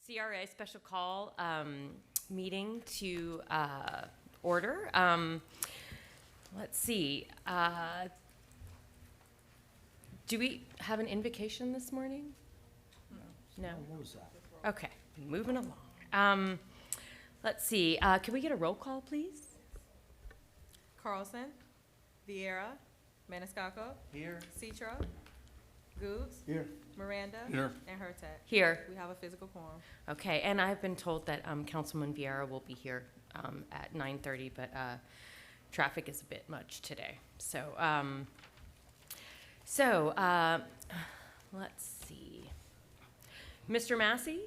CRA Special Call meeting to order. Let's see. Do we have an invocation this morning? No. Okay, moving along. Let's see. Can we get a roll call, please? Carlson, Vieira, Maniscalco. Here. Citro, Goods. Here. Miranda. Here. And Hurtak. Here. We have a physical quorum. Okay, and I've been told that Councilman Vieira will be here at 9:30, but traffic is a bit much today. So, let's see. Mr. Massey,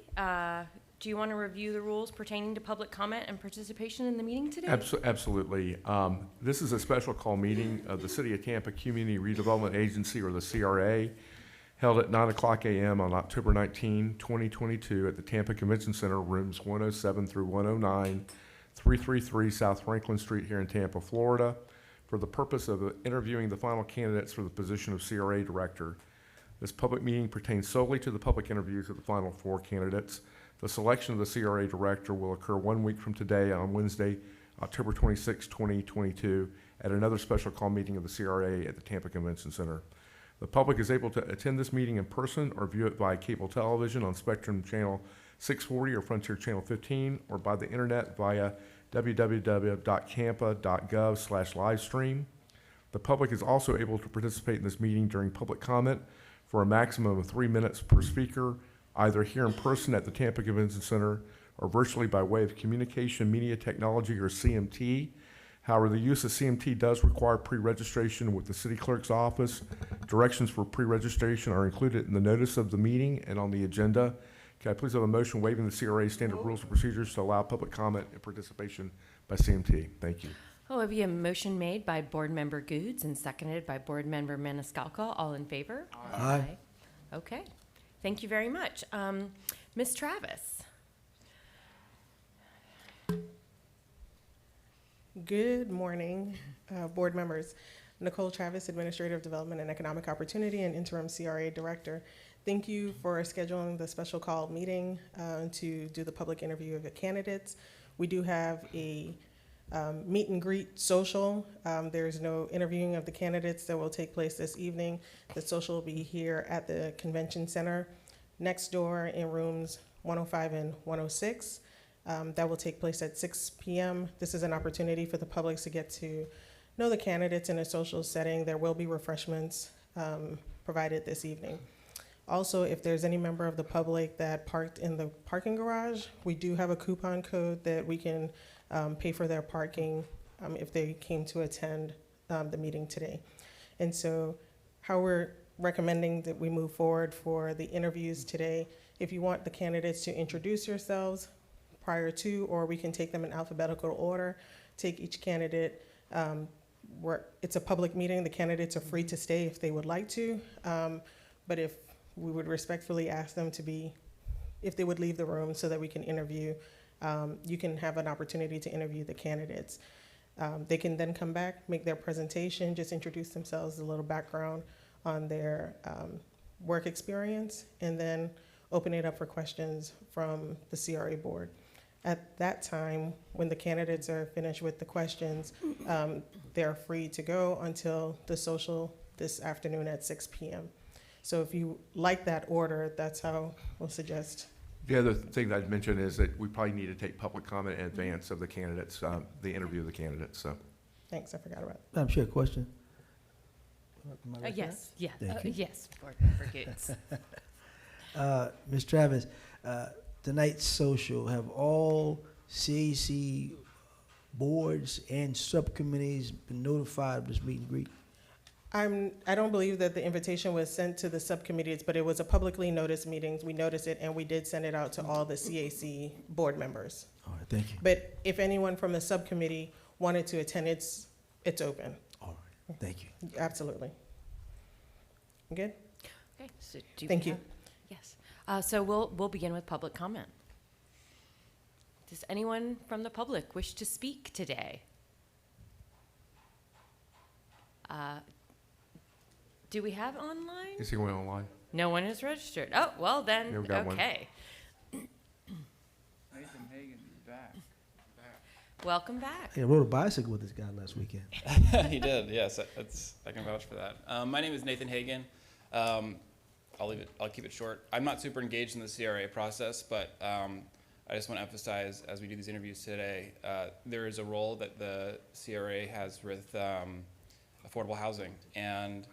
do you want to review the rules pertaining to public comment and participation in the meeting today? Absolutely. This is a special call meeting of the City of Tampa Community Redevelopment Agency, or the CRA, held at 9:00 a.m. on October 19, 2022 at the Tampa Convention Center, rooms 107 through 109, 333 South Franklin Street here in Tampa, Florida, for the purpose of interviewing the final candidates for the position of CRA Director. This public meeting pertains solely to the public interviews of the final 4 candidates. The selection of the CRA Director will occur 1 week from today on Wednesday, October 26, 2022, at another special call meeting of the CRA at the Tampa Convention Center. The public is able to attend this meeting in person or view it via cable television on Spectrum Channel 640 or Frontier Channel 15, or by the internet via www.campa.gov/livestream. The public is also able to participate in this meeting during public comment for a maximum of 3 minutes per speaker, either here in person at the Tampa Convention Center or virtually by way of Communication Media Technology, or CMT. However, the use of CMT does require pre-registration with the City Clerk's office. Directions for pre-registration are included in the notice of the meeting and on the agenda. Can I please have a motion waiving the CRA standard rules and procedures to allow public comment and participation by CMT? Thank you. Oh, have you a motion made by Board Member Goods and seconded by Board Member Maniscalco? All in favor? Aye. Okay. Thank you very much. Ms. Travis. Good morning, board members. Nicole Travis, Administrative Development and Economic Opportunity and Interim CRA Director. Thank you for scheduling the special call meeting to do the public interview of the candidates. We do have a meet and greet social. There's no interviewing of the candidates that will take place this evening. The social will be here at the Convention Center next door in rooms 105 and 106. That will take place at 6 p.m. This is an opportunity for the public to get to know the candidates in a social setting. There will be refreshments provided this evening. Also, if there's any member of the public that parked in the parking garage, we do have a coupon code that we can pay for their parking if they came to attend the meeting today. And so how we're recommending that we move forward for the interviews today, if you want the candidates to introduce yourselves prior to, or we can take them in alphabetical order, take each candidate. It's a public meeting. The candidates are free to stay if they would like to, but if we would respectfully ask them to be, if they would leave the room so that we can interview, you can have an opportunity to interview the candidates. They can then come back, make their presentation, just introduce themselves, a little background on their work experience, and then open it up for questions from the CRA board. At that time, when the candidates are finished with the questions, they're free to go until the social this afternoon at 6 p.m. So if you like that order, that's how we'll suggest. The other thing that I'd mention is that we probably need to take public comment in advance of the candidates, the interview of the candidates. So. Thanks, I forgot about it. Madam Chair, question? Yes, yeah, Thank you. yes, Board Member Goods. Ms. Travis, tonight's social, have all CAC boards and subcommittees been notified of this meet and greet? I don't believe that the invitation was sent to the subcommittees, but it was a publicly noticed meeting. We noticed it, and we did send it out to all the CAC board members. All right, thank you. But if anyone from the subcommittee wanted to attend, it's open. All right, thank you. Absolutely. Good? Okay, so do Thank we you. have- Yes. So we'll begin with public comment. Does anyone from the public wish to speak today? Do we have online? Is he going online? No one is registered. Oh, well then, Yeah, we got one. okay. Welcome back. I rode a bicycle with this guy last weekend. He did, yes. I can vouch for that. My name is Nathan Hagan. I'll keep it short. I'm not super engaged in the CRA process, but I just want to emphasize, as we do these interviews today, there is a role that the CRA has with affordable housing, and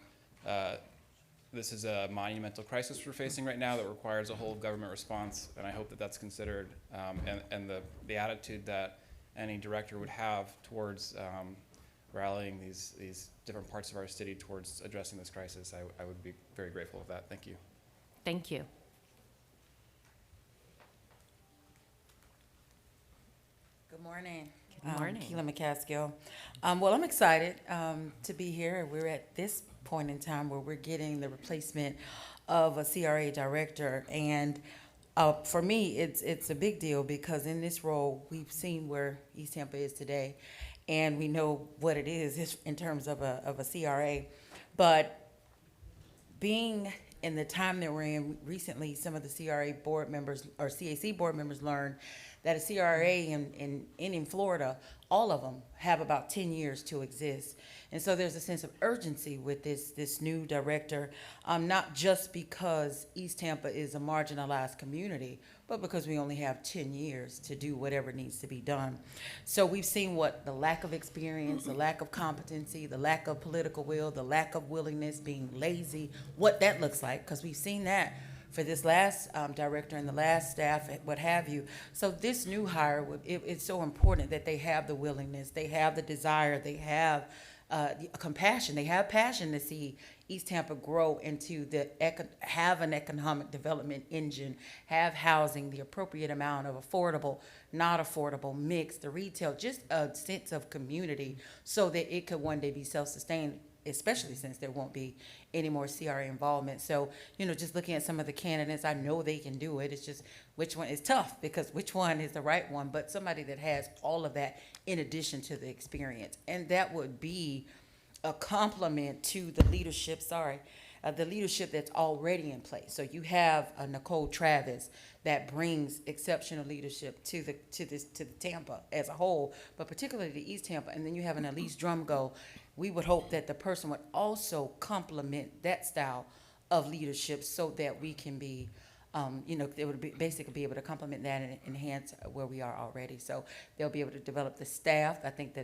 this is a monumental crisis we're facing right now that requires a whole government response, and I hope that that's considered, and the attitude that any director would have towards rallying these different parts of our city towards addressing this crisis. I would be very grateful of that. Thank you. Thank you. Good morning. Good morning. Keela McCaskill. Well, I'm excited to be here. We're at this point in time where we're getting the replacement of a CRA director, and for me, it's a big deal because in this role, we've seen where East Tampa is today, and we know what it is in terms of a CRA. But being in the time that we're in recently, some of the CRA board members or CAC board members learned that a CRA in Florida, all of them have about 10 years to exist. And so there's a sense of urgency with this new director, not just because East Tampa is a marginalized community, but because we only have 10 years to do whatever needs to be done. So we've seen what the lack of experience, the lack of competency, the lack of political will, the lack of willingness, being lazy, what that looks like, because we've seen that for this last director and the last staff, what have you. So this new hire, it's so important that they have the willingness, they have the desire, they have compassion, they have passion to see East Tampa grow into have an economic development engine, have housing, the appropriate amount of affordable, not affordable, mixed, the retail, just a sense of community so that it could one day be self-sustained, especially since there won't be any more CRA involvement. So, just looking at some of the candidates, I know they can do it. It's just which one is tough because which one is the right one, but somebody that has all of that in addition to the experience. And that would be a complement to the leadership, the leadership that's already in place. So you have Nicole Travis that brings exceptional leadership to the Tampa as a whole, but particularly the East Tampa. And then you have an Elise Drumgo. We would hope that the person would also complement that style of leadership so that we can be, they would basically be able to complement that and enhance where we are already. So they'll be able to develop the staff. I think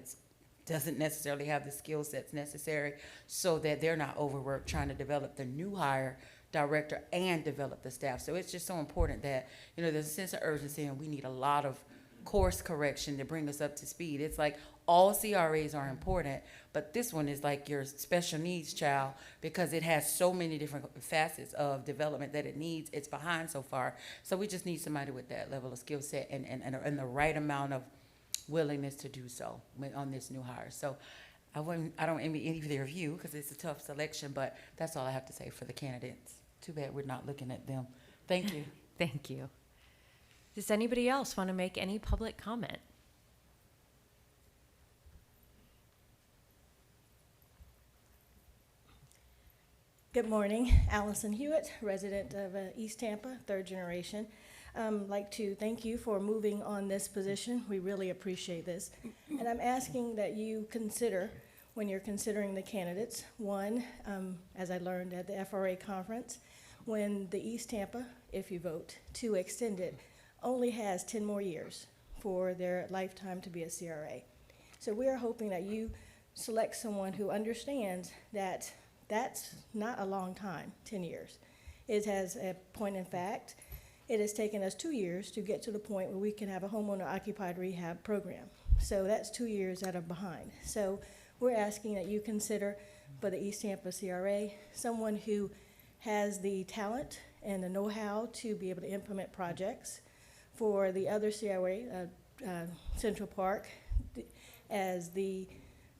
doesn't necessarily have the skill sets necessary so that they're not overworked trying to develop the new hire director and develop the staff. So it's just so important that, there's a sense of urgency and we need a lot of course correction to bring us up to speed. It's like all CRAs are important, but this one is like your special needs child because it has so many different facets of development that it needs. It's behind so far. So we just need somebody with that level of skill set and the right amount of willingness to do so on this new hire. So I don't envy either of you because it's a tough selection, but that's all I have to say for the candidates. Too bad we're not looking at them. Thank you. Thank you. Does anybody else want to make any public comment? Good morning, Allison Hewitt, resident of East Tampa, third generation. Like to thank you for moving on this position. We really appreciate this. And I'm asking that you consider, when you're considering the candidates, one, as I learned at the FRA conference, when the East Tampa, if you vote to extend it, only has 10 more years for their lifetime to be a CRA. So we are hoping that you select someone who understands that that's not a long time, 10 years. It has a point in fact. It has taken us 2 years to get to the point where we can have a homeowner-occupied rehab program. So that's 2 years out of behind. So we're asking that you consider for the East Tampa CRA, someone who has the talent and the know-how to be able to implement projects. For the other CRA, Central Park, as the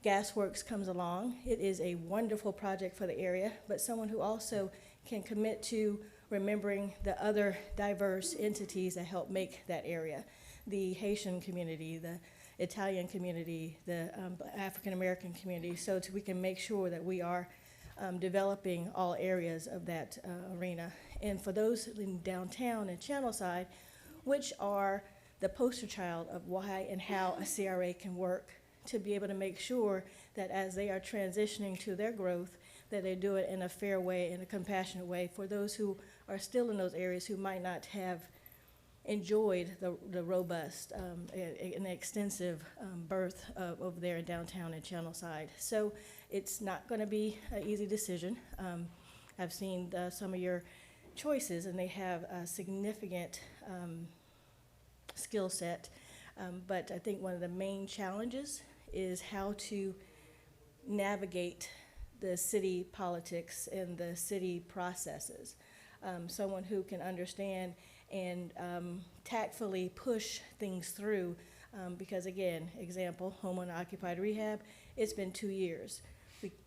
gas works comes along, it is a wonderful project for the area, but someone who also can commit to remembering the other diverse entities that help make that area. The Haitian community, the Italian community, the African American community, so we can make sure that we are developing all areas of that arena. And for those in downtown and Channelside, which are the poster child of why and how a CRA can work, to be able to make sure that as they are transitioning to their growth, that they do it in a fair way, in a compassionate way for those who are still in those areas who might not have enjoyed the robust and extensive birth over there in downtown and Channelside. So it's not going to be an easy decision. I've seen some of your choices, and they have a significant skill set. But I think one of the main challenges is how to navigate the city politics and the city processes. Someone who can understand and tactfully push things through, because again, example, homeowner occupied rehab, it's been 2 years.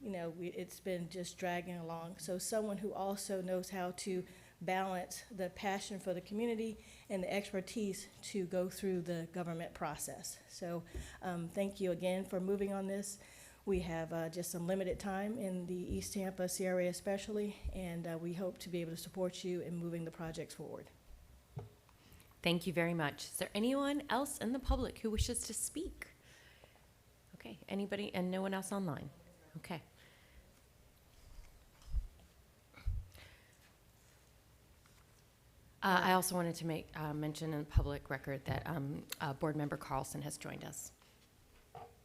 It's been just dragging along. So someone who also knows how to balance the passion for the community and the expertise to go through the government process. So thank you again for moving on this. We have just some limited time in the East Tampa CRA especially, and we hope to be able to support you in moving the projects forward. Thank you very much. Is there anyone else in the public who wishes to speak? Okay, anybody, and no one else online? Okay. I also wanted to make mention in the public record that Board Member Carlson has joined us.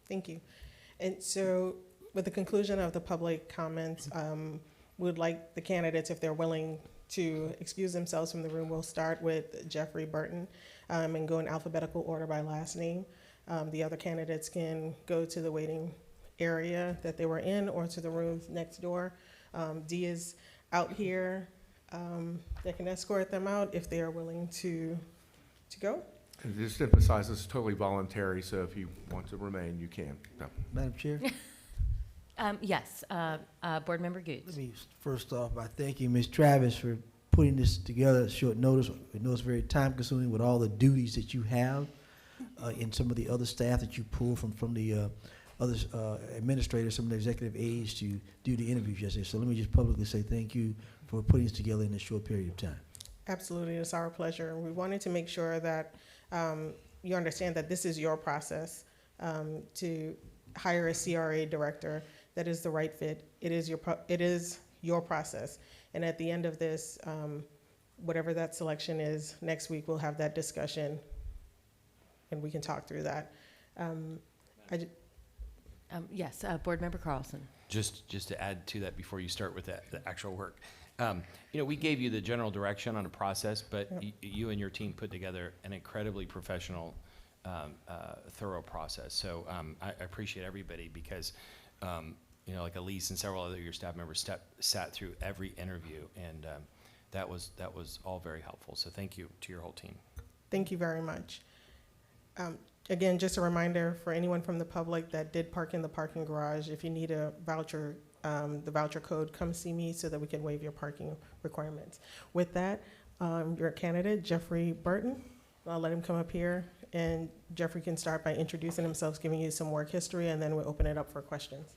Thank you. And so with the conclusion of the public comments, we'd like the candidates, if they're willing to excuse themselves from the room, we'll start with Jeffrey Burton and go in alphabetical order by last name. The other candidates can go to the waiting area that they were in or to the rooms next door. Dee is out here. They can escort them out if they are willing to go. And just emphasize this is totally voluntary, so if you want to remain, you can. No. Madam Chair? Yes, Board Member Goods. Let me first off by thanking Ms. Travis for putting this together at short notice. I know it's very time consuming with all the duties that you have and some of the other staff that you pull from the other administrators, some of the executive aides to do the interviews yesterday. So let me just publicly say thank you for putting this together in a short period of time. Absolutely, it's our pleasure. We wanted to make sure that you understand that this is your process to hire a CRA director that is the right fit. It is your process. And at the end of this, whatever that selection is, next week we'll have that discussion and we can talk through that. Yes, Board Member Carlson. Just to add to that before you start with the actual work. We gave you the general direction on a process, but you and your team put together an incredibly professional, thorough process. So I appreciate everybody because, like Elise and several other of your staff members sat through every interview, and that was all very helpful. So thank you to your whole team. Thank you very much. Again, just a reminder for anyone from the public that did park in the parking garage, if you need a voucher, the voucher code, come see me so that we can waive your parking requirements. With that, your candidate, Jeffrey Burton, I'll let him come up here, and Jeffrey can start by introducing himself, giving you some work history, and then we'll open it up for questions.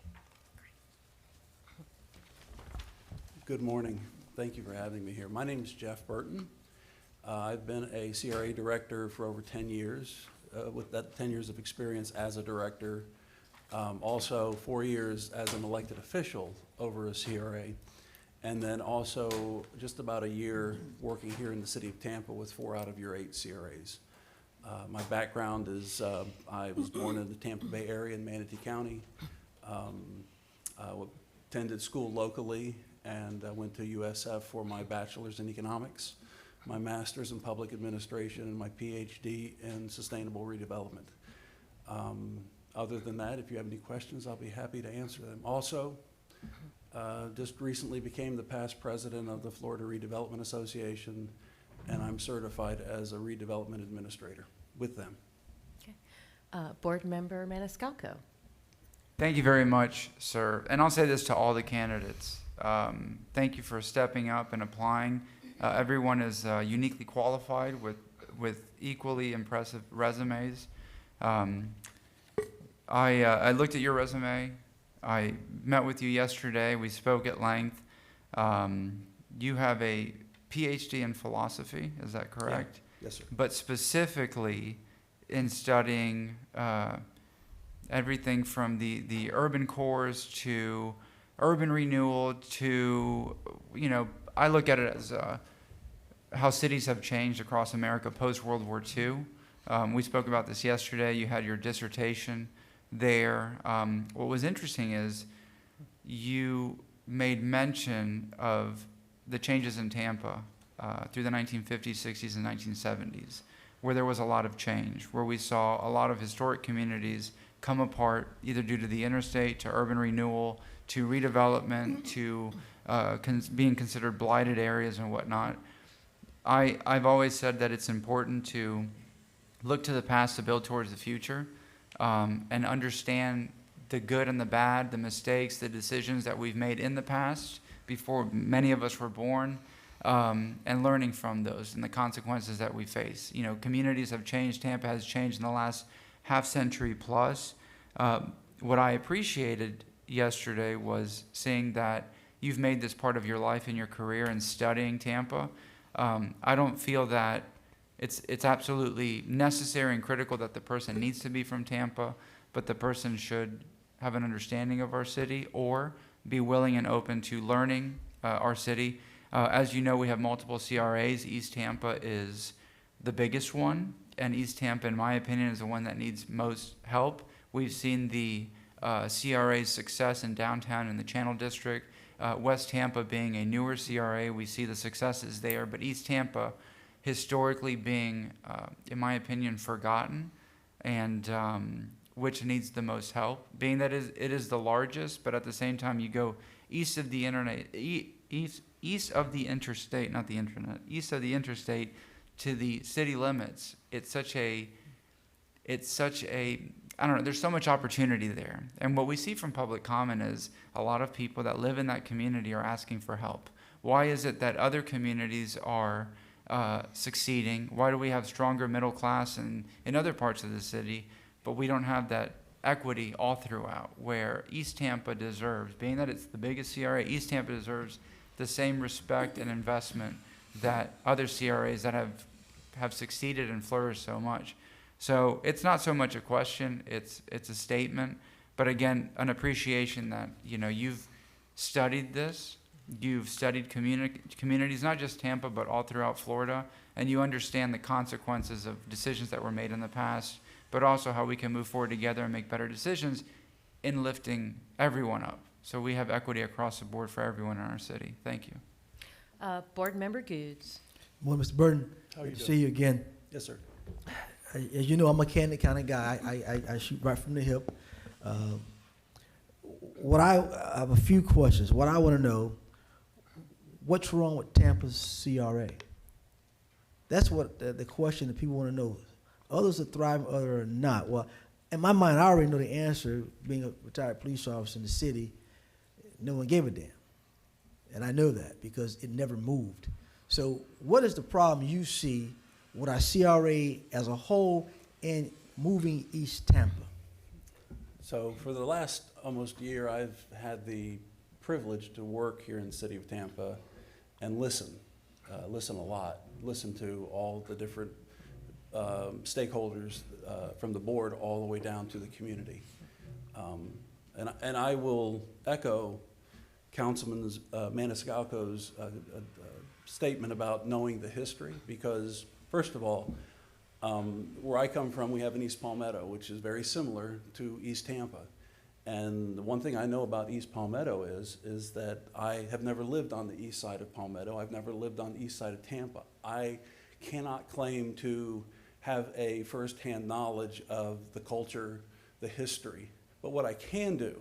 Good morning. Thank you for having me here. My name is Jeff Burton. I've been a CRA director for over 10 years, with that 10 years of experience as a director. Also 4 years as an elected official over a CRA, and then also just about a year working here in the city of Tampa with 4 out of your 8 CRAs. My background is I was born in the Tampa Bay area in Manatee County, attended school locally, and went to USF for my bachelor's in economics, my master's in public administration, and my PhD in sustainable redevelopment. Other than that, if you have any questions, I'll be happy to answer them. Also, just recently became the past president of the Florida Redevelopment Association, and I'm certified as a redevelopment administrator with them. Okay. Board Member Maniscalco. Thank you very much, sir. And I'll say this to all the candidates. Thank you for stepping up and applying. Everyone is uniquely qualified with equally impressive resumes. I looked at your resume. I met with you yesterday. We spoke at length. You have a PhD in philosophy, is that correct? Yes, sir. but specifically in studying everything from the urban cores to urban renewal to, I look at it as how cities have changed across America post-World War II. We spoke about this yesterday. You had your dissertation there. What was interesting is you made mention of the changes in Tampa through the 1950s, 60s, and 1970s, where there was a lot of change, where we saw a lot of historic communities come apart, either due to the interstate, to urban renewal, to redevelopment, to being considered blighted areas and whatnot. I've always said that it's important to look to the past to build towards the future, and understand the good and the bad, the mistakes, the decisions that we've made in the past before many of us were born, and learning from those and the consequences that we face. Communities have changed. Tampa has changed in the last half century plus. What I appreciated yesterday was seeing that you've made this part of your life and your career in studying Tampa. I don't feel that it's absolutely necessary and critical that the person needs to be from Tampa, but the person should have an understanding of our city or be willing and open to learning our city. As you know, we have multiple CRAs. East Tampa is the biggest one, and East Tampa, in my opinion, is the one that needs most help. We've seen the CRA's success in downtown in the Channel District. West Tampa being a newer CRA, we see the successes there, but East Tampa historically being, in my opinion, forgotten, and which needs the most help, being that it is the largest, but at the same time you go east of the east of the interstate, not the internet, east of the interstate to the city limits. It's such a, I don't know, there's so much opportunity there. And what we see from public comment is a lot of people that live in that community are asking for help. Why is it that other communities are succeeding? Why do we have stronger middle class in other parts of the city, but we don't have that equity all throughout, where East Tampa deserves, being that it's the biggest CRA, East Tampa deserves the same respect and investment that other CRAs that have succeeded and flourished so much. So it's not so much a question, it's a statement, but again, an appreciation that, you've studied this, you've studied communities, not just Tampa, but all throughout Florida, and you understand the consequences of decisions that were made in the past, but also how we can move forward together and make better decisions in lifting everyone up. So we have equity across the board for everyone in our city. Thank you. Board Member Goods. Well, Mr. Burton, How are you good to doing? see you again. Yes, sir. As you know, I'm a candid kind of guy. I shoot right from the hip. I have a few questions. What I want to know, what's wrong with Tampa's CRA? That's what the question that people want to know. Others are thriving, others are not. Well, in my mind, I already know the answer. Being a retired police officer in the city, no one gave a damn. And I know that because it never moved. So what is the problem you see with our CRA as a whole in moving East Tampa? So for the last almost year, I've had the privilege to work here in the city of Tampa and listen a lot, listen to all the different stakeholders from the board all the way down to the community. And I will echo Councilman Maniscalco's statement about knowing the history, because first of all, where I come from, we have an East Palmetto, which is very similar to East Tampa. And the one thing I know about East Palmetto is that I have never lived on the east side of Palmetto. I've never lived on the east side of Tampa. I cannot claim to have a firsthand knowledge of the culture, the history. But what I can do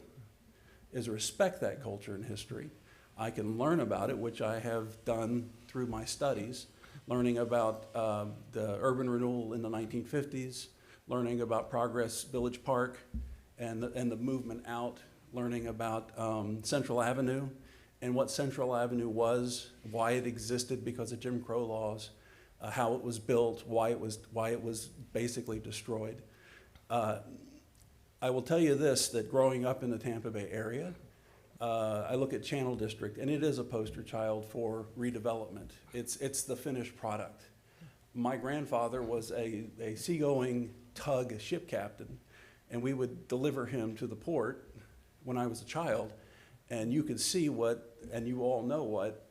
is respect that culture and history. I can learn about it, which I have done through my studies, learning about the urban renewal in the 1950s, learning about Progress Village Park and the movement out, learning about Central Avenue and what Central Avenue was, why it existed because of Jim Crow laws, how it was built, why it was basically destroyed. I will tell you this, that growing up in the Tampa Bay area, I look at Channel District, and it is a poster child for redevelopment. It's the finished product. my grandfather was a seagoing tug ship captain, and we would deliver him to the port when I was a child, and you could see what, and you all know what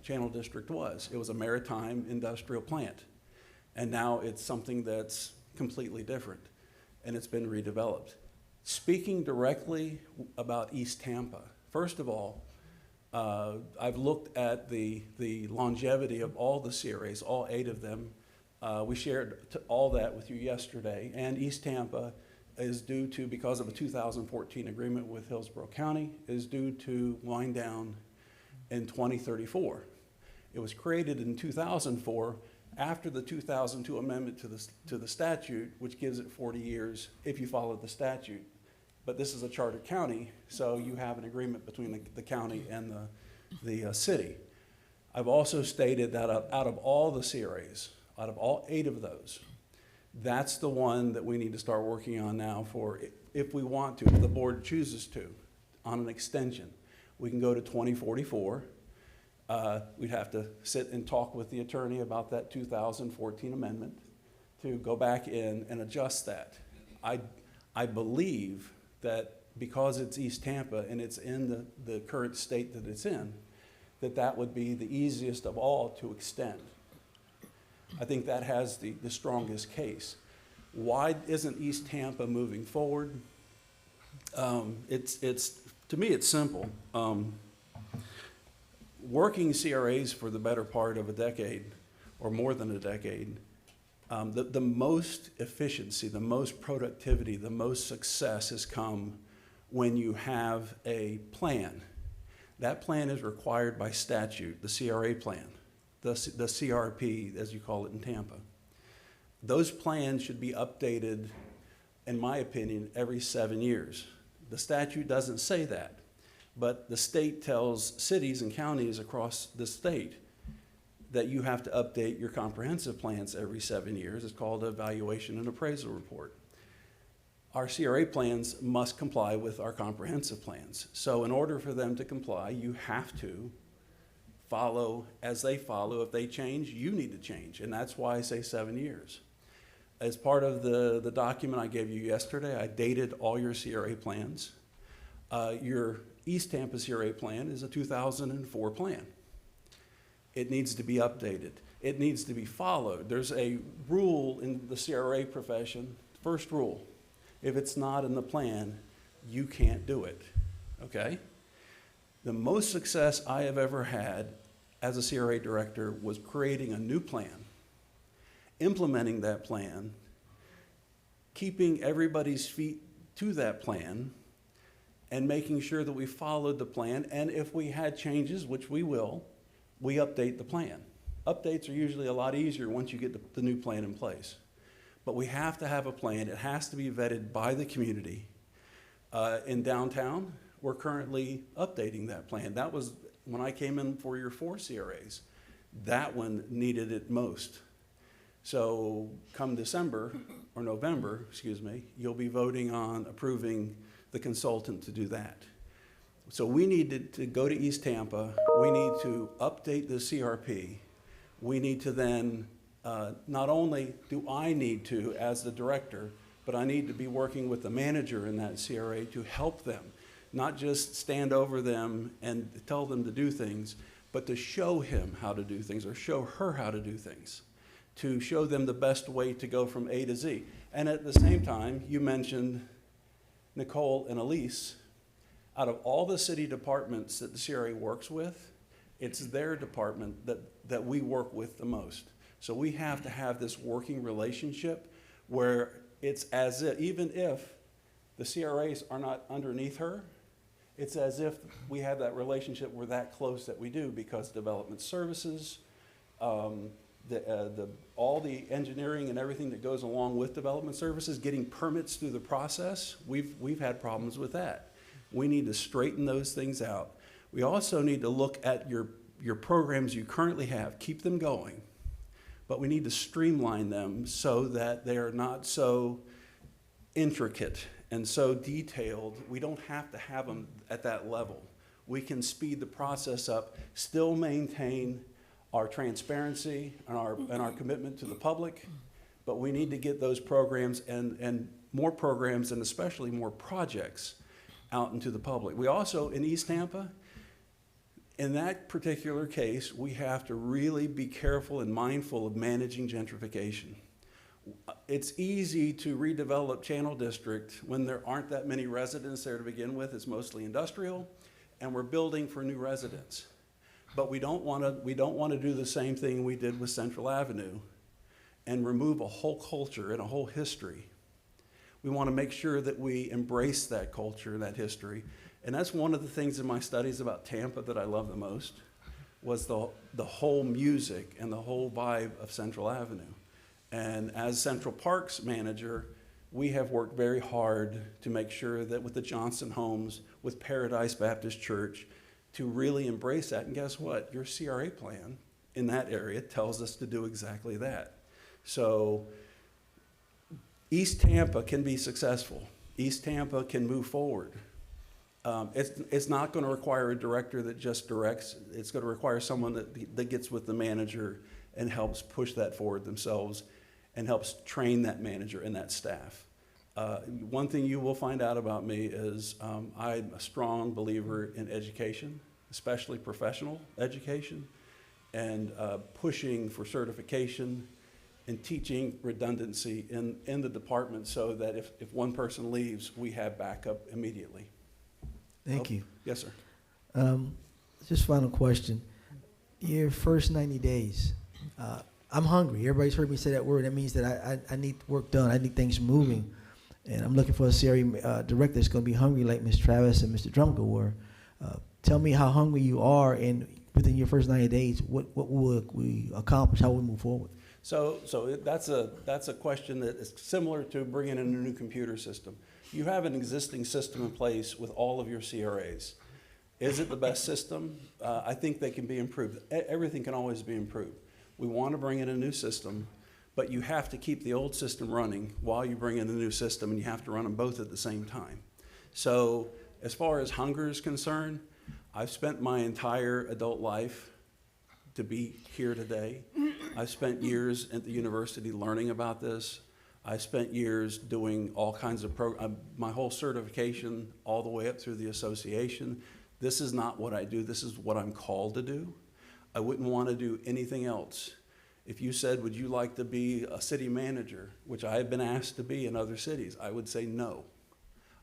Channel District was. It was a maritime industrial plant, and now it's something that's completely different, and it's been redeveloped. Speaking directly about East Tampa, first of all, I've looked at the longevity of all the CRAs, all 8 of them. We shared all that with you yesterday, and East Tampa is due to, because of a 2014 agreement with Hillsborough County, is due to wind down in 2034. It was created in 2004 after the 2002 amendment to the statute, which gives it 40 years if you follow the statute. But this is a chartered county, so you have an agreement between the county and the city. I've also stated that out of all the CRAs, out of all 8 of those, that's the one that we need to start working on now for, if we want to, if the board chooses to, on an extension. We can go to 2044. We'd have to sit and talk with the attorney about that 2014 amendment to go back in and adjust that. I believe that because it's East Tampa and it's in the current state that it's in, that would be the easiest of all to extend. I think that has the strongest case. Why isn't East Tampa moving forward? To me, it's simple. Working CRAs for the better part of a decade, or more than a decade, the most efficiency, the most productivity, the most success has come when you have a plan. That plan is required by statute, the CRA plan, the CRP, as you call it in Tampa. Those plans should be updated, in my opinion, every 7 years. The statute doesn't say that, but the state tells cities and counties across the state that you have to update your comprehensive plans every 7 years. It's called an evaluation and appraisal report. Our CRA plans must comply with our comprehensive plans. So in order for them to comply, you have to follow as they follow. If they change, you need to change, and that's why I say 7 years. As part of the document I gave you yesterday, I dated all your CRA plans. Your East Tampa CRA plan is a 2004 plan. It needs to be updated. It needs to be followed. There's a rule in the CRA profession, first rule, if it's not in the plan, you can't do it, okay? The most success I have ever had as a CRA director was creating a new plan, implementing that plan, keeping everybody's feet to that plan, and making sure that we followed the plan, and if we had changes, which we will, we update the plan. Updates are usually a lot easier once you get the new plan in place. But we have to have a plan. It has to be vetted by the community. In downtown, we're currently updating that plan. That was when I came in for your 4 CRAs. That one needed it most. So come December, or November, excuse me, you'll be voting on approving the consultant to do that. So we need to go to East Tampa. We need to update the CRP. We need to then, not only do I need to as the director, but I need to be working with the manager in that CRA to help them, not just stand over them and tell them to do things, but to show him how to do things or show her how to do things, to show them the best way to go from A to Z. And at the same time, you mentioned Nicole and Elise. Out of all the city departments that the CRA works with, it's their department that we work with the most. So we have to have this working relationship where it's as if, even if the CRAs are not underneath her, it's as if we have that relationship, we're that close that we do, because development services, all the engineering and everything that goes along with development services, getting permits through the process, we've had problems with that. We need to straighten those things out. We also need to look at your programs you currently have, keep them going, but we need to streamline them so that they are not so intricate and so detailed. We don't have to have them at that level. We can speed the process up, still maintain our transparency and our commitment to the public, but we need to get those programs and more programs and especially more projects out into the public. We also, in East Tampa, in that particular case, we have to really be careful and mindful of managing gentrification. It's easy to redevelop Channel District when there aren't that many residents there to begin with. It's mostly industrial, and we're building for new residents. But we don't want to do the same thing we did with Central Avenue and remove a whole culture and a whole history. We want to make sure that we embrace that culture and that history. And that's one of the things in my studies about Tampa that I love the most, was the whole music and the whole vibe of Central Avenue. And as Central Parks manager, we have worked very hard to make sure that with the Johnson Homes, with Paradise Baptist Church, to really embrace that. And guess what? Your CRA plan in that area tells us to do exactly that. So East Tampa can be successful. East Tampa can move forward. It's not going to require a director that just directs. It's going to require someone that gets with the manager and helps push that forward themselves and helps train that manager and that staff. One thing you will find out about me is I'm a strong believer in education, especially professional education, and pushing for certification and teaching redundancy in the department so that if one person leaves, we have backup immediately. Thank you. Yes, sir. Just final question. Your first 90 days, I'm hungry. Everybody's heard me say that word. That means that I need work done. I need things moving. And I'm looking for a CRA director that's going to be hungry like Ms. Travis and Mr. Drumgo were. Tell me how hungry you are, and within your first 90 days, what will we accomplish? How will we move forward? So that's a question that is similar to bringing in a new computer system. You have an existing system in place with all of your CRAs. Is it the best system? I think they can be improved. Everything can always be improved. We want to bring in a new system, but you have to keep the old system running while you bring in the new system, and you have to run them both at the same time. So as far as hunger is concerned, I've spent my entire adult life to be here today. I've spent years at the university learning about this. I spent years doing all kinds of my whole certification all the way up through the association. This is not what I do. This is what I'm called to do. I wouldn't want to do anything else. If you said, would you like to be a city manager, which I have been asked to be in other cities, I would say no.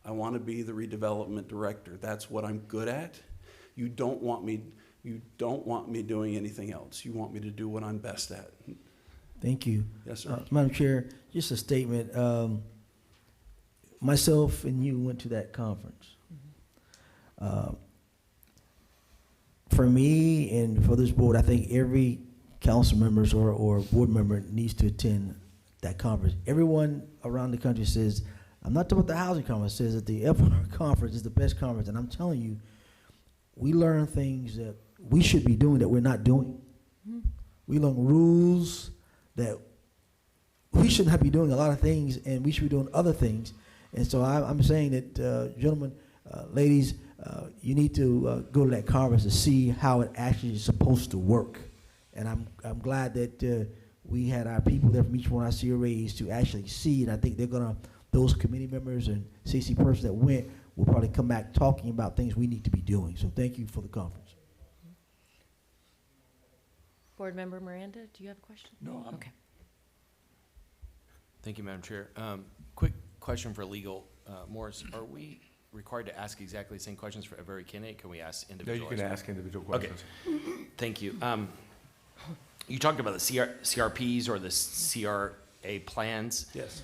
I want to be the redevelopment director. That's what I'm good at. You don't want me doing anything else. You want me to do what I'm best at. Thank you. Yes, sir. Madam Chair, just a statement. Myself and you went to that conference. For me and for this board, I think every council members or board member needs to attend that conference. Everyone around the country says, I'm not talking about the housing conference, says that the FR conference is the best conference. And I'm telling you, we learn things that we should be doing that we're not doing. We learn rules that we shouldn't have to be doing a lot of things, and we should be doing other things. And so I'm saying that, gentlemen, ladies, you need to go to that conference to see how it actually is supposed to work. And I'm glad that we had our people there from each one of our CRAs to actually see, and I think those committee members and CC persons that went will probably come back talking about things we need to be doing. So thank you for the conference. Board Member Miranda, do you have a question? No, Okay. Thank you, Madam Chair. Quick question for legal. Morris, are we required to ask exactly the same questions for every candidate? Can we ask No, individual? you can ask individual questions. Okay. Thank you. You talked about the CRPs or the CRA plans. Yes.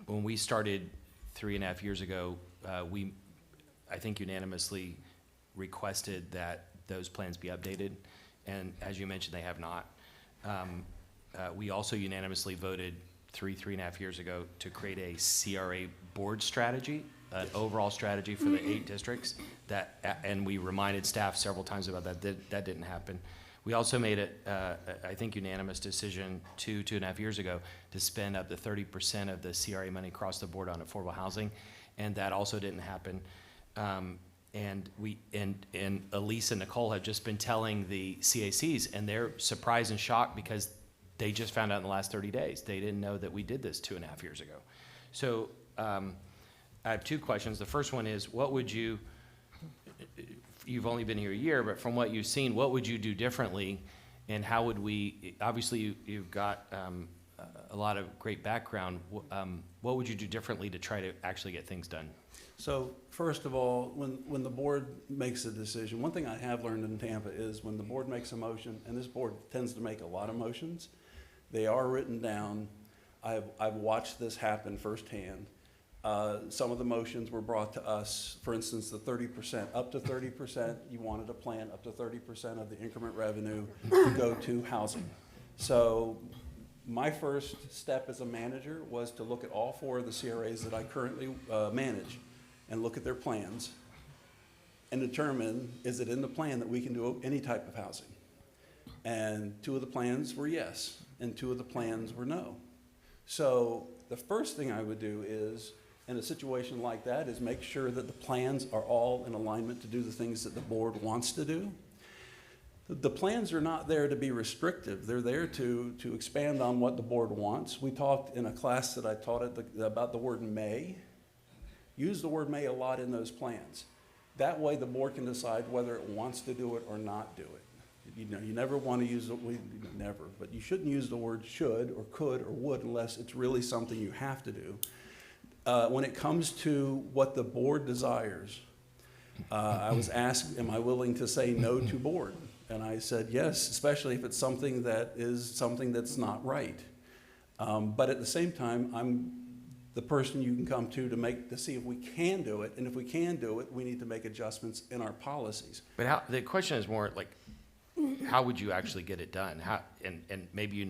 When we started 3.5 years ago, we, I think unanimously requested that those plans be updated. And as you mentioned, they have not. We also unanimously voted 3.5 years ago to create a CRA board strategy, an overall strategy for the 8 districts. And we reminded staff several times about that. That didn't happen. We also made it, I think, unanimous decision 2.5 years ago to spend up to 30% of the CRA money across the board on affordable housing, and that also didn't happen. And Elise and Nicole have just been telling the CACs, and they're surprised and shocked because they just found out in the last 30 days. They didn't know that we did this 2.5 years ago. So I have two questions. The first one is, what would you, you've only been here a year, but from what you've seen, what would you do differently? And how would we, obviously you've got a lot of great background. What would you do differently to try to actually get things done? So first of all, when the board makes a decision, one thing I have learned in Tampa is when the board makes a motion, and this board tends to make a lot of motions, they are written down. I've watched this happen firsthand. Some of the motions were brought to us, for instance, the 30%, up to 30%, you wanted a plan, up to 30% of the increment revenue to go to housing. So my first step as a manager was to look at all 4 of the CRAs that I currently manage and look at their plans and determine, is it in the plan that we can do any type of housing? And 2 of the plans were yes, and 2 of the plans were no. So the first thing I would do is, in a situation like that, is make sure that the plans are all in alignment to do the things that the board wants to do. The plans are not there to be restrictive. They're there to expand on what the board wants. We talked in a class that I taught about the word may. Use the word may a lot in those plans. That way the board can decide whether it wants to do it or not do it. You know, you never want to use never, but you shouldn't use the word should or could or would unless it's really something you have to do. When it comes to what the board desires, I was asked, am I willing to say no to board? And I said yes, especially if it's something that's not right. But at the same time, I'm the person you can come to see if we can do it, and if we can do it, we need to make adjustments in our policies. But the question is more like, how would you actually get it done? And maybe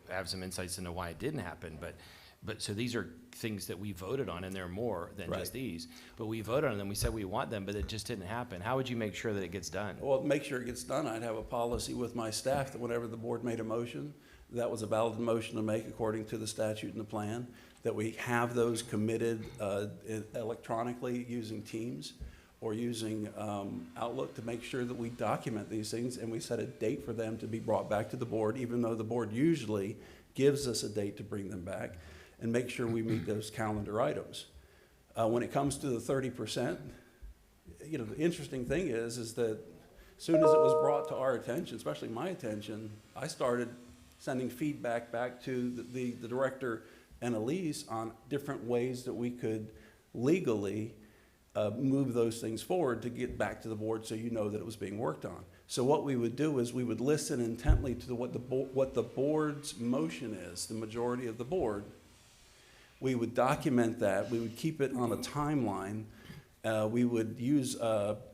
have some insights into why it didn't happen, but so these are things that we voted on, and there are more than just these. But we voted on them, we said we want them, but it just didn't happen. How would you make sure that it gets done? Well, make sure it gets done. I'd have a policy with my staff that whenever the board made a motion, that was a valid motion to make according to the statute and the plan, that we have those committed electronically using Teams or using Outlook to make sure that we document these things and we set a date for them to be brought back to the board, even though the board usually gives us a date to bring them back, and make sure we meet those calendar items. When it comes to the 30%, the interesting thing is that as soon as it was brought to our attention, especially my attention, I started sending feedback back to the director and Elise on different ways that we could legally move those things forward to get back to the board so you know that it was being worked on. So what we would do is we would listen intently to what the board's motion is, the majority of the board. We would document that. We would keep it on a timeline. We would use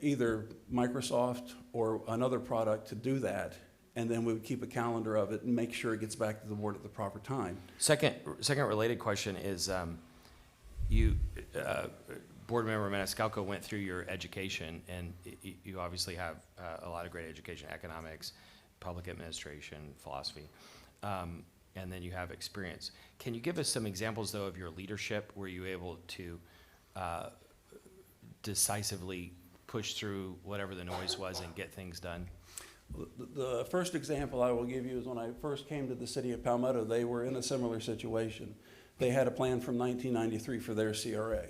either Microsoft or another product to do that, and then we would keep a calendar of it and make sure it gets back to the board at the proper time. Second related question is, Board Member Maniscalco went through your education, and you obviously have a lot of great education, economics, public administration, philosophy, and then you have experience. Can you give us some examples, though, of your leadership? Were you able to decisively push through whatever the noise was and get things done? The first example I will give you is when I first came to the city of Palmetto, they were in a similar situation. They had a plan from 1993 for their CRA.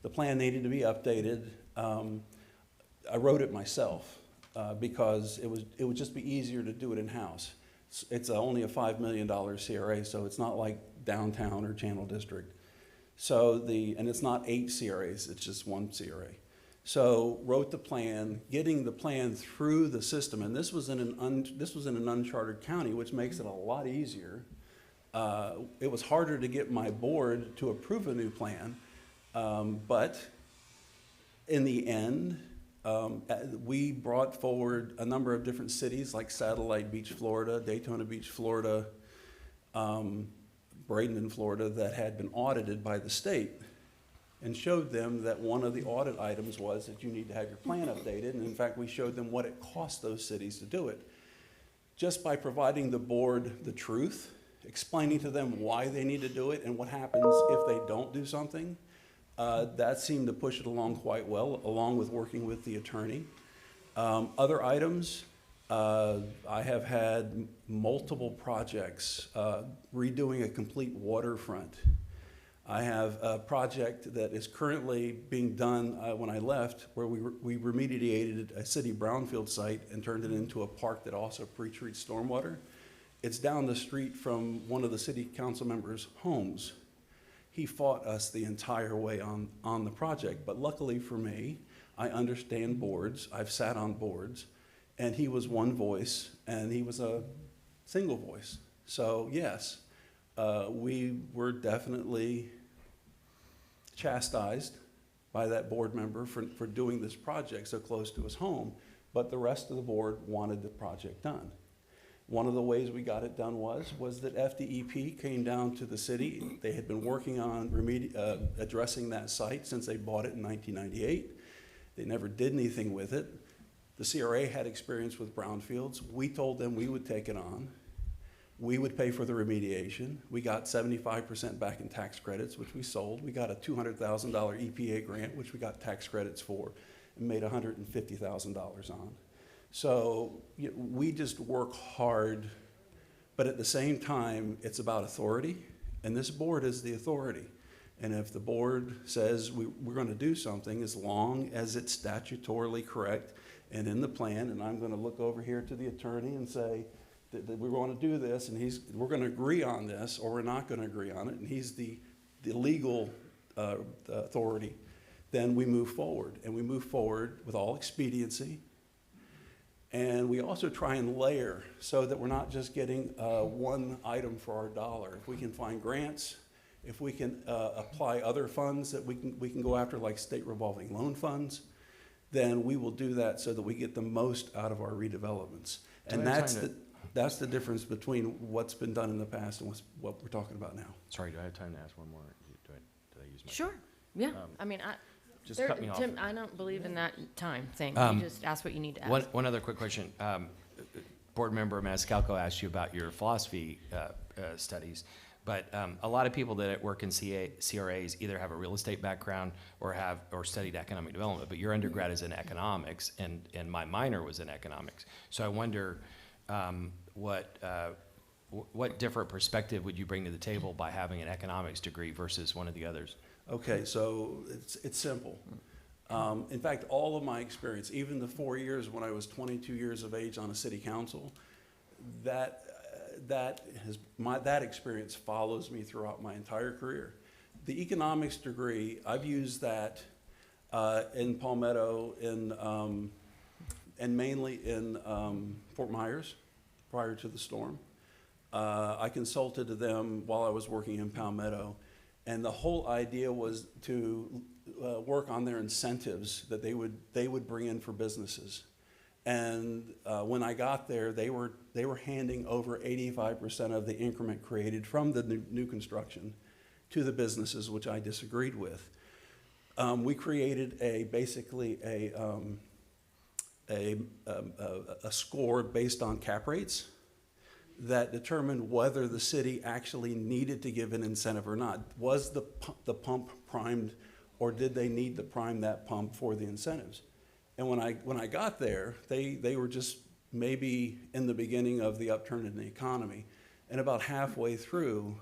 The plan needed to be updated. I wrote it myself because it would just be easier to do it in-house. It's only a $5 million CRA, so it's not like downtown or Channel District. And it's not 8 CRAs, it's just 1 CRA. So wrote the plan, getting the plan through the system, and this was in an uncharted county, which makes it a lot easier. It was harder to get my board to approve a new plan, but in the end, we brought forward a number of different cities like Satellite Beach, Florida, Daytona Beach, Florida, Bradenton, Florida, that had been audited by the state, and showed them that one of the audit items was that you need to have your plan updated. And in fact, we showed them what it cost those cities to do it. Just by providing the board the truth, explaining to them why they need to do it and what happens if they don't do something, That seemed to push it along quite well, along with working with the attorney. Other items, I have had multiple projects, redoing a complete waterfront. I have a project that is currently being done when I left, where we remediated a city brownfield site and turned it into a park that also pre-treats stormwater. It's down the street from one of the city council members' homes. He fought us the entire way on the project, but luckily for me, I understand boards, I've sat on boards, and he was one voice, and he was a single voice. So yes, we were definitely chastised by that board member for doing this project so close to his home, but the rest of the board wanted the project done. One of the ways we got it done was that FDEP came down to the city. They had been working on addressing that site since they bought it in 1998. They never did anything with it. The CRA had experience with brownfields. We told them we would take it on. We would pay for the remediation. We got 75% back in tax credits, which we sold. We got a $200,000 EPA grant, which we got tax credits for, and made $150,000 on. So we just work hard, but at the same time, it's about authority, and this board is the authority. And if the board says we're going to do something, as long as it's statutorily correct and in the plan, and I'm going to look over here to the attorney and say that we want to do this, and we're going to agree on this, or we're not going to agree on it, and he's the legal authority, then we move forward. And we move forward with all expediency. And we also try and layer so that we're not just getting one item for our dollar. If we can find grants, if we can apply other funds that we can go after, like state revolving loan funds, then we will do that so that we get the most out of our redevelopments. And that's the difference between what's been done in the past and what we're talking about now. Sorry, do I have time to ask one more? Did I use my? Sure, yeah, I mean, Just cut me off. Tim, I don't believe in that time thing. You just ask what you need to ask. One other quick question. Board member Maniscalco asked you about your philosophy studies, but a lot of people that work in CRAs either have a real estate background or studied economic development, but your undergrad is in economics, and my minor was in economics. So I wonder what different perspective would you bring to the table by having an economics degree versus one of the others? Okay, so it's simple. In fact, all of my experience, even the 4 years when I was 22 years of age on a city council, that experience follows me throughout my entire career. The economics degree, I've used that in Palmetto, and mainly in Fort Myers prior to the storm. I consulted to them while I was working in Palmetto. And the whole idea was to work on their incentives that they would bring in for businesses. And when I got there, they were handing over 85% of the increment created from the new construction to the businesses, which I disagreed with. We created basically a score based on cap rates that determined whether the city actually needed to give an incentive or not. Was the pump primed, or did they need to prime that pump for the incentives? And when I got there, they were just maybe in the beginning of the upturn in the economy. And about halfway through,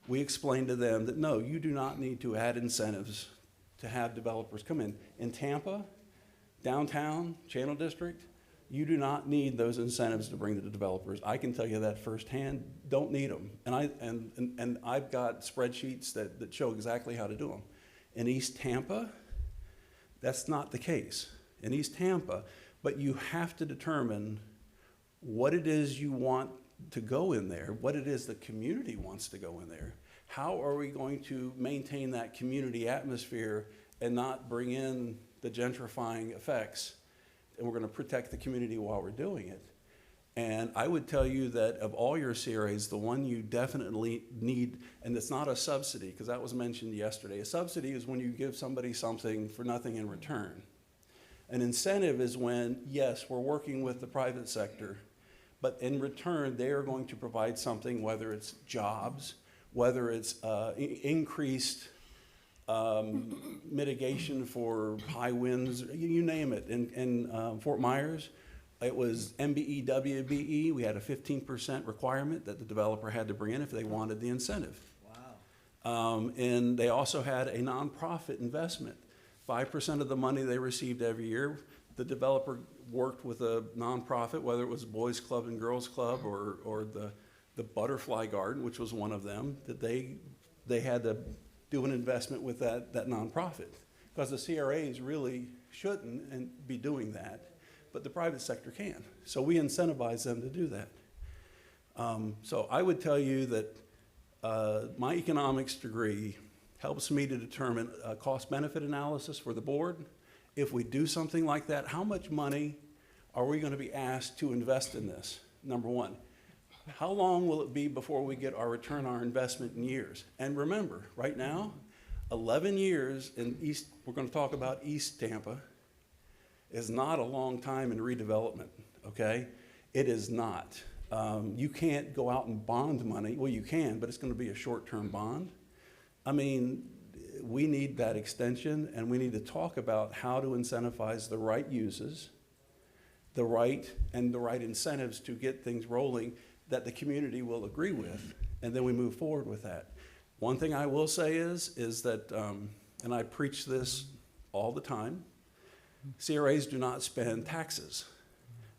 we explained to them that no, you do not need to add incentives to have developers come in. In Tampa, downtown, Channel District, you do not need those incentives to bring the developers. I can tell you that firsthand. Don't need them. And I've got spreadsheets that show exactly how to do them. In East Tampa, that's not the case. In East Tampa, but you have to determine what it is you want to go in there, what it is the community wants to go in there. How are we going to maintain that community atmosphere and not bring in the gentrifying effects? And we're going to protect the community while we're doing it. And I would tell you that of all your CRAs, the one you definitely need, and it's not a subsidy, because that was mentioned yesterday. A subsidy is when you give somebody something for nothing in return. An incentive is when, yes, we're working with the private sector, but in return, they are going to provide something, whether it's jobs, whether it's increased mitigation for high winds, you name it. In Fort Myers, it was MBE, WBE. We had a 15% requirement that the developer had to bring in if they wanted the incentive. Wow. And they also had a nonprofit investment. 5% of the money they received every year, the developer worked with a nonprofit, whether it was Boys Club and Girls Club or the Butterfly Garden, which was one of them, that they had to do an investment with that nonprofit. Because the CRAs really shouldn't and be doing that, but the private sector can. So we incentivize them to do that. So I would tell you that my economics degree helps me to determine a cost-benefit analysis for the board. If we do something like that, how much money are we going to be asked to invest in this? Number one. How long will it be before we get our return on our investment in years? And remember, right now, 11 years in East, we're going to talk about East Tampa, is not a long time in redevelopment, okay? It is not. You can't go out and bond money. Well, you can, but it's going to be a short-term bond. I mean, we need that extension, and we need to talk about how to incentivize the right uses, the right incentives to get things rolling that the community will agree with, and then we move forward with that. One thing I will say is that, and I preach this all the time, CRAs do not spend taxes.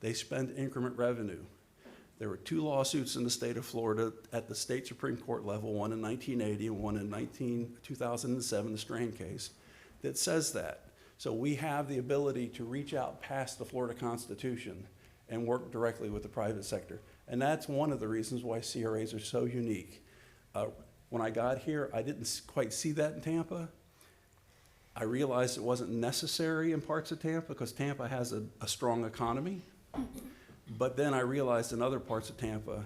They spend increment revenue. There were 2 lawsuits in the state of Florida at the state Supreme Court level, one in 1980 and one in 2007, the Strand case, that says that. So we have the ability to reach out past the Florida Constitution and work directly with the private sector. And that's one of the reasons why CRAs are so unique. When I got here, I didn't quite see that in Tampa. I realized it wasn't necessary in parts of Tampa because Tampa has a strong economy. But then I realized in other parts of Tampa,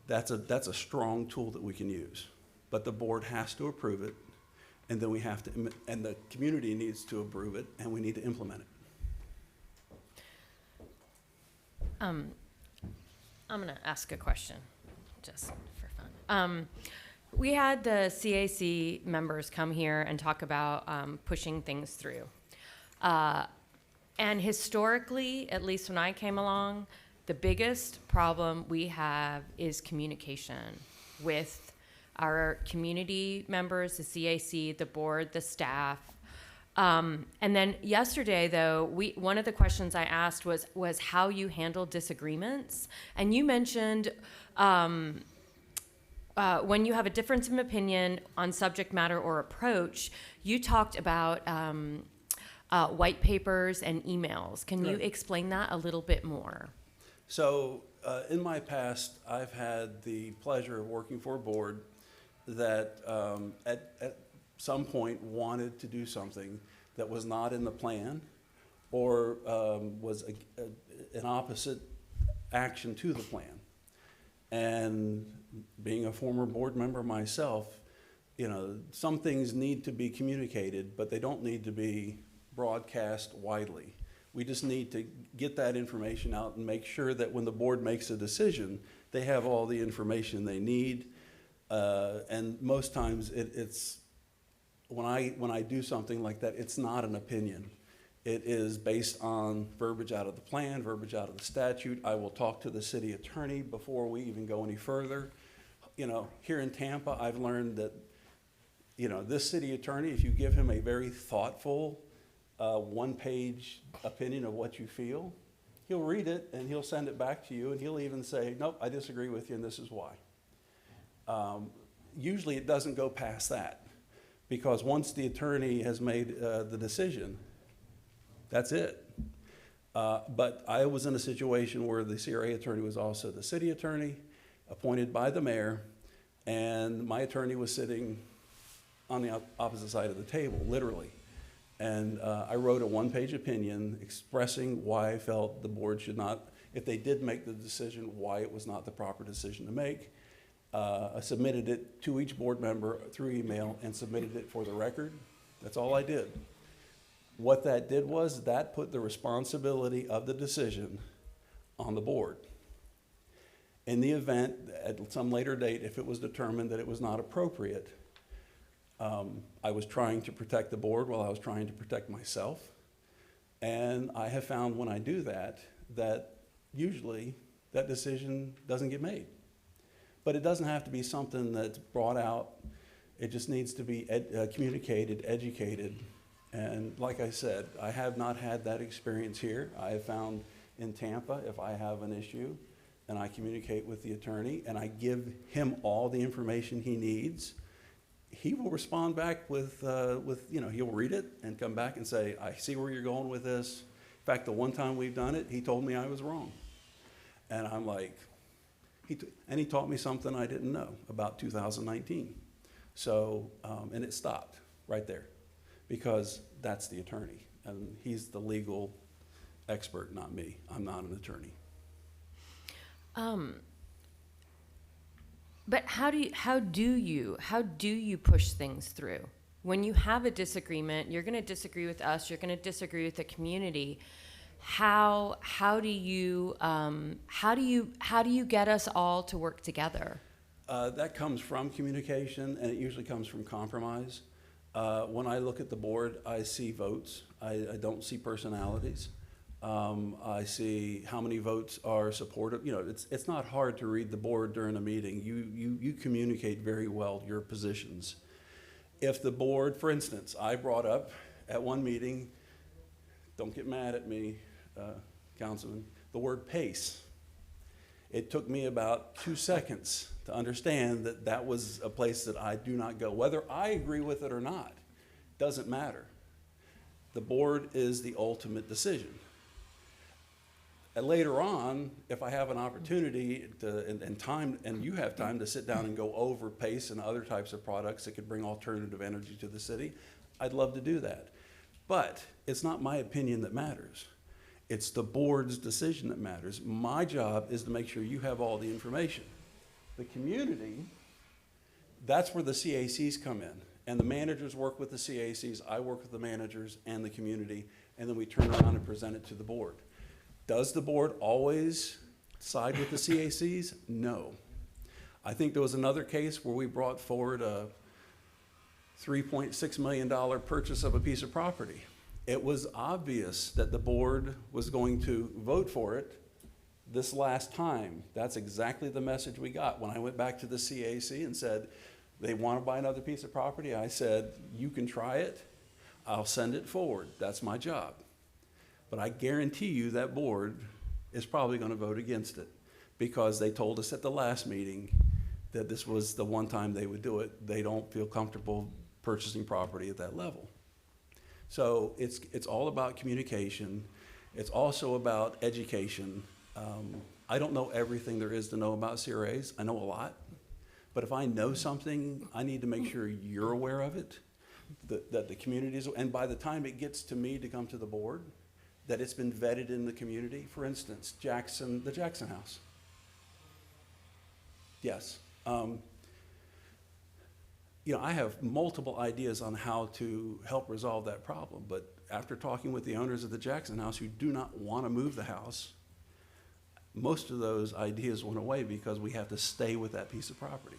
that's a strong tool that we can use. But the board has to approve it, and then we have to, and the community needs to approve it, and we need to implement it. I'm going to ask a question, just for fun. We had the CAC members come here and talk about pushing things through. And historically, at least when I came along, the biggest problem we have is communication with our community members, the CAC, the board, the staff. And then yesterday, though, one of the questions I asked was how you handle disagreements. And you mentioned when you have a difference of opinion on subject matter or approach, you talked about white papers and emails. Can you explain that a little bit more? So in my past, I've had the pleasure of working for a board that at some point wanted to do something that was not in the plan or was an opposite action to the plan. And being a former board member myself, you know, some things need to be communicated, but they don't need to be broadcast widely. We just need to get that information out and make sure that when the board makes a decision, they have all the information they need. And most times it's when I do something like that, it's not an opinion. It is based on verbiage out of the plan, verbiage out of the statute. I will talk to the city attorney before we even go any further. You know, here in Tampa, I've learned that, you know, this city attorney, if you give him a very thoughtful, one-page opinion of what you feel, he'll read it and he'll send it back to you and he'll even say, nope, I disagree with you and this is why. Usually it doesn't go past that because once the attorney has made the decision, that's it. But I was in a situation where the CRA attorney was also the city attorney appointed by the mayor, and my attorney was sitting on the opposite side of the table, literally. And I wrote a one-page opinion expressing why I felt the board should not, if they did make the decision, why it was not the proper decision to make. I submitted it to each board member through email and submitted it for the record. That's all I did. What that did was that put the responsibility of the decision on the board. In the event, at some later date, if it was determined that it was not appropriate, I was trying to protect the board while I was trying to protect myself. And I have found when I do that, that usually that decision doesn't get made. But it doesn't have to be something that's brought out. It just needs to be communicated, educated. And like I said, I have not had that experience here. I have found in Tampa, if I have an issue and I communicate with the attorney and I give him all the information he needs, he will respond back with he'll read it and come back and say, I see where you're going with this. In fact, the one time we've done it, he told me I was wrong. And I'm like, he taught me something I didn't know about 2019. So, and it stopped right there because that's the attorney and he's the legal expert, not me. I'm not an attorney. But how do you push things through? When you have a disagreement, you're going to disagree with us, you're going to disagree with the community. How do you get us all to work together? That comes from communication, and it usually comes from compromise. When I look at the board, I see votes. I don't see personalities. I see how many votes are supportive. It's not hard to read the board during a meeting. You communicate very well your positions. If the board, for instance, I brought up at one meeting, don't get mad at me, Councilman, the word pace. It took me about 2 seconds to understand that that was a place that I do not go. Whether I agree with it or not, doesn't matter. The board is the ultimate decision. And later on, if I have an opportunity and time, and you have time to sit down and go over PACE and other types of products that could bring alternative energy to the city, I'd love to do that. But it's not my opinion that matters. It's the board's decision that matters. My job is to make sure you have all the information. The community, that's where the CACs come in. And the managers work with the CACs, I work with the managers and the community, and then we turn around and present it to the board. Does the board always side with the CACs? No. I think there was another case where we brought forward a $3.6 million purchase of a piece of property. It was obvious that the board was going to vote for it this last time. That's exactly the message we got. When I went back to the CAC and said, they want to buy another piece of property, I said, you can try it. I'll send it forward. That's my job. But I guarantee you that board is probably going to vote against it because they told us at the last meeting that this was the one time they would do it. They don't feel comfortable purchasing property at that level. So it's all about communication. It's also about education. I don't know everything there is to know about CRAs. I know a lot. But if I know something, I need to make sure you're aware of it, that the community is, and by the time it gets to me to come to the board, that it's been vetted in the community. For instance, the Jackson House. Yes. I have multiple ideas on how to help resolve that problem, but after talking with the owners of the Jackson House who do not want to move the house, most of those ideas went away because we have to stay with that piece of property.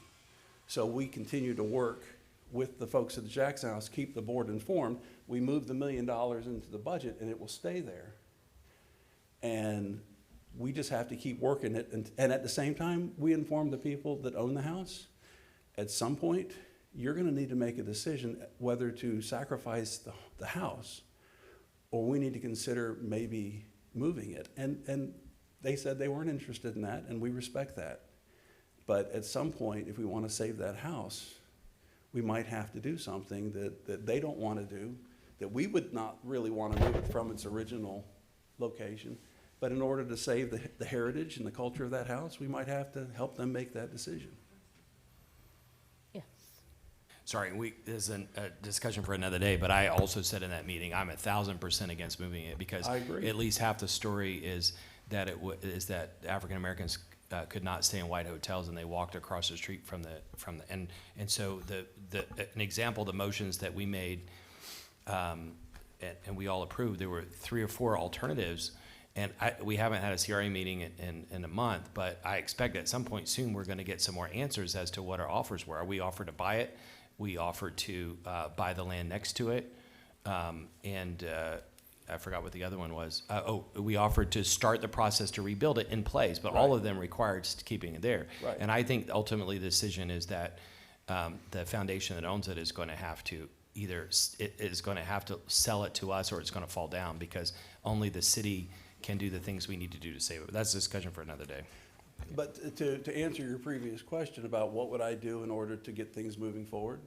So we continue to work with the folks at the Jackson House, keep the board informed. We moved $1 million into the budget and it will stay there. And we just have to keep working it. And at the same time, we inform the people that own the house. At some point, you're gonna need to make a decision whether to sacrifice the house or we need to consider maybe moving it. And they said they weren't interested in that, and we respect that. But at some point, if we want to save that house, we might have to do something that they don't want to do, that we would not really want to move it from its original location. But in order to save the heritage and the culture of that house, we might have to help them make that decision. Yes. Sorry, this is a discussion for another day, but I also said in that meeting, I'm 1,000% against moving it because I agree. at least half the story is that African Americans could not stay in white hotels and they walked across the street from the and so an example, the motions that we made and we all approved, there were 3 or 4 alternatives, and we haven't had a CRA meeting in a month, but I expect at some point soon we're going to get some more answers as to what our offers were. Are we offered to buy it We offered to buy the land next to it, and I forgot what the other one was. We offered to start the process to rebuild it in place, but all Right. of them required keeping it there. Right. And I think ultimately the decision is that the foundation that owns it is going to have to it is going to have to sell it to us, or it's going to fall down, because only the city can do the things we need to do to save it. But that's a discussion for another day. But to answer your previous question about what would I do in order to get things moving forward,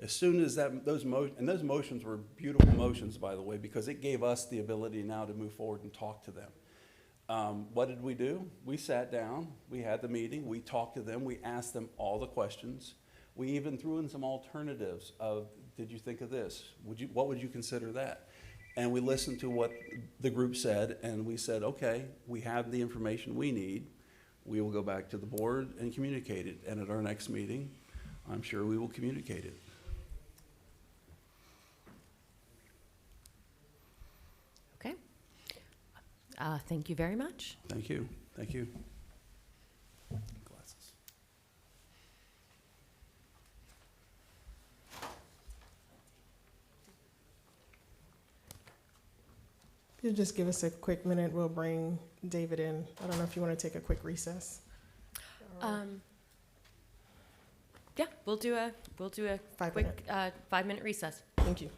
as soon as those motions were beautiful motions, by the way, because it gave us the ability now to move forward and talk to them. What did we do? We sat down, we had the meeting, we talked to them, we asked them all the questions. We even threw in some alternatives of, did you think of this? What would you consider that? And we listened to what the group said, and we said, okay, we have the information we need. We will go back to the board and communicate it. And at our next meeting, I'm sure we will communicate it. Okay. Thank you very much. Thank you. Thank you. Glasses. If you just give us a quick minute, we'll bring David in. I don't know if you want to take a quick recess. Yeah, we'll do a 5-minute. 5-minute recess. Thank you.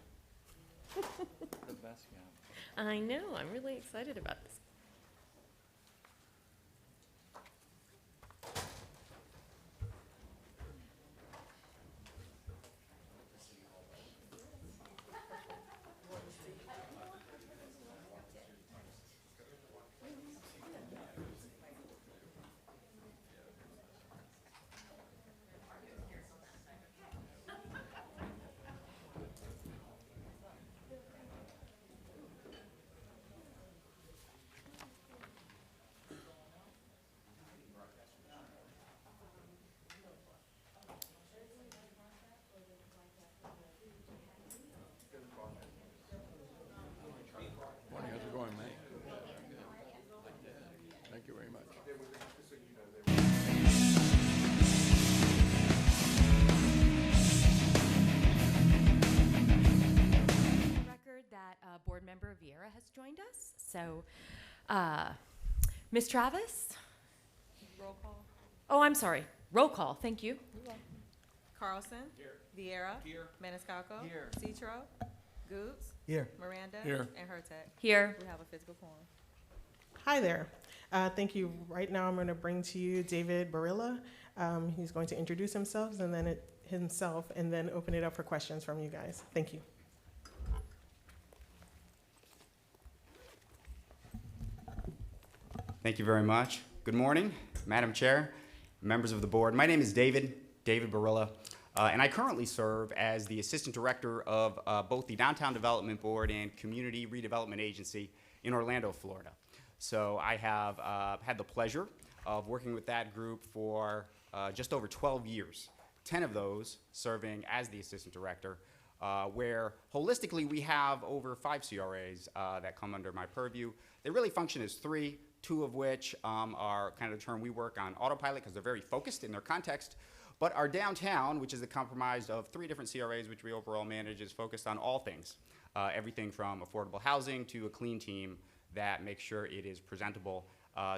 I know, I'm really excited about this. Morning, how's it going, mate? Thank you very much. Record that board member Vieira has joined us. So, Ms. Travis? Roll call. Oh, I'm sorry. Roll call. Thank you. Carlson. Here. Vieira. Here. Maniscalco. Here. Citro. Goods. Here. Miranda. Here. And Hurtak. Here. We have a physical quorum. Hi there. Thank you. Right now, I'm going to bring to you David Barilla. He's going to introduce himself and then open it up for questions from you guys. Thank you. Thank you very much. Good morning, Madam Chair, members of the board. My name is David Barilla, and I currently serve as the Assistant Director of both the Downtown Development Board and Community Redevelopment Agency in Orlando, Florida. So I have had the pleasure of working with that group for just over 12 years, 10 of those serving as the Assistant Director, where holistically we have over 5 CRAs that come under my purview. They really function as 3, 2 of which are kind of the term we work on autopilot because they're very focused in their context. But our downtown, which is comprised of 3 different CRAs, which we overall manage, is focused on all things. Everything from affordable housing to a clean team that makes sure it is presentable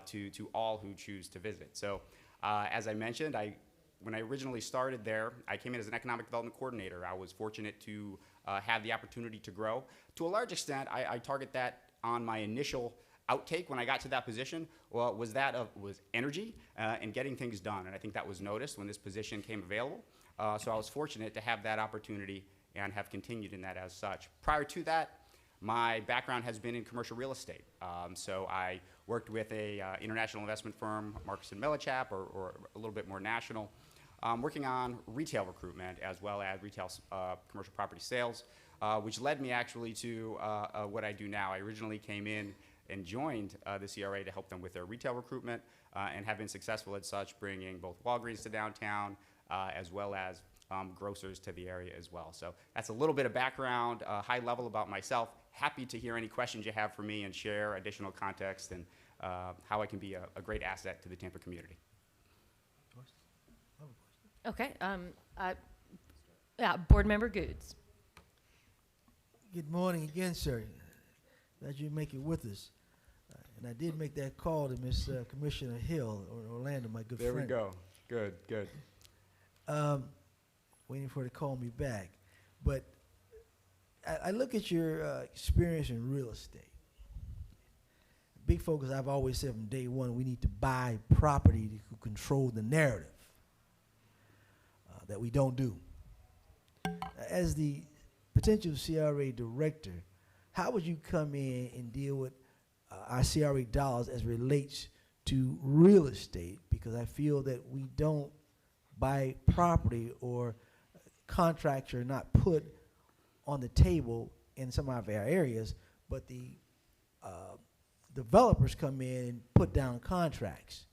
to all who choose to visit. So as I mentioned, when I originally started there, I came in as an economic development coordinator. I was fortunate to have the opportunity to grow. To a large extent, I target that on my initial outtake when I got to that position was energy and getting things done. And I think that was noticed when this position came available. So I was fortunate to have that opportunity and have continued in that as such. Prior to that, my background has been in commercial real estate. So I worked with a international investment firm, Marcus & Millichap, or a little bit more national, working on retail recruitment as well as retail commercial property sales, which led me actually to what I do now. I originally came in and joined the CRA to help them with their retail recruitment and have been successful as such, bringing both Walgreens to downtown as well as grocers to the area as well. So that's a little bit of background, high level about myself. Happy to hear any questions you have for me and share additional context and how I can be a great asset to the Tampa community. Okay. Board Member Goods. Good morning again, sir. Glad you make it with us. And I did make that call to Miss Commissioner Hill, or Orlando, my good There we friend. go. Good, good. Waiting for her to call me back. But I look at your experience in real estate. Big focus, I've always said from day one, we need to buy property to control the narrative that we don't do. As the potential CRA director, how would you come in and deal with our CRA dollars as relates to real estate? Because I feel that we don't buy property, or contracts are not put on the table in some of our areas, but the developers come in and put down contracts.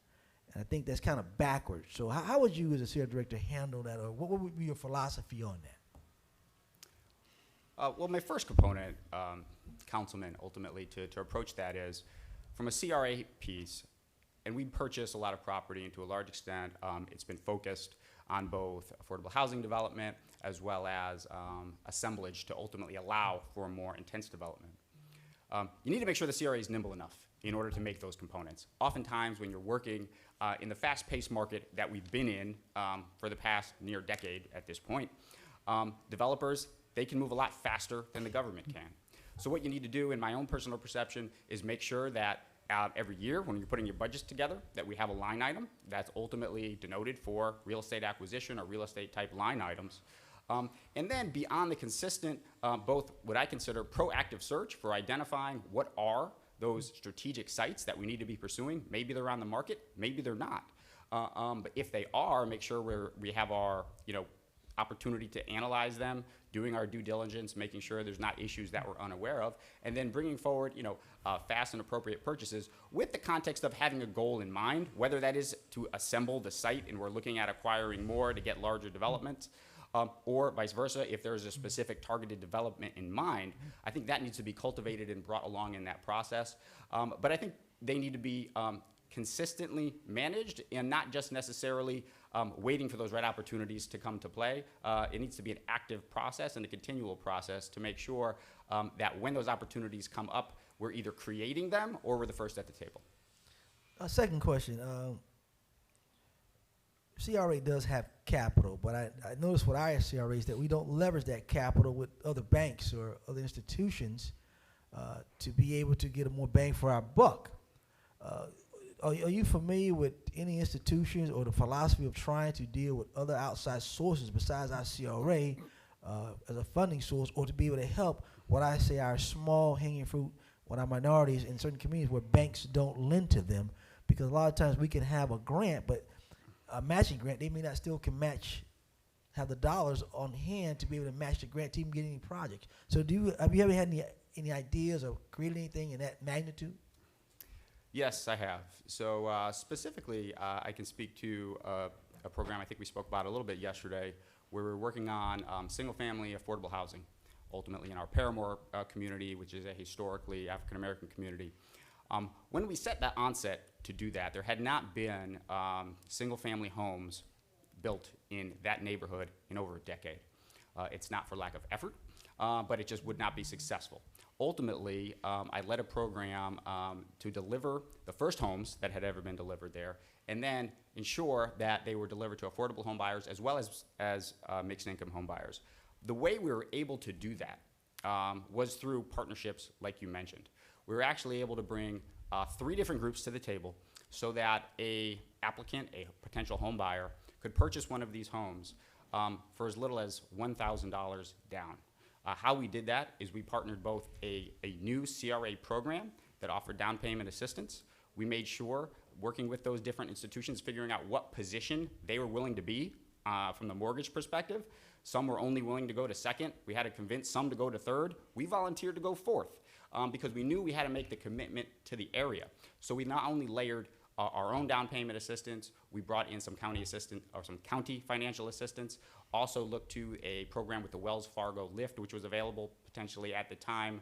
And I think that's kind of backwards. So how would you as a CRA director handle that, or what would be your philosophy on that? Well, my first component, Councilman, ultimately to approach that is from a CRA piece, and we purchase a lot of property, and to a large extent, it's been focused on both affordable housing development as well as assemblage to ultimately allow for a more intense development. You need to make sure the CRA is nimble enough in order to make those components. Oftentimes, when you're working in the fast-paced market that we've been in for the past near decade at this point, developers, they can move a lot faster than the government can. So what you need to do, in my own personal perception, is make sure that every year when you're putting your budgets together, that we have a line item that's ultimately denoted for real estate acquisition or real estate type line items. And then beyond the consistent, both what I consider proactive search for identifying what are those strategic sites that we need to be pursuing. Maybe they're on the market, maybe they're not. But if they are, make sure we have our opportunity to analyze them, doing our due diligence, making sure there's not issues that we're unaware of, and then bringing forward fast and appropriate purchases with the context of having a goal in mind, whether that is to assemble the site and we're looking at acquiring more to get larger developments, or vice versa, if there's a specific targeted development in mind. I think that needs to be cultivated and brought along in that process. But I think they need to be consistently managed and not just necessarily waiting for those right opportunities to come to play. It needs to be an active process and a continual process to make sure that when those opportunities come up, we're either creating them or we're the first at the table. Second question. CRA does have capital, but I notice with our CRAs that we don't leverage that capital with other banks or other institutions to be able to get a more bang for our buck. Are you familiar with any institutions or the philosophy of trying to deal with other outside sources besides our CRA as a funding source, or to be able to help what I say our small hanging fruit with our minorities in certain communities where banks don't lend to them? Because a lot of times we can have a grant, but a matching grant, they may not still can have the dollars on hand to be able to match the grant to even get any projects. So have you ever had any ideas of creating anything in that magnitude? Yes, I have. So specifically, I can speak to a program I think we spoke about a little bit yesterday, where we're working on single-family affordable housing, ultimately in our Paramore community, which is a historically African-American community. When we set that onset to do that, there had not been single-family homes built in that neighborhood in over a decade. It's not for lack of effort, but it just would not be successful. Ultimately, I led a program to deliver the first homes that had ever been delivered there, and then ensure that they were delivered to affordable home buyers as well as mixed income home buyers. The way we were able to do that was through partnerships like you mentioned. We were actually able to bring 3 different groups to the table so that a applicant, a potential home buyer, could purchase one of these homes for as little as $1,000 down. How we did that is we partnered both a new CRA program that offered down payment assistance. We made sure, working with those different institutions, figuring out what position they were willing to be from the mortgage perspective. Some were only willing to go to second. We had to convince some to go to third. We volunteered to go fourth because we knew we had to make the commitment to the area. So we not only layered our own down payment assistance, we brought in some county financial assistance, also looked to a program with the Wells Fargo Lift, which was available potentially at the time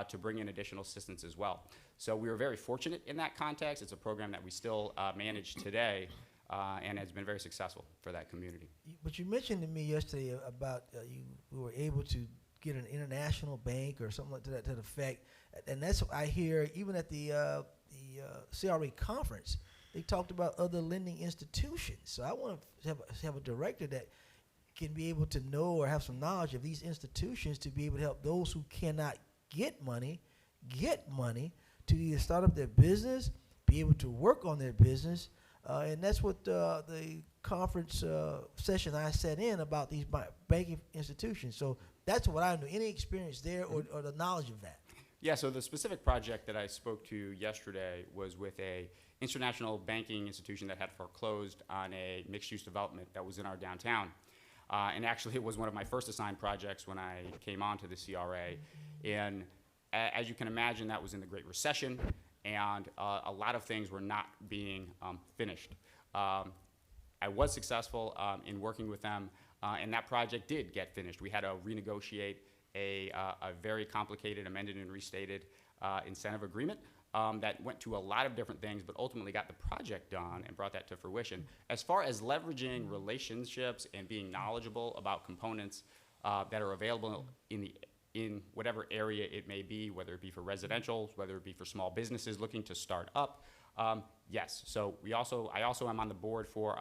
to bring in additional assistance as well. So we were very fortunate in that context. It's a program that we still manage today. and has been very successful for that community. But you mentioned to me yesterday about you were able to get an international bank or something like that to that effect, and that's what I hear even at the CRA conference. They talked about other lending institutions. So I want to have a director that can be able to know or have some knowledge of these institutions to be able to help those who cannot get money to either start up their business, be able to work on their business, and that's what the conference session I sat in about these banking institutions. So that's what I know. Any experience there or the knowledge of that? Yeah, so the specific project that I spoke to yesterday was with a international banking institution that had foreclosed on a mixed-use development that was in our downtown. And actually, it was one of my first assigned projects when I came on to the CRA. And as you can imagine, that was in the Great Recession, and a lot of things were not being finished. I was successful in working with them, and that project did get finished. We had to renegotiate a very complicated amended and restated incentive agreement that went to a lot of different things, but ultimately got the project done and brought that to fruition. As far as leveraging relationships and being knowledgeable about components that are available in whatever area it may be, whether it be for residential, whether it be for small businesses looking to start up, yes. So I also am on the board for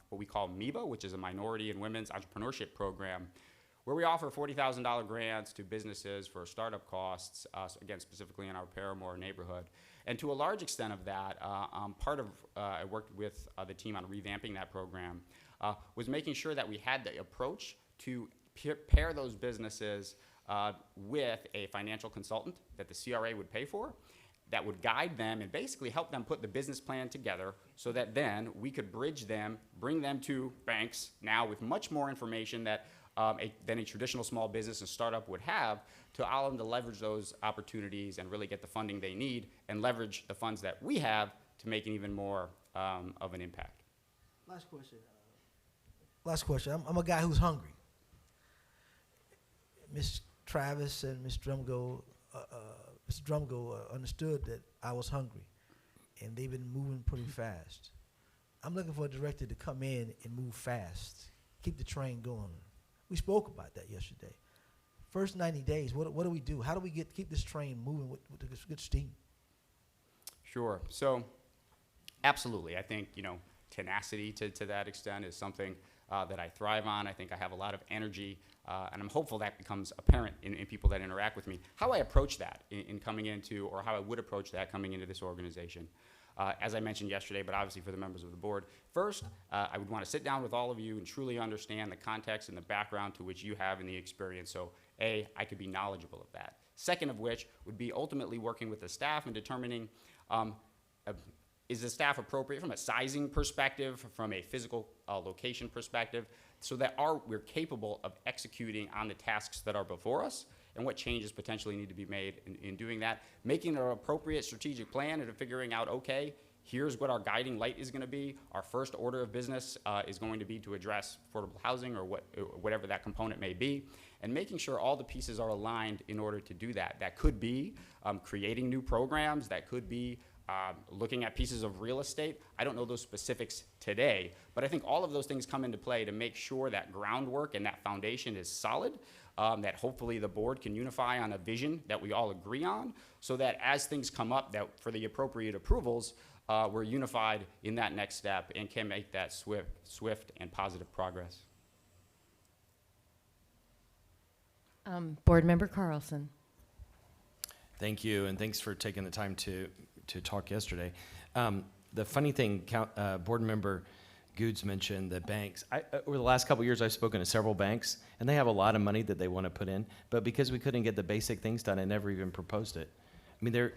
what we call MEBA, which is a Minority and Women's Entrepreneurship Program, where we offer $40,000 grants to businesses for startup costs, again, specifically in our Paramore neighborhood. And to a large extent of that, I worked with the team on revamping that program, was making sure that we had the approach to pair those businesses with a financial consultant that the CRA would pay for, that would guide them and basically help them put the business plan together so that then we could bridge them, bring them to banks now with much more information than a traditional small business and startup would have, to allow them to leverage those opportunities and really get the funding they need and leverage the funds that we have to make an even more of an impact. Last question. I'm a guy who's hungry. Ms. Travis and Ms. Drumgo, Mr. Drumgo understood that I was hungry, and they've been moving pretty fast. I'm looking for a director to come in and move fast, keep the train going. We spoke about that yesterday. First 90 days, what do we do? How do we keep this train moving with good steam? Sure. So, absolutely. I think, tenacity to that extent is something that I thrive on. I think I have a lot of energy, and I'm hopeful that becomes apparent in people that interact with me. How I approach that in coming into, or how I would approach that coming into this organization. As I mentioned yesterday, but obviously for the members of the board, first, I would want to sit down with all of you and truly understand the context and the background to which you have in the experience, so A, I could be knowledgeable of that. Second of which would be ultimately working with the staff and determining, is the staff appropriate from a sizing perspective, from a physical location perspective, so that we're capable of executing on the tasks that are before us, and what changes potentially need to be made in doing that, making an appropriate strategic plan and figuring out, okay, here's what our guiding light is going to be. Our first order of business is going to be to address affordable housing or whatever that component may be, and making sure all the pieces are aligned in order to do that. That could be creating new programs. That could be looking at pieces of real estate. I don't know those specifics today, but I think all of those things come into play to make sure that groundwork and that foundation is solid, that hopefully the board can unify on a vision that we all agree on, so that as things come up that for the appropriate approvals, we're unified in that next step and can make that swift and positive progress. Board Member Carlson. Thank you, and thanks for taking the time to talk yesterday. The funny thing, Board Member Goods mentioned the banks. Over the last couple of years, I've spoken to several banks, and they have a lot of money that they want to put in, but because we couldn't get the basic things done, I never even proposed it. I mean,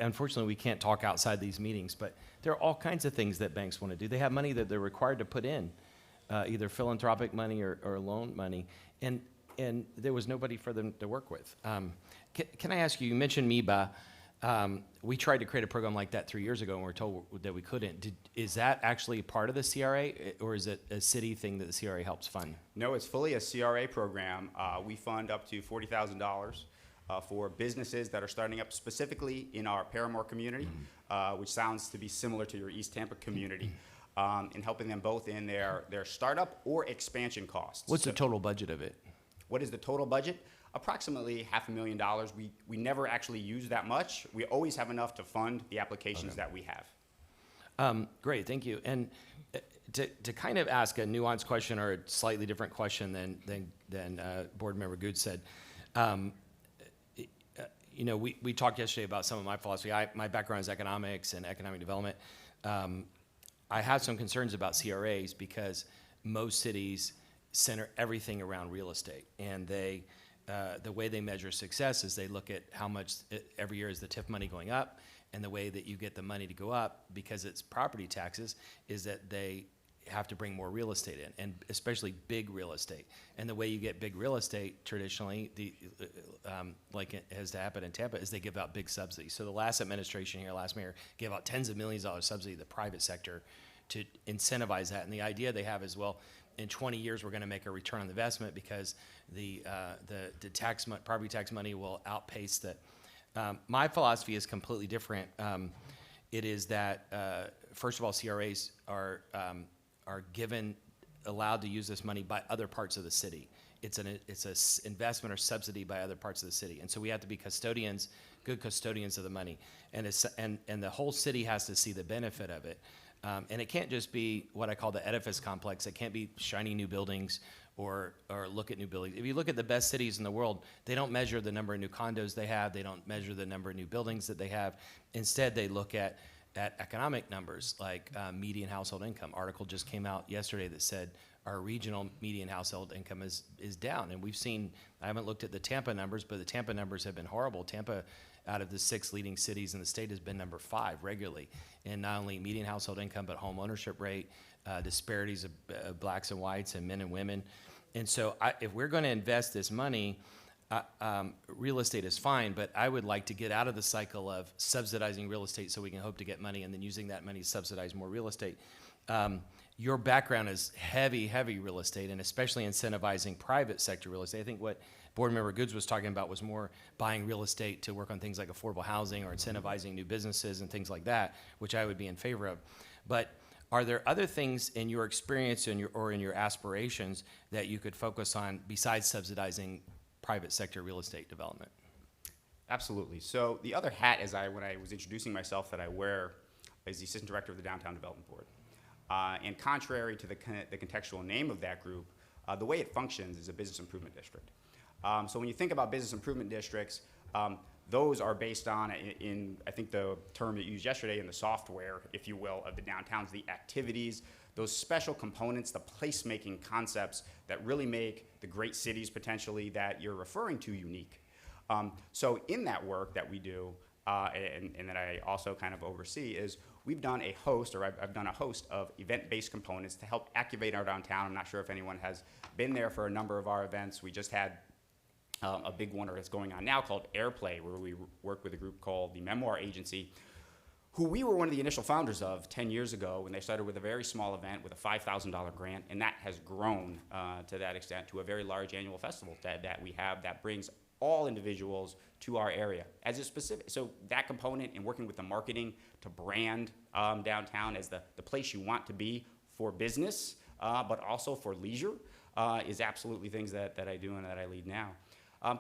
unfortunately, we can't talk outside these meetings, but there are all kinds of things that banks want to do. They have money that they're required to put in, either philanthropic money or loan money, and there was nobody for them to work with. Can I ask you mentioned MEBA. We tried to create a program like that 3 years ago, and we were told that we couldn't. Is that actually part of the CRA, or is it a city thing that the CRA helps fund? No, it's fully a CRA program. We fund up to $40,000 for businesses that are starting up specifically in our Paramore community, which sounds to be similar to your East Tampa community. and helping them both in their startup or expansion costs. What's the total budget of it? What is the total budget? Approximately $500,000. We never actually use that much. We always have enough to fund the applications that we have. Great, thank you. And to kind of ask a nuanced question or a slightly different question than Board Member Good said, you know, we talked yesterday about some of my philosophy. My background is economics and economic development. I have some concerns about CRAs because most cities center everything around real estate, and they the way they measure success is they look at how much every year is the TIF money going up, and the way that you get the money to go up, because it's property taxes, is that they have to bring more real estate in, and especially big real estate. And the way you get big real estate traditionally, like it has to happen in Tampa, is they give out big subsidies. So the last administration here, last mayor, gave out tens of millions of dollars subsidy to the private sector to incentivize that. And the idea they have is, well, in 20 years, we're going to make a return on investment because the property tax money will outpace the. My philosophy is completely different. It is that first of all, CRAs are allowed to use this money by other parts of the city. It's an investment or subsidy by other parts of the city, and so we have to be custodians, good custodians of the money, and the whole city has to see the benefit of it. And it can't just be what I call the edifice complex. It can't be shiny new buildings or look at new buildings. If you look at the best cities in the world, they don't measure the number of new condos they have. They don't measure the number of new buildings that they have. Instead, they look at economic numbers like median household income. Article just came out yesterday that said our regional median household income is down. And we've seen, I haven't looked at the Tampa numbers, but the Tampa numbers have been horrible. Tampa, out of the 6 leading cities in the state, has been number 5 regularly in not only median household income, but home ownership rate, disparities of blacks and whites and men and women. And so if we're going to invest this money, real estate is fine, but I would like to get out of the cycle of subsidizing real estate so we can hope to get money and then using that money to subsidize more real estate. Your background is heavy real estate, and especially incentivizing private sector real estate. I think what Board Member Goods was talking about was more buying real estate to work on things like affordable housing or incentivizing new businesses and things like that, which I would be in favor of. But are there other things in your experience or in your aspirations that you could focus on besides subsidizing private sector real estate development? Absolutely. So the other hat, when I was introducing myself, that I wear is the Assistant Director of the Downtown Development Board. And contrary to the contextual name of that group, the way it functions is a business improvement district. So when you think about business improvement districts, those are based on, I think the term that you used yesterday, in the software, if you will, of the downtowns, the activities, those special components, the placemaking concepts that really make the great cities potentially that you're referring to unique. So in that work that we do, and that I also kind of oversee, is we've done a host, or I've done a host of event-based components to help activate our downtown. I'm not sure if anyone has been there for a number of our events. We just had a big one that's going on now called Airplay, where we work with a group called the Memoir Agency, who we were one of the initial founders of 10 years ago when they started with a very small event with a $5,000 grant, and that has grown to that extent to a very large annual festival that we have that brings all individuals to our area as a specific. So that component in working with the marketing to brand downtown as the place you want to be for business, but also for leisure, is absolutely things that I do and that I lead now.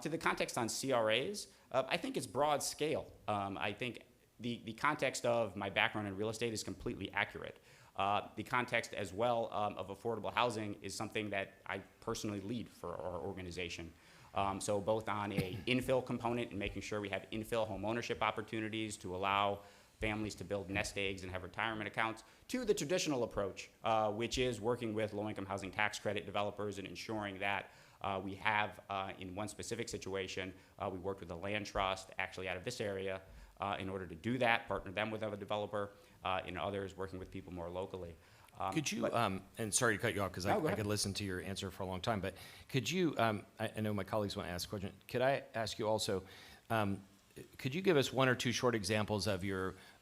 To the context on CRAs, I think it's broad scale. I think the context of my background in real estate is completely accurate. The context as well of affordable housing is something that I personally lead for our organization. So both on a infill component and making sure we have infill home ownership opportunities to allow families to build nest eggs and have retirement accounts, to the traditional approach, which is working with low-income housing tax credit developers and ensuring that we have, in one specific situation, we worked with a land trust actually out of this area in order to do that, partner them with a developer, and others working with people more locally. Could you, and sorry to cut you off because I could listen to your answer for a long time, but could you, I know my colleagues want to ask a question. Could I ask you also, could you give us one or two short examples of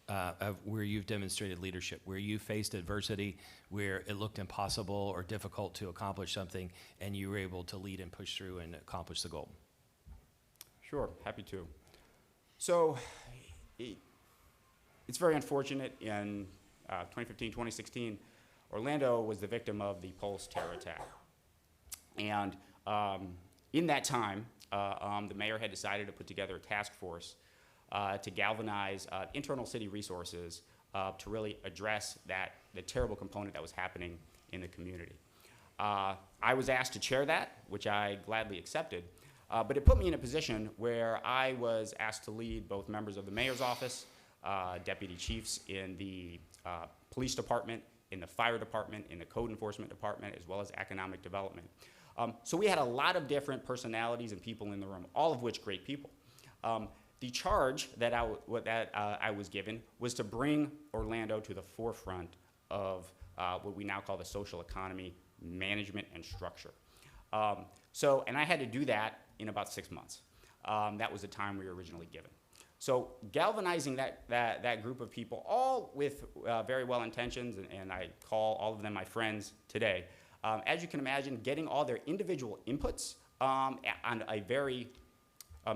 of where you've demonstrated leadership, where you faced adversity, where it looked impossible or difficult to accomplish something, and you were able to lead and push through and accomplish the goal? Sure, happy to. So it's very unfortunate in 2015, 2016, Orlando was the victim of the Pulse terror attack. And in that time, the mayor had decided to put together a task force to galvanize internal city resources to really address the terrible component that was happening in the community. I was asked to chair that, which I gladly accepted, but it put me in a position where I was asked to lead both members of the mayor's office, deputy chiefs in the police department, in the fire department, in the code enforcement department, as well as economic development. So we had a lot of different personalities and people in the room, all of which great people. The charge that I was given was to bring Orlando to the forefront of what we now call the social economy management and structure. And I had to do that in about 6 months. That was the time we were originally given. So galvanizing that group of people, all with very well intentions, and I call all of them my friends today. As you can imagine, getting all their individual inputs on a very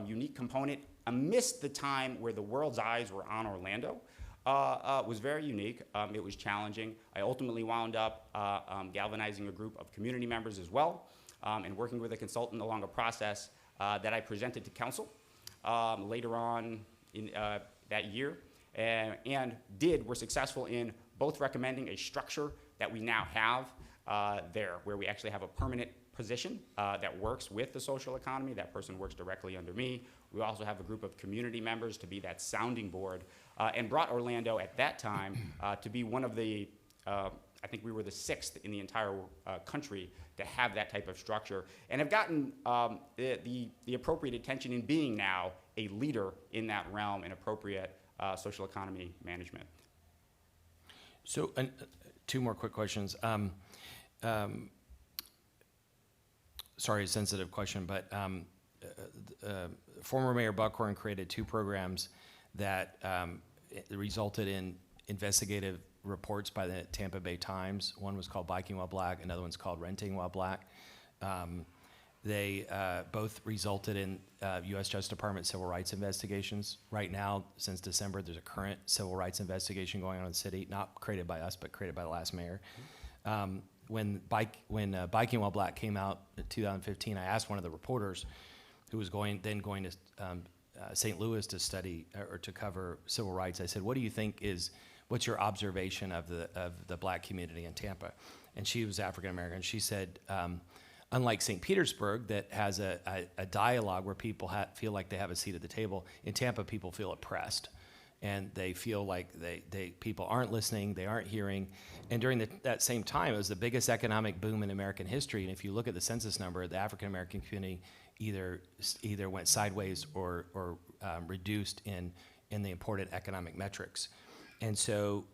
unique component amidst the time where the world's eyes were on Orlando was very unique. It was challenging. I ultimately wound up galvanizing a group of community members as well, and working with a consultant along a process that I presented to council later on in that year, and were successful in both recommending a structure that we now have there, where we actually have a permanent position that works with the social economy. That person works directly under me. We also have a group of community members to be that sounding board, and brought Orlando at that time to be one of the, I think we were the 6th in the entire country to have that type of structure, and have gotten the appropriate attention in being now a leader in that realm in appropriate social economy management. So, 2 more quick questions. Sorry, a sensitive question, but former Mayor Buckhorn created 2 programs that resulted in investigative reports by the Tampa Bay Times. One was called Biking While Black, another one's called Renting While Black. They both resulted in U.S. Justice Department civil rights investigations. Right now, since December, there's a current civil rights investigation going on in the city, not created by us, but created by the last mayor. When Biking While Black came out in 2015, I asked one of the reporters who was going to St. Louis to study or to cover civil rights. I said, what's your observation of the black community in Tampa? And she was African American. She said, unlike St. Petersburg, that has a dialogue where people feel like they have a seat at the table, in Tampa people feel oppressed. And they feel like people aren't listening, they aren't hearing. And during that same time, it was the biggest economic boom in American history. And if you look at the census number, the African American community either went sideways or reduced in the important economic metrics. And so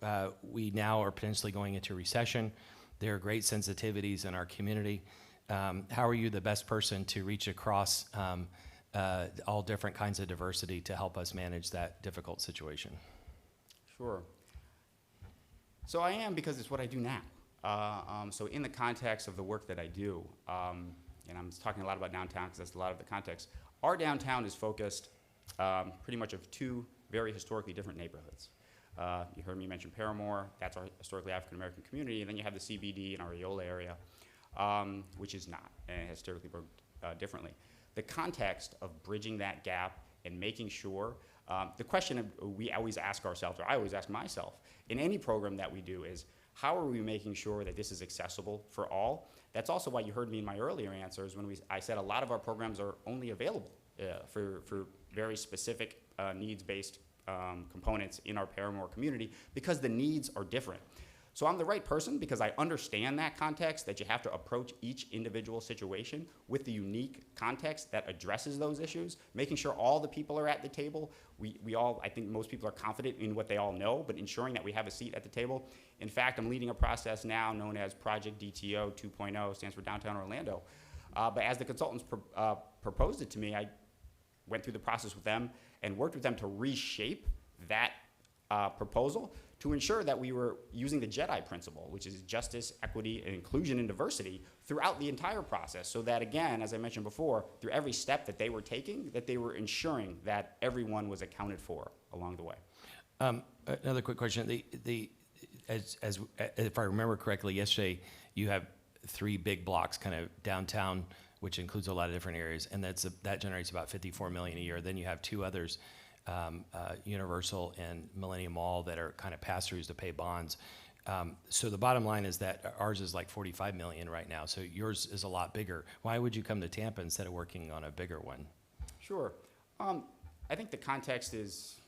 we now are potentially going into recession. There are great sensitivities in our community. How are you the best person to reach across all different kinds of diversity to help us manage that difficult situation? Sure. So I am, because it's what I do now. So in the context of the work that I do, and I'm talking a lot about downtown because that's a lot of the context, our downtown is focused pretty much of 2 very historically different neighborhoods. You heard me mention Paramore, that's our historically African American community, and then you have the CBD in our Areola area, which is not, and it has historically worked differently. The context of bridging that gap and making sure, the question we always ask ourselves, or I always ask myself, in any program that we do is, how are we making sure that this is accessible for all? That's also why you heard me in my earlier answers when I said a lot of our programs are only available for very specific needs-based components in our Paramore community, because the needs are different. So I'm the right person because I understand that context, that you have to approach each individual situation with the unique context that addresses those issues, making sure all the people are at the table. We all, I think most people are confident in what they all know, but ensuring that we have a seat at the table. In fact, I'm leading a process now known as Project DTO 2.0, stands for Downtown Orlando. But as the consultants proposed it to me, I went through the process with them and worked with them to reshape that proposal to ensure that we were using the JEDI principle, which is justice, equity, and inclusion and diversity throughout the entire process, so that, again, as I mentioned before, through every step that they were taking, that they were ensuring that everyone was accounted for along the way. Another quick question. if I remember correctly, yesterday, you have 3 big blocks, kind of downtown, which includes a lot of different areas, and that generates about 54 million a year. Then you have 2 others, Universal and Millennium Mall, that are kind of pass-throughs to pay bonds. So the bottom line is that ours is like 45 million right now, so yours is a lot bigger. Why would you come to Tampa instead of working on a bigger one? Sure. I think the context is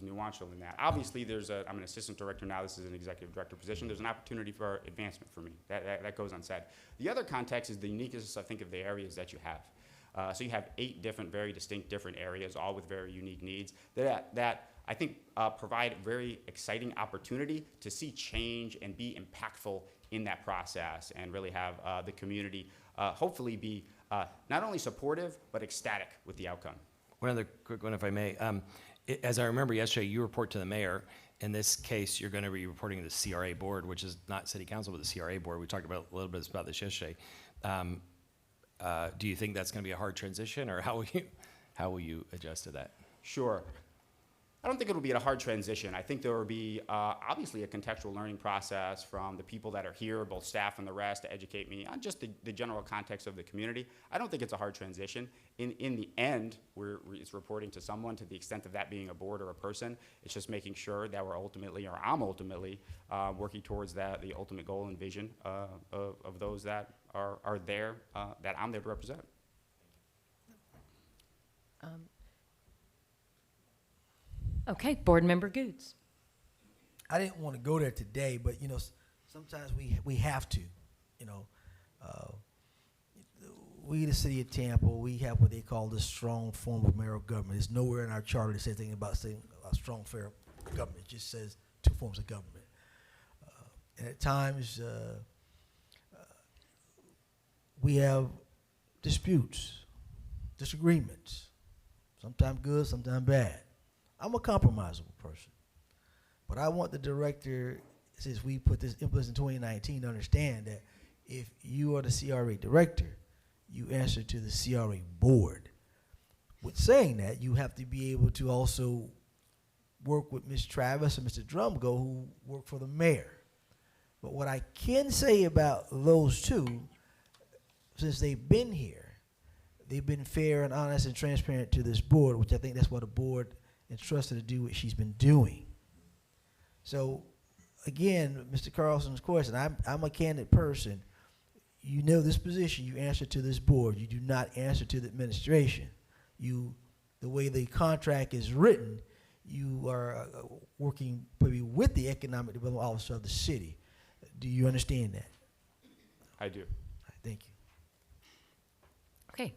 nuanced in that. Obviously, I'm an assistant director now. This is an executive director position. There's an opportunity for advancement for me. That goes unsaid. The other context is the uniqueness, I think, of the areas that you have. So you have 8 different, very distinct different areas, all with very unique needs that I think provide a very exciting opportunity to see change and be impactful in that process, and really have the community hopefully be not only supportive, but ecstatic with the outcome. One other quick one, if I may. As I remember yesterday, you report to the mayor. In this case, you're going to be reporting to the CRA board, which is not city council, but the CRA board. We talked about a little bit about this yesterday. Do you think that's going to be a hard transition, or how will you adjust to that? Sure. I don't think it'll be a hard transition. I think there will be obviously a contextual learning process from the people that are here, both staff and the rest, to educate me on just the general context of the community. I don't think it's a hard transition. In the end, it's reporting to someone, to the extent of that being a board or a person. It's just making sure that I'm ultimately working towards the ultimate goal and vision of those that are there, that I'm there to represent. Okay, Board Member Goods. I didn't want to go there today, but, you know, sometimes we have to, you know. We, the city of Tampa, we have what they call the strong form of mayoral government. There's nowhere in our charter that says anything about saying a strong fair government. It just says 2 forms of government. And at times, we have disputes, disagreements, sometimes good, sometimes bad. I'm a compromisable person, but I want the director, since we put this in place in 2019, to understand that if you are the CRA director, you answer to the CRA board. With saying that, you have to be able to also work with Ms. Travis and Mr. Drumgo, who work for the mayor. But what I can say about those 2, since they've been here, they've been fair and honest and transparent to this board, which I think that's what the board entrusted to do what she's been doing. So, again, Mr. Carlson's question, I'm a candid person. You know this position, you answer to this board. You do not answer to the administration. The way the contract is written, you are working probably with the economic development officer of the city. Do you understand that? I do. Thank you. Okay.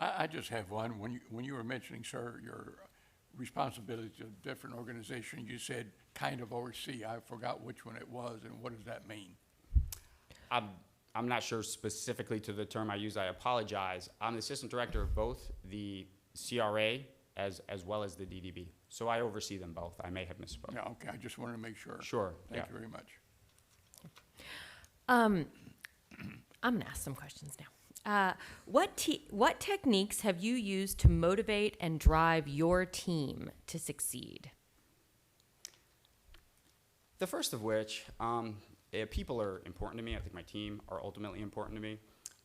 I just have one. When you were mentioning, sir, your responsibilities to different organizations, you said kind of oversee. I forgot which one it was, and what does that mean? I'm not sure specifically to the term I use. I apologize. I'm the assistant director of both the CRA as well as the DDB. So I oversee them both. I may have misspoke. Yeah, okay. I just wanted to make sure. Sure. Thank you very much. I'm going to ask some questions now. What techniques have you used to motivate and drive your team to succeed? The first of which, people are important to me. I think my team are ultimately important to me.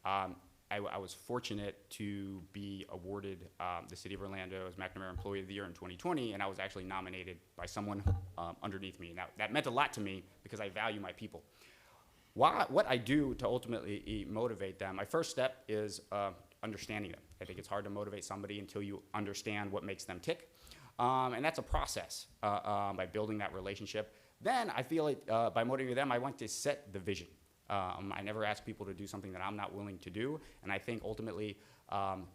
I was fortunate to be awarded the City of Orlando as McNamara Employee of the Year in 2020, and I was actually nominated by someone underneath me. Now, that meant a lot to me because I value my people. What I do to ultimately motivate them, my first step is understanding them. I think it's hard to motivate somebody until you understand what makes them tick. And that's a process by building that relationship. Then I feel like by motivating them, I want to set the vision. I never ask people to do something that I'm not willing to do. And I think ultimately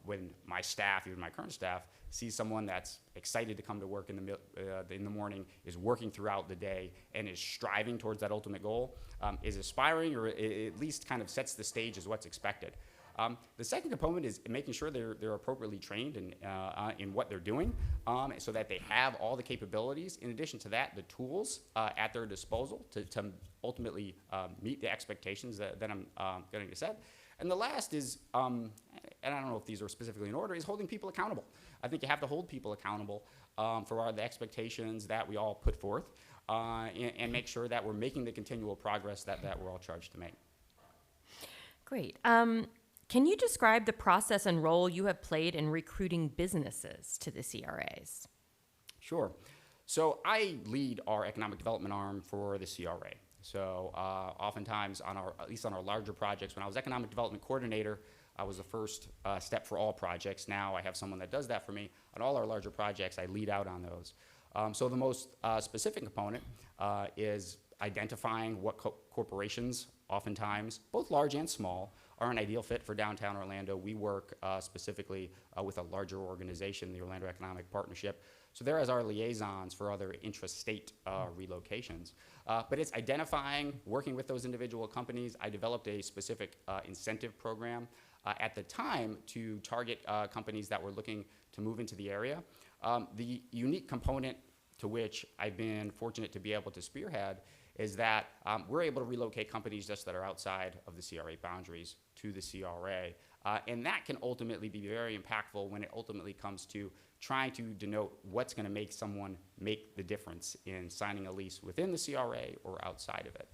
when my staff, even my current staff, sees someone that's excited to come to work in the morning, is working throughout the day, and is striving towards that ultimate goal, is aspiring, or at least kind of sets the stage as what's expected. The second component is making sure they're appropriately trained in what they're doing, so that they have all the capabilities. In addition to that, the tools at their disposal to ultimately meet the expectations that I'm going to set. And the last is, and I don't know if these are specifically in order, is holding people accountable. I think you have to hold people accountable for the expectations that we all put forth. and make sure that we're making the continual progress that we're all charged to make. Great. Can you describe the process and role you have played in recruiting businesses to the CRAs? Sure. So I lead our economic development arm for the CRA. So oftentimes, at least on our larger projects, when I was economic development coordinator, I was the first step for all projects. Now I have someone that does that for me. On all our larger projects, I lead out on those. So the most specific component is identifying what corporations, oftentimes, both large and small, are an ideal fit for downtown Orlando. We work specifically with a larger organization, the Orlando Economic Partnership. So they're as our liaisons for other intrastate relocations. But it's identifying, working with those individual companies. I developed a specific incentive program at the time to target companies that were looking to move into the area. The unique component to which I've been fortunate to be able to spearhead is that we're able to relocate companies just that are outside of the CRA boundaries to the CRA. And that can ultimately be very impactful when it ultimately comes to trying to denote what's going to make someone make the difference in signing a lease within the CRA or outside of it.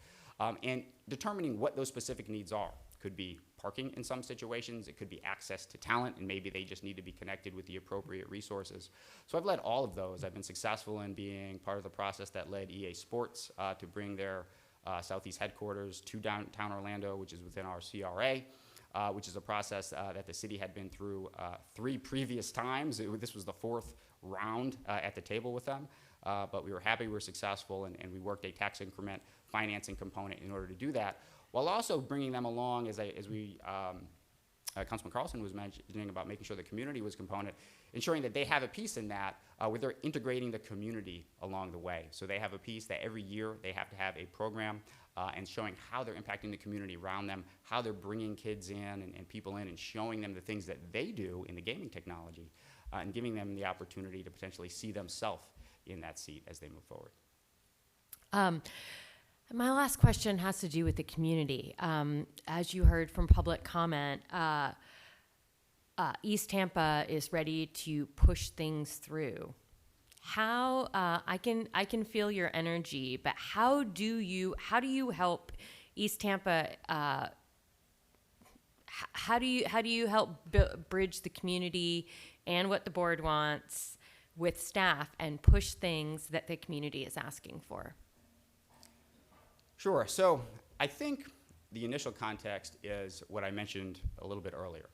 And determining what those specific needs are. Could be parking in some situations, it could be access to talent, and maybe they just need to be connected with the appropriate resources. So I've led all of those. I've been successful in being part of the process that led EA Sports to bring their Southeast headquarters to downtown Orlando, which is within our CRA, which is a process that the city had been through 3 previous times. This was the 4th round at the table with them, but we were happy we were successful, and we worked a tax increment financing component in order to do that, while also bringing them along, as Councilman Carlson was mentioning about making sure the community was component, ensuring that they have a piece in that where they're integrating the community along the way. So they have a piece that every year they have to have a program and showing how they're impacting the community around them, how they're bringing kids in and people in and showing them the things that they do in the gaming technology and giving them the opportunity to potentially see themselves in that seat as they move forward. My last question has to do with the community. As you heard from public comment, East Tampa is ready to push things through. How I can feel your energy, but how do you help East Tampa? How do you help bridge the community and what the board wants with staff and push things that the community is asking for? Sure. So I think the initial context is what I mentioned a little bit earlier,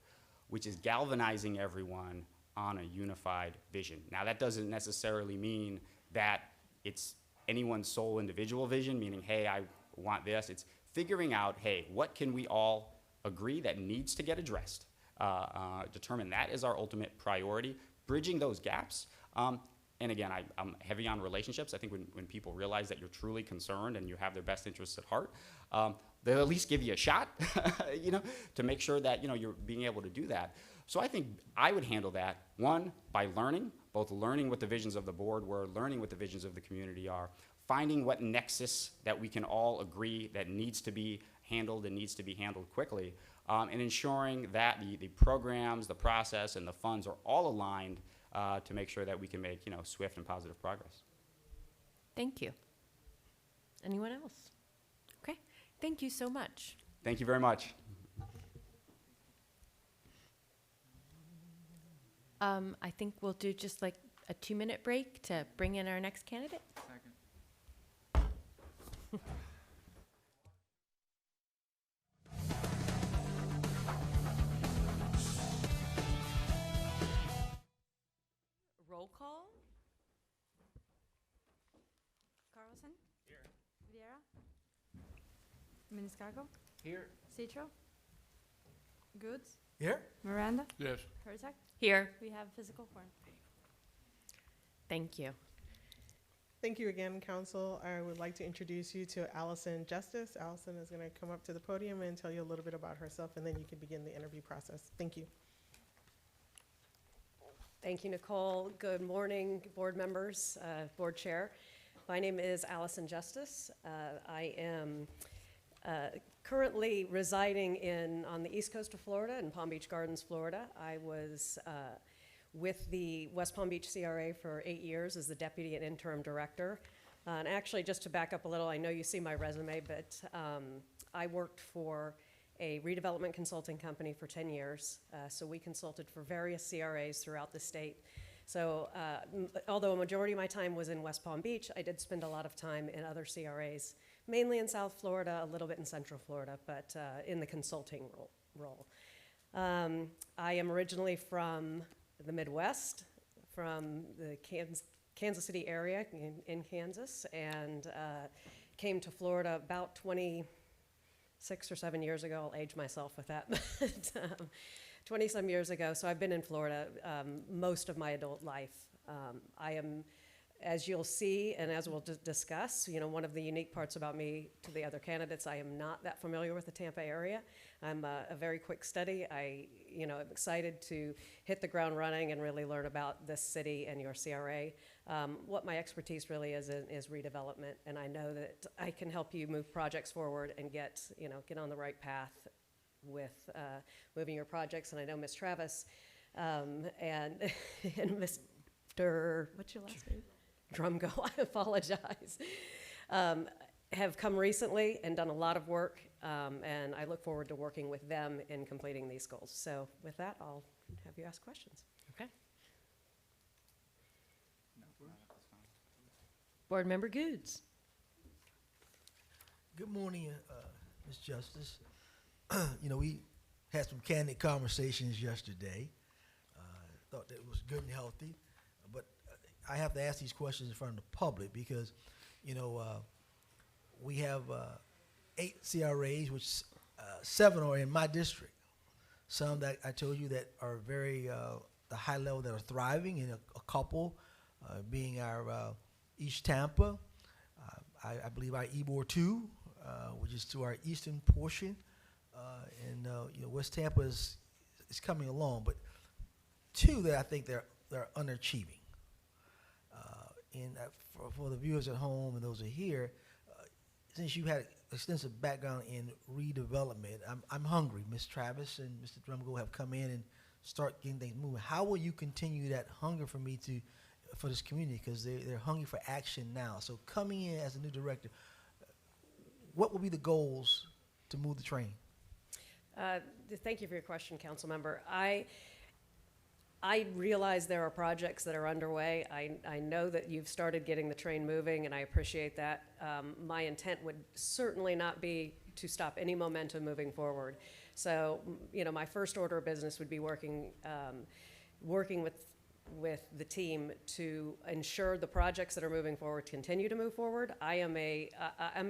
which is galvanizing everyone on a unified vision. Now, that doesn't necessarily mean that it's anyone's sole individual vision, meaning, hey, I want this. It's figuring out, hey, what can we all agree that needs to get addressed? Determine that is our ultimate priority, bridging those gaps. And again, I'm heavy on relationships. I think when people realize that you're truly concerned and you have their best interests at heart, they'll at least give you a shot, to make sure that, you're being able to do that. So I think I would handle that, one, by both learning what the visions of the board were, learning what the visions of the community are, finding what nexus that we can all agree that needs to be handled and needs to be handled quickly, and ensuring that the programs, the process, and the funds are all aligned to make sure that we can make, swift and positive progress. Thank you. Anyone else? Okay. Thank you so much. Thank you very much. I think we'll do just like a 2-minute break to bring in our next candidate. Second. Roll call. Carlson? Here. Vieira? Maniscalco? Here. Citro? Goods? Here? Miranda? Yes. Herzog? Here. We have physical form. Thank you. Thank you again, Council. I would like to introduce you to Allison Justice. Allison is going to come up to the podium and tell you a little bit about herself, and then you can begin the interview process. Thank you. Thank you, Nicole. Good morning, board members, board chair. My name is Allison Justice. I am currently residing on the east coast of Florida, in Palm Beach Gardens, Florida. I was with the West Palm Beach CRA for 8 years as the deputy and interim director. And actually, just to back up a little, I know you see my resume, but I worked for a redevelopment consulting company for 10 years. So we consulted for various CRAs throughout the state. So although a majority of my time was in West Palm Beach, I did spend a lot of time in other CRAs, mainly in South Florida, a little bit in Central Florida, but in the consulting role. I am originally from the Midwest, from the Kansas City area in Kansas, and came to Florida about 26 or 7 years ago. I'll age myself with that, but 20-some years ago. So I've been in Florida most of my adult life. I am, as you'll see and as we'll discuss, one of the unique parts about me to the other candidates, I am not that familiar with the Tampa area. I'm a very quick study. I'm excited to hit the ground running and really learn about this city and your CRA. What my expertise really is redevelopment, and I know that I can help you move projects forward and get on the right path with moving your projects. And I know Ms. Travis and Mr. what's your last name? Drumgo, I apologize, have come recently and done a lot of work, and I look forward to working with them in completing these goals. So with that, I'll have you ask questions. Okay. Board Member Goods. Good morning, Ms. Justice. We had some candid conversations yesterday. Thought that it was good and healthy, but I have to ask these questions in front of the public because, we have 8 CRAs, which 7 are in my district. Some that I told you that are very the high level that are thriving, and a couple being our East Tampa. I believe our Ybor 2, which is to our eastern portion. And West Tampa is coming along, but 2 that I think they're underachieving. And for the viewers at home and those who are here, since you had extensive background in redevelopment, I'm hungry. Ms. Travis and Mr. Drumgo have come in and start getting things moving. How will you continue that hunger for me for this community? Because they're hungry for action now. So coming in as a new director, what will be the goals to move the train? Thank you for your question, Council Member. I realize there are projects that are underway. I know that you've started getting the train moving, and I appreciate that. My intent would certainly not be to stop any momentum moving forward. So, my first order of business would be working with the team to ensure the projects that are moving forward continue to move forward. I'm a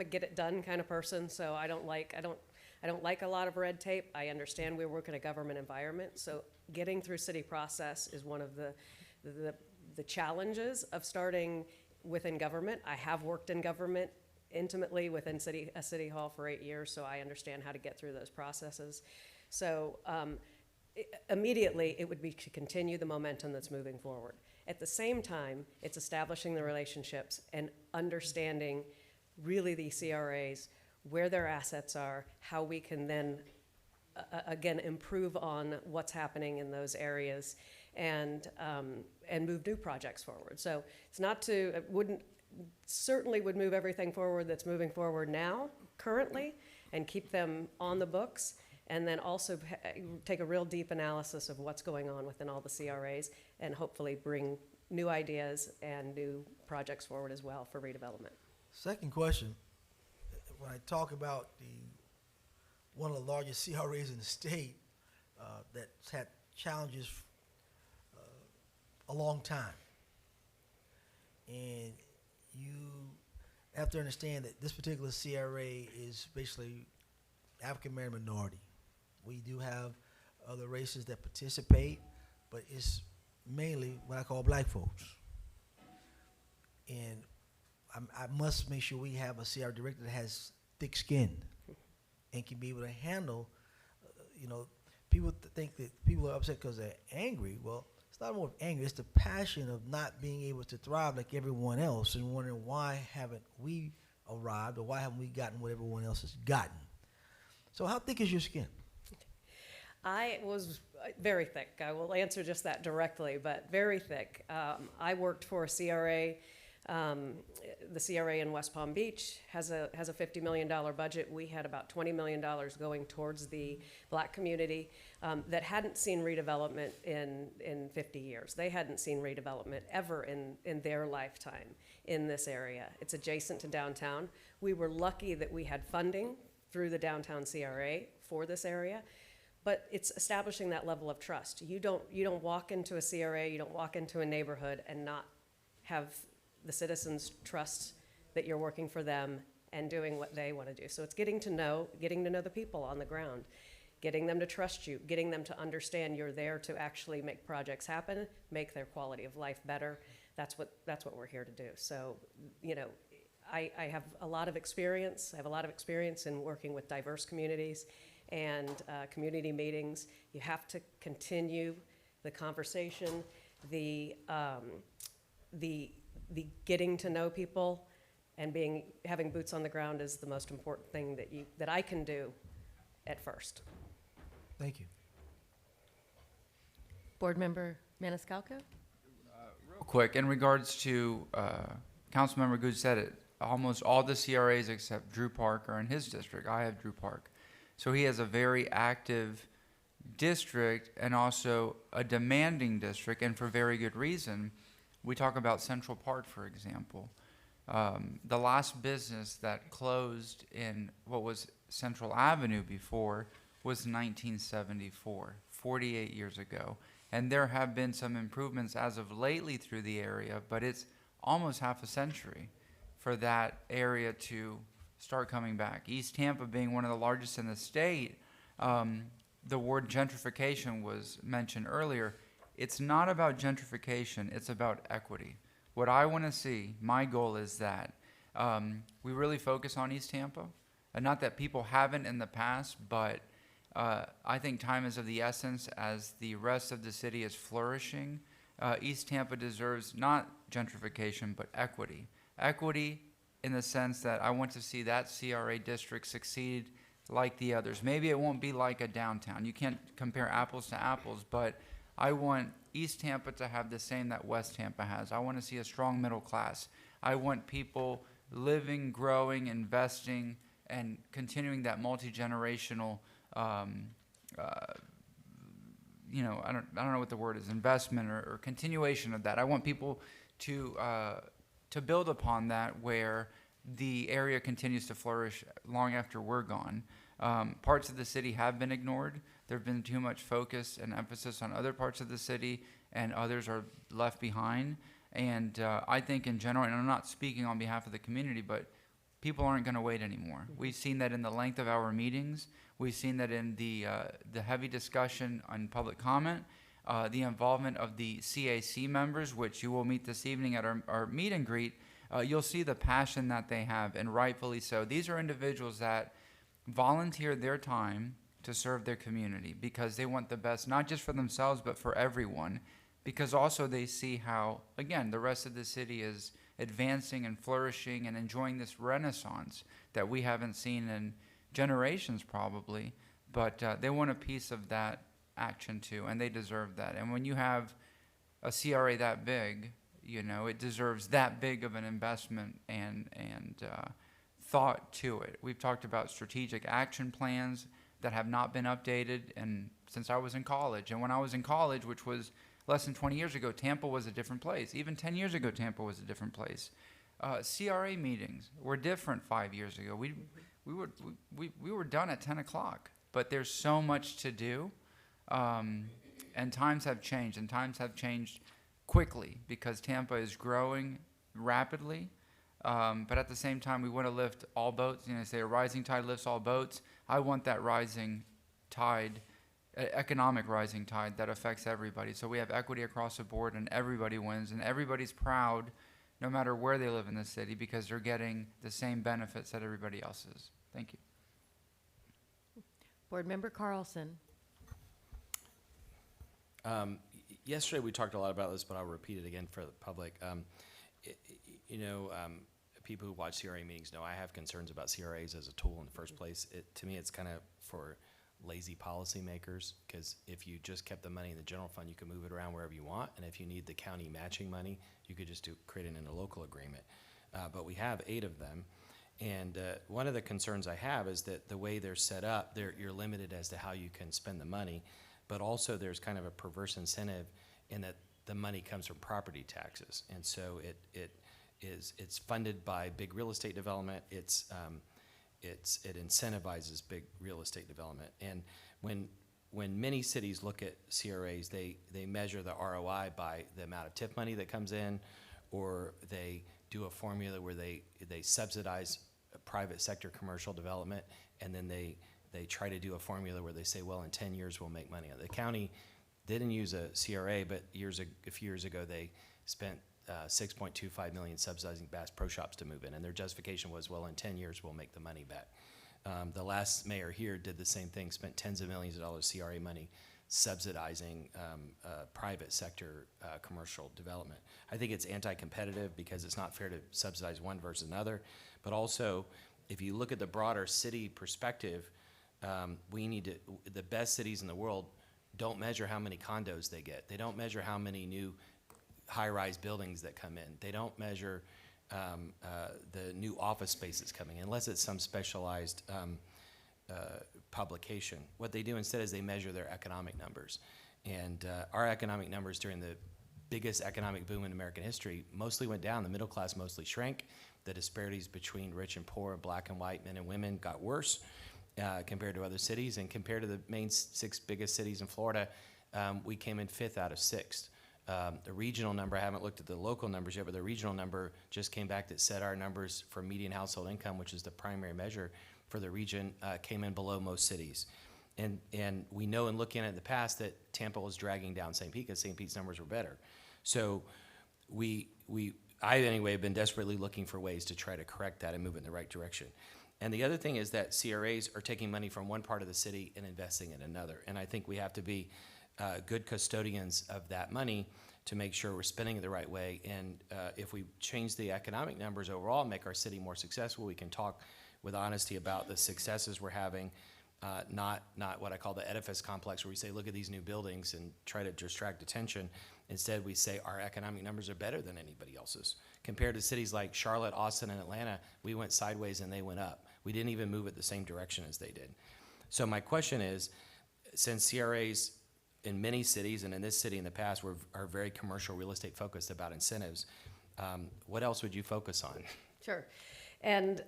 get it done kind of person, so I don't like a lot of red tape. I understand we work in a government environment, so getting through city process is one of the challenges of starting within government. I have worked in government intimately within a city hall for 8 years, so I understand how to get through those processes. So immediately, it would be to continue the momentum that's moving forward. At the same time, it's establishing the relationships and understanding really the CRAs, where their assets are, how we can then, again, improve on what's happening in those areas and move new projects forward. So it's not to, certainly would move everything forward that's moving forward now, currently, and keep them on the books, and then also take a real deep analysis of what's going on within all the CRAs and hopefully bring new ideas and new projects forward as well for redevelopment. Second question, when I talk about one of the largest CRAs in the state that's had challenges a long time, and you have to understand that this particular CRA is basically African American minority. We do have other races that participate, but it's mainly what I call black folks. And I must make sure we have a CRA director that has thick skin and can be able to handle, people think that people are upset because they're angry. Well, it's not more of anger, it's the passion of not being able to thrive like everyone else and wondering why haven't we arrived or why haven't we gotten what everyone else has gotten. So how thick is your skin? I was very thick. I will answer just that directly, but very thick. I worked for a CRA The CRA in West Palm Beach has a $50 million budget. We had about $20 million going towards the Black community that hadn't seen redevelopment in 50 years. They hadn't seen redevelopment ever in their lifetime in this area. It's adjacent to downtown. We were lucky that we had funding through the downtown CRA for this area, but it's establishing that level of trust. You don't walk into a CRA, you don't walk into a neighborhood and not have the citizens trust that you're working for them and doing what they want to do. So it's getting to know the people on the ground, getting them to trust you, getting them to understand you're there to actually make projects happen, make their quality of life better. That's what we're here to do. So, you know, I have a lot of experience. I have a lot of experience in working with diverse communities and community meetings. You have to continue the conversation, the getting to know people, and having boots on the ground is the most important thing that I can do at first. Thank you. Board Member Maniscalco? Real quick, in regards to, Councilmember Good said it, almost all the CRAs except Drew Park are in his district. I have Drew Park. So he has a very active district and also a demanding district, and for very good reason. We talk about Central Park, for example. The last business that closed in what was Central Avenue before was 1974, 48 years ago. And there have been some improvements as of lately through the area, but it's almost half a century for that area to start coming back. East Tampa being one of the largest in the state, the word gentrification was mentioned earlier. It's not about gentrification, it's about equity. What I want to see, my goal is that we really focus on East Tampa. And not that people haven't in the past, but I think time is of the essence as the rest of the city is flourishing. East Tampa deserves not gentrification, but equity. Equity in the sense that I want to see that CRA district succeed like the others. Maybe it won't be like a downtown. You can't compare apples to apples, but I want East Tampa to have the same that West Tampa has. I want to see a strong middle class. I want people living, growing, investing, and continuing that multi-generational, you know, I don't know what the word is, investment or continuation of that. I want people to build upon that where the area continues to flourish long after we're gone. Parts of the city have been ignored. There have been too much focus and emphasis on other parts of the city, and others are left behind. And I think in general, and I'm not speaking on behalf of the community, but people aren't going to wait anymore. We've seen that in the length of our meetings. We've seen that in the heavy discussion on public comment, the involvement of the CAC members, which you will meet this evening at our meet and greet. You'll see the passion that they have, and rightfully so. These are individuals that volunteer their time to serve their community because they want the best, not just for themselves, but for everyone. Because also they see how, again, the rest of the city is advancing and flourishing and enjoying this renaissance that we haven't seen in generations probably, but they want a piece of that action too, and they deserve that. And when you have a CRA that big, you know, it deserves that big of an investment and thought to it. We've talked about strategic action plans that have not been updated and since I was in college. And when I was in college, which was less than 20 years ago, Tampa was a different place. Even 10 years ago, Tampa was a different place. CRA meetings were different 5 years ago. We were done at 10 o'clock, but there's so much to do. And times have changed, and times have changed quickly because Tampa is growing rapidly. But at the same time, we want to lift all boats. You know, they say a rising tide lifts all boats. I want that rising tide, economic rising tide that affects everybody. So we have equity across the board, and everybody wins, and everybody's proud no matter where they live in the city because they're getting the same benefits that everybody else is. Thank you. Board Member Carlson. Yesterday we talked a lot about this, but I'll repeat it again for the public. People who watch CRA meetings know I have concerns about CRAs as a tool in the first place. To me, it's kind of for lazy policymakers, because if you just kept the money in the general fund, you could move it around wherever you want, and if you need the county matching money, you could just create an interlocal agreement. But we have 8 of them, and one of the concerns I have is that the way they're set up, you're limited as to how you can spend the money, but also there's kind of a perverse incentive in that the money comes from property taxes, and so it's funded by big real estate development. It incentivizes big real estate development, and when many cities look at CRAs, they measure the ROI by the amount of TIF money that comes in, or they do a formula where they subsidize private sector commercial development, and then they try to do a formula where they say, well, in 10 years we'll make money. The county didn't use a CRA, but a few years ago they spent $6.25 million subsidizing Bass Pro Shops to move in, and their justification was, well, in 10 years we'll make the money back. The last mayor here did the same thing, spent tens of millions of dollars CRA money subsidizing private sector commercial development. I think it's anti-competitive because it's not fair to subsidize one versus another, but also if you look at the broader city perspective, the best cities in the world don't measure how many condos they get. They don't measure how many new high-rise buildings that come in. They don't measure the new office spaces coming in, unless it's some specialized publication. What they do instead is they measure their economic numbers. And our economic numbers during the biggest economic boom in American history mostly went down. The middle class mostly shrank. The disparities between rich and poor, black and white, men and women got worse compared to other cities. And compared to the main 6 biggest cities in Florida, we came in 5th out of 6th. The regional number, I haven't looked at the local numbers yet, but the regional number just came back that said our numbers for median household income, which is the primary measure for the region, came in below most cities. And we know in looking at it in the past that Tampa was dragging down St. Pete because St. Pete's numbers were better. So I anyway have been desperately looking for ways to try to correct that and move it in the right direction. And the other thing is that CRAs are taking money from one part of the city and investing in another. And I think we have to be good custodians of that money to make sure we're spending it the right way. And if we change the economic numbers overall, make our city more successful, we can talk with honesty about the successes we're having, not what I call the edifice complex, where we say, look at these new buildings and try to distract attention. Instead, we say our economic numbers are better than anybody else's. Compared to cities like Charlotte, Austin, and Atlanta, we went sideways and they went up. We didn't even move at the same direction as they did. So my question is, since CRAs in many cities and in this city in the past are very commercial real estate focused about incentives, what else would you focus on? Sure. And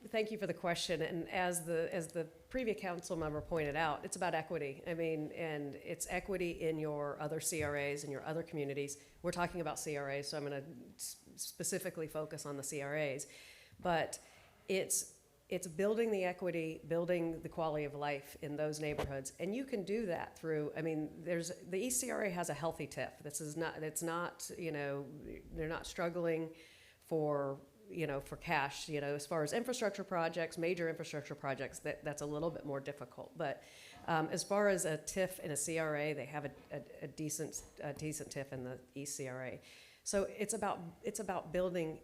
thank you for the question. And as the previous council member pointed out, it's about equity. I mean, and it's equity in your other CRAs and your other communities. We're talking about CRAs, so I'm going to specifically focus on the CRAs. But it's building the equity, building the quality of life in those neighborhoods. And you can do that through, I mean, the East CRA has a healthy TIF. It's not, they're not struggling for cash, as far as infrastructure projects, major infrastructure projects, that's a little bit more difficult. But as far as a TIF in a CRA, they have a decent TIF in the East CRA. So it's about building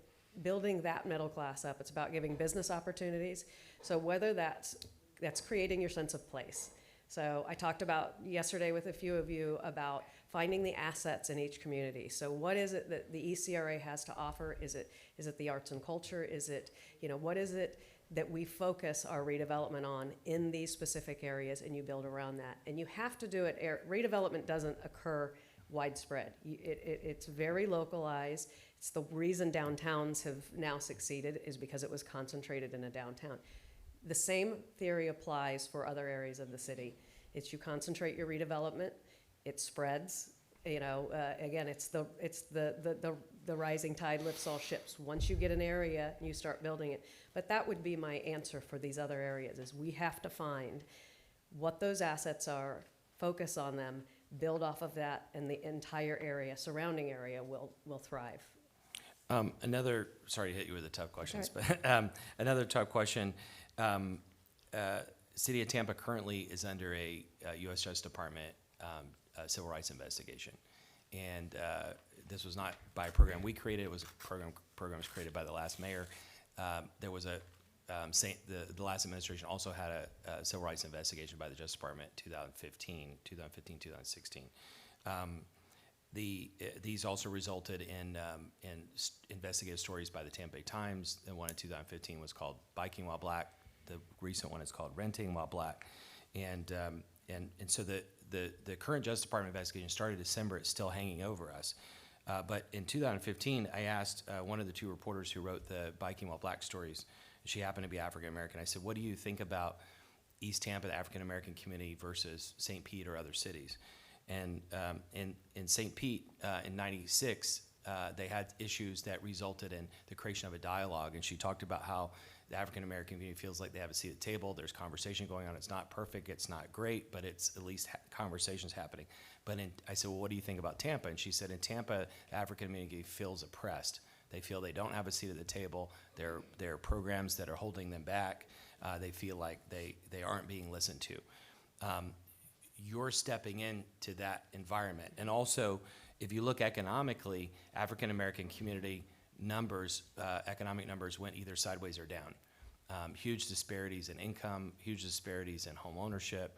that middle class up. It's about giving business opportunities. So whether that's creating your sense of place. So I talked about yesterday with a few of you about finding the assets in each community. So what is it that the ECRA has to offer? Is it the arts and culture? Is it, what is it that we focus our redevelopment on in these specific areas, and you build around that? And you have to do it, redevelopment doesn't occur widespread. It's very localized. It's the reason downtowns have now succeeded is because it was concentrated in a downtown. The same theory applies for other areas of the city. It's you concentrate your redevelopment, it spreads. Again, it's the rising tide lifts all ships. Once you get an area, you start building it. But that would be my answer for these other areas: is we have to find what those assets are, focus on them, build off of that, and the entire area, surrounding area, will thrive. Sorry to hit you with the tough questions, but another tough question. City of Tampa currently is under a U.S. Justice Department civil rights investigation. And this was not by a program we created. It was a program was created by the last mayor. There was a the last administration also had a civil rights investigation by the Justice Department 2015, 2016. These also resulted in investigative stories by the Tampa Bay Times. The one in 2015 was called Biking While Black. The recent one is called Renting While Black. And so the current Justice Department investigation started December. It's still hanging over us. But in 2015, I asked one of the two reporters who wrote the Biking While Black stories, she happened to be African American. I said, what do you think about East Tampa, the African American community, versus St. Pete or other cities? And in St. Pete, in '96, they had issues that resulted in the creation of a dialogue. And she talked about how the African American community feels like they have a seat at the table. There's conversation going on. It's not perfect. It's not great, but it's at least conversations happening. But I said, well, what do you think about Tampa? And she said, in Tampa, the African community feels oppressed. They feel they don't have a seat at the table. There are programs that are holding them back. They feel like they aren't being listened to. You're stepping into that environment. And also, if you look economically, African American community numbers, economic numbers went either sideways or down. Huge disparities in income, huge disparities in home ownership,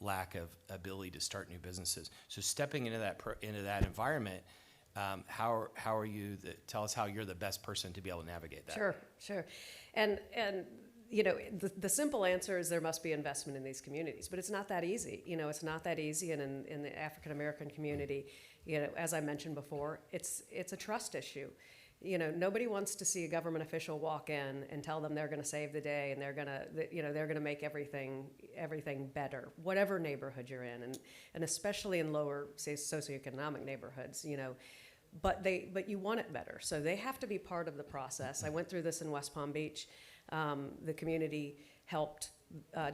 lack of ability to start new businesses. So stepping into that environment, how are you? Tell us how you're the best person to be able to navigate that. Sure. And you know, the simple answer is there must be investment in these communities, but it's not that easy. You know, it's not that easy. And in the African American community, you know, as I mentioned before, it's a trust issue. You know, nobody wants to see a government official walk in and tell them they're going to save the day and they're going to make everything better, whatever neighborhood you're in, and especially in lower, say, socioeconomic neighborhoods. You know, but you want it better, so they have to be part of the process. I went through this in West Palm Beach. The community helped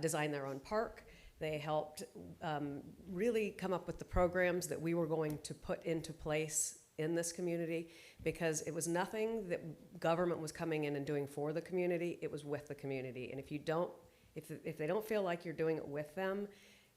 design their own park. They helped really come up with the programs that we were going to put into place in this community, because it was nothing that government was coming in and doing for the community. It was with the community. And if they don't feel like you're doing it with them,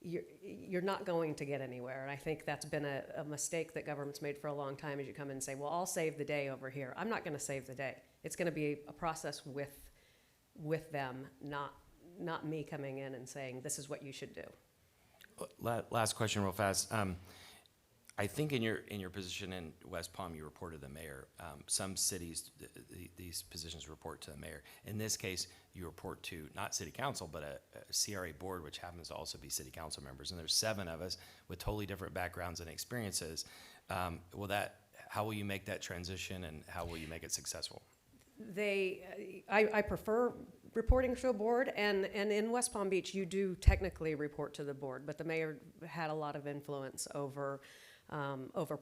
you're not going to get anywhere. And I think that's been a mistake that government's made for a long time, is you come in and say, well, I'll save the day over here. I'm not going to save the day. It's going to be a process with them, not me coming in and saying, this is what you should do. Last question real fast. I think in your position in West Palm, you reported to the mayor. Some cities, these positions report to the mayor. In this case, you report to not city council, but a CRA board, which happens to also be city council members. And there's 7 of us with totally different backgrounds and experiences. How will you make that transition, and how will you make it successful? I prefer reporting to a board, and in West Palm Beach, you do technically report to the board, but the mayor had a lot of influence over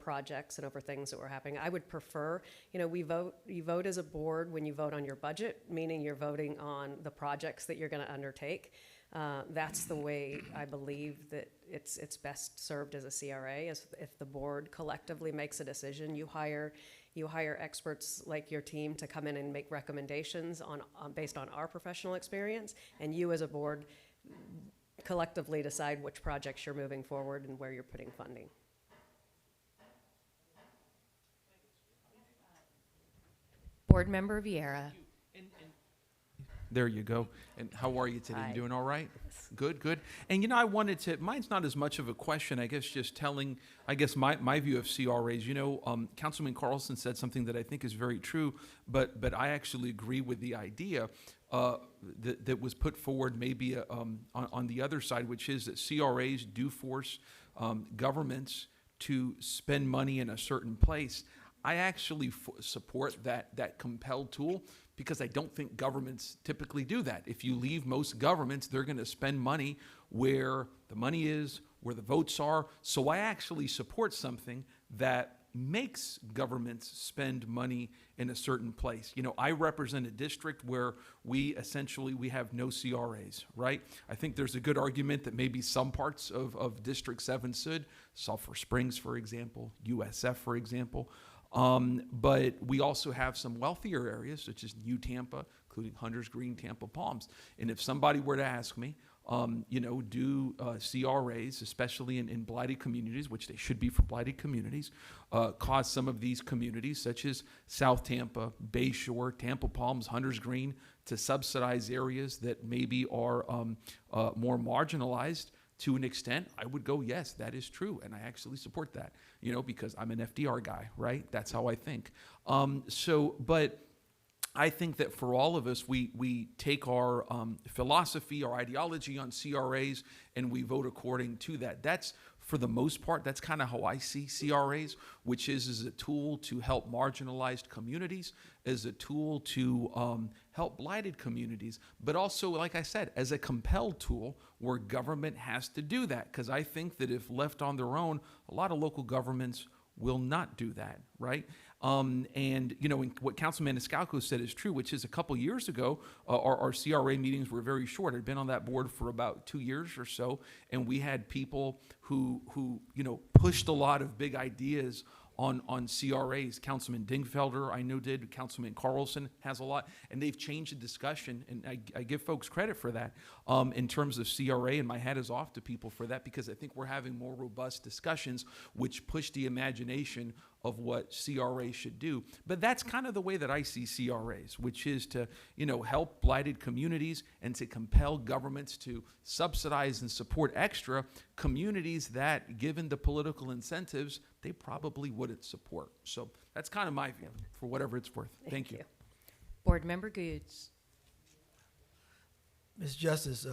projects and over things that were happening. I would prefer, you vote as a board when you vote on your budget, meaning you're voting on the projects that you're going to undertake. That's the way I believe that it's best served as a CRA, is if the board collectively makes a decision. You hire experts like your team to come in and make recommendations based on our professional experience, and you as a board collectively decide which projects you're moving forward and where you're putting funding. Board Member Vieira. There you go. And how are you today? Hi. You doing all right? Good. And I wanted to, mine's not as much of a question, I guess, just telling, my view of CRAs. Councilman Carlson said something that I think is very true, but I actually agree with the idea that was put forward maybe on the other side, which is that CRAs do force governments to spend money in a certain place. I actually support that compelled tool, because I don't think governments typically do that. If you leave most governments, they're going to spend money where the money is, where the votes are. So I actually support something that makes governments spend money in a certain place. I represent a district where we have no CRAs, right? I think there's a good argument that maybe some parts of District 7 should, Sulphur Springs, for example, USF, for example. But we also have some wealthier areas, such as New Tampa, including Hunters Green, Tampa Palms. And if somebody were to ask me, do CRAs, especially in blighted communities, which they should be for blighted communities, cause some of these communities, such as South Tampa, Bayshore, Tampa Palms, Hunters Green, to subsidize areas that maybe are more marginalized to an extent? I would go, yes, that is true, and I actually support that, because I'm an FDR guy, right? That's how I think. But I think that for all of us, we take our philosophy, our ideology on CRAs, and we vote according to that. That's, for the most part, that's kind of how I see CRAs, which is a tool to help marginalized communities, as a tool to help blighted communities, but also, like I said, as a compelled tool where government has to do that. Because I think that if left on their own, a lot of local governments will not do that, right? And what Councilman Maniscalco said is true, which is a couple years ago, our CRA meetings were very short. I'd been on that board for about 2 years or so, and we had people who pushed a lot of big ideas on CRAs. Councilman Dingfelder, I know, did. Councilman Carlson has a lot, and they've changed the discussion, and I give folks credit for that in terms of CRA, and my hat is off to people for that, because I think we're having more robust discussions which push the imagination of what CRA should do. But that's kind of the way that I see CRAs, which is to, help blighted communities and to compel governments to subsidize and support extra communities that, given the political incentives, they probably wouldn't support. So that's kind of my view, for whatever it's worth. Thank you. Board Member Goods. Mr. Justice,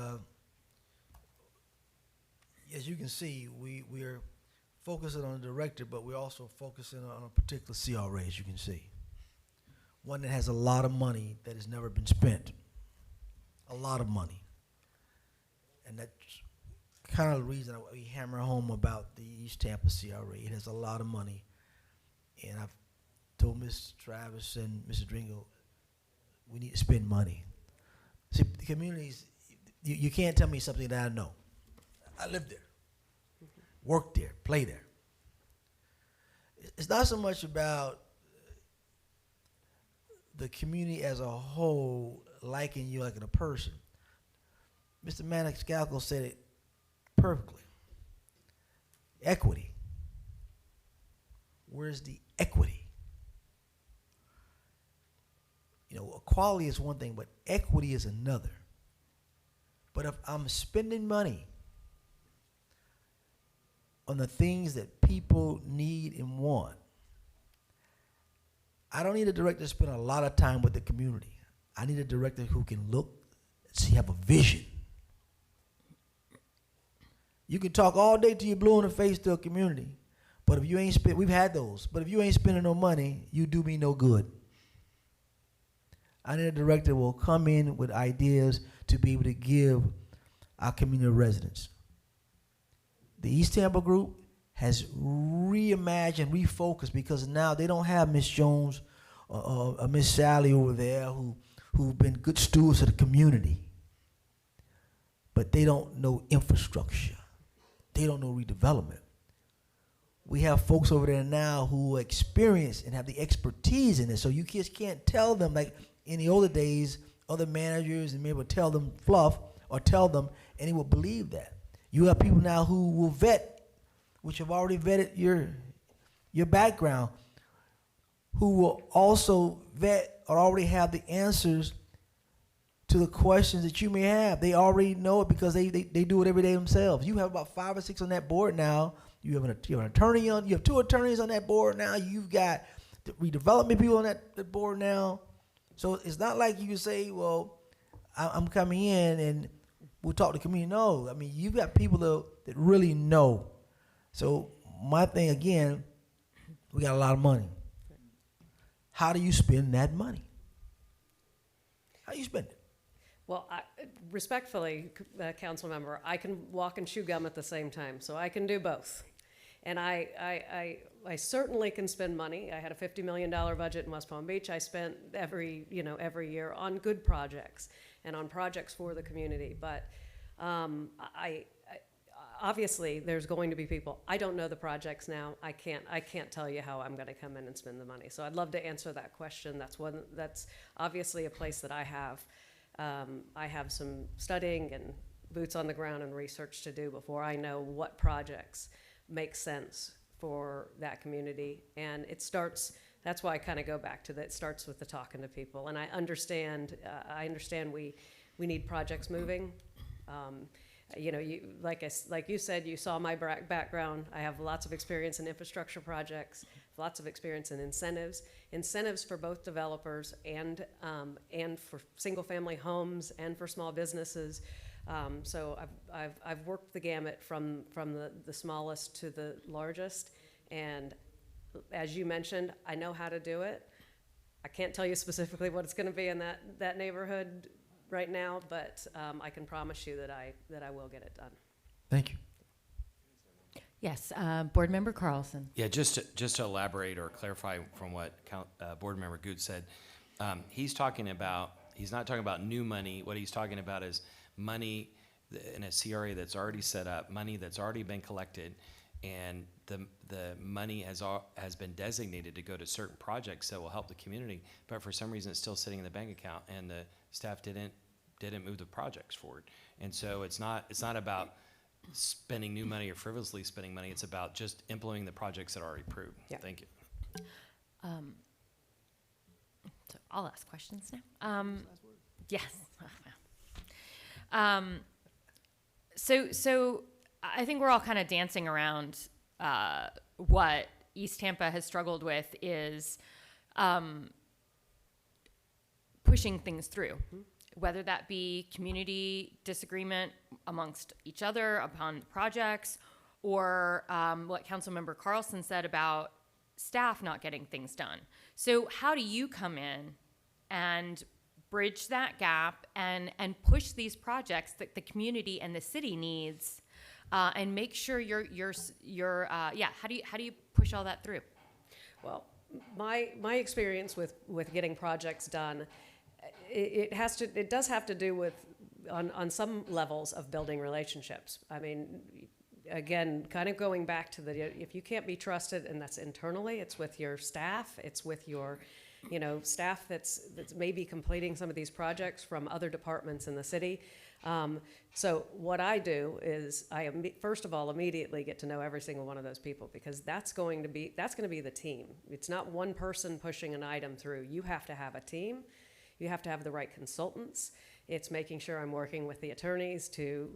as you can see, we are focusing on the director, but we're also focusing on a particular CRA, as you can see. One that has a lot of money that has never been spent. A lot of money. And that's kind of the reason we hammer home about the East Tampa CRA. It has a lot of money. And I've told Ms. Travis and Mr. Dringo, we need to spend money. See, the communities, you can't tell me something that I know. I live there, work there, play there. It's not so much about the community as a whole liking you like a person. Mr. Maniscalco said it perfectly. Equity. Where's the equity? Equality is one thing, but equity is another. But if I'm spending money on the things that people need and want, I don't need a director to spend a lot of time with the community. I need a director who can look, have a vision. You can talk all day till you're blue in the face to a community, but if you ain't spend, we've had those, but if you ain't spending no money, you do me no good. I need a director who will come in with ideas to be able to give our community residents. The East Tampa group has reimagined, refocused, because now they don't have Miss Jones or Miss Sally over there who've been good stewards of the community. But they don't know infrastructure. They don't know redevelopment. We have folks over there now who are experienced and have the expertise in it. So you just can't tell them, like in the older days, other managers and maybe would tell them fluff or tell them, and they will believe that. You have people now who will vet, which have already vetted your background, who will also vet or already have the answers to the questions that you may have. They already know it because they do it every day themselves. You have about 5 or 6 on that board now. You have an attorney on. You have 2 attorneys on that board now. You've got the redevelopment people on that board now. So it's not like you can say, well, I'm coming in and we'll talk to the community. No, I mean, you've got people that really know. So my thing, again, we got a lot of money. How do you spend that money? How do you spend it? Well, respectfully, council member, I can walk and chew gum at the same time, so I can do both. And I certainly can spend money. I had a $50 million budget in West Palm Beach. I spent every year on good projects and on projects for the community. But obviously, there's going to be people. I don't know the projects now. I can't tell you how I'm going to come in and spend the money. So I'd love to answer that question. That's obviously a place that I have some studying and boots on the ground and research to do before I know what projects make sense for that community. And it starts, that's why I kind of go back to that. It starts with the talking to people. And I understand we need projects moving. You know, like you said, you saw my background. I have lots of experience in infrastructure projects, lots of experience in incentives for both developers and for single-family homes and for small businesses. So I've worked the gamut from the smallest to the largest, and as you mentioned, I know how to do it. I can't tell you specifically what it's going to be in that neighborhood right now, but I can promise you that I will get it done. Thank you. Yes, Board Member Carlson. Yeah, just to elaborate or clarify from what Board Member Good said, he's not talking about new money. What he's talking about is money in a CRA that's already set up, money that's already been collected, and the money has been designated to go to certain projects that will help the community, but for some reason it's still sitting in the bank account, and the staff didn't move the projects forward. And so it's not about spending new money or frivolously spending money. It's about just implementing the projects that are already approved. Yeah. Thank you. So I'll ask questions now. Yes. So I think we're all kind of dancing around what East Tampa has struggled with is pushing things through, whether that be community disagreement amongst each other upon projects, or what Councilmember Carlson said about staff not getting things done. So how do you come in and bridge that gap and push these projects that the community and the city needs, and make sure how do you push all that through? Well, my experience with getting projects done, it does have to do with on some levels of building relationships. I mean, again, kind of going back to if you can't be trusted, and that's internally, it's with your staff, it's with your staff that's maybe completing some of these projects from other departments in the city. So what I do is first of all immediately get to know every single one of those people, because that's going to be the team. It's not one person pushing an item through. You have to have a team. You have to have the right consultants. It's making sure I'm working with the attorneys to,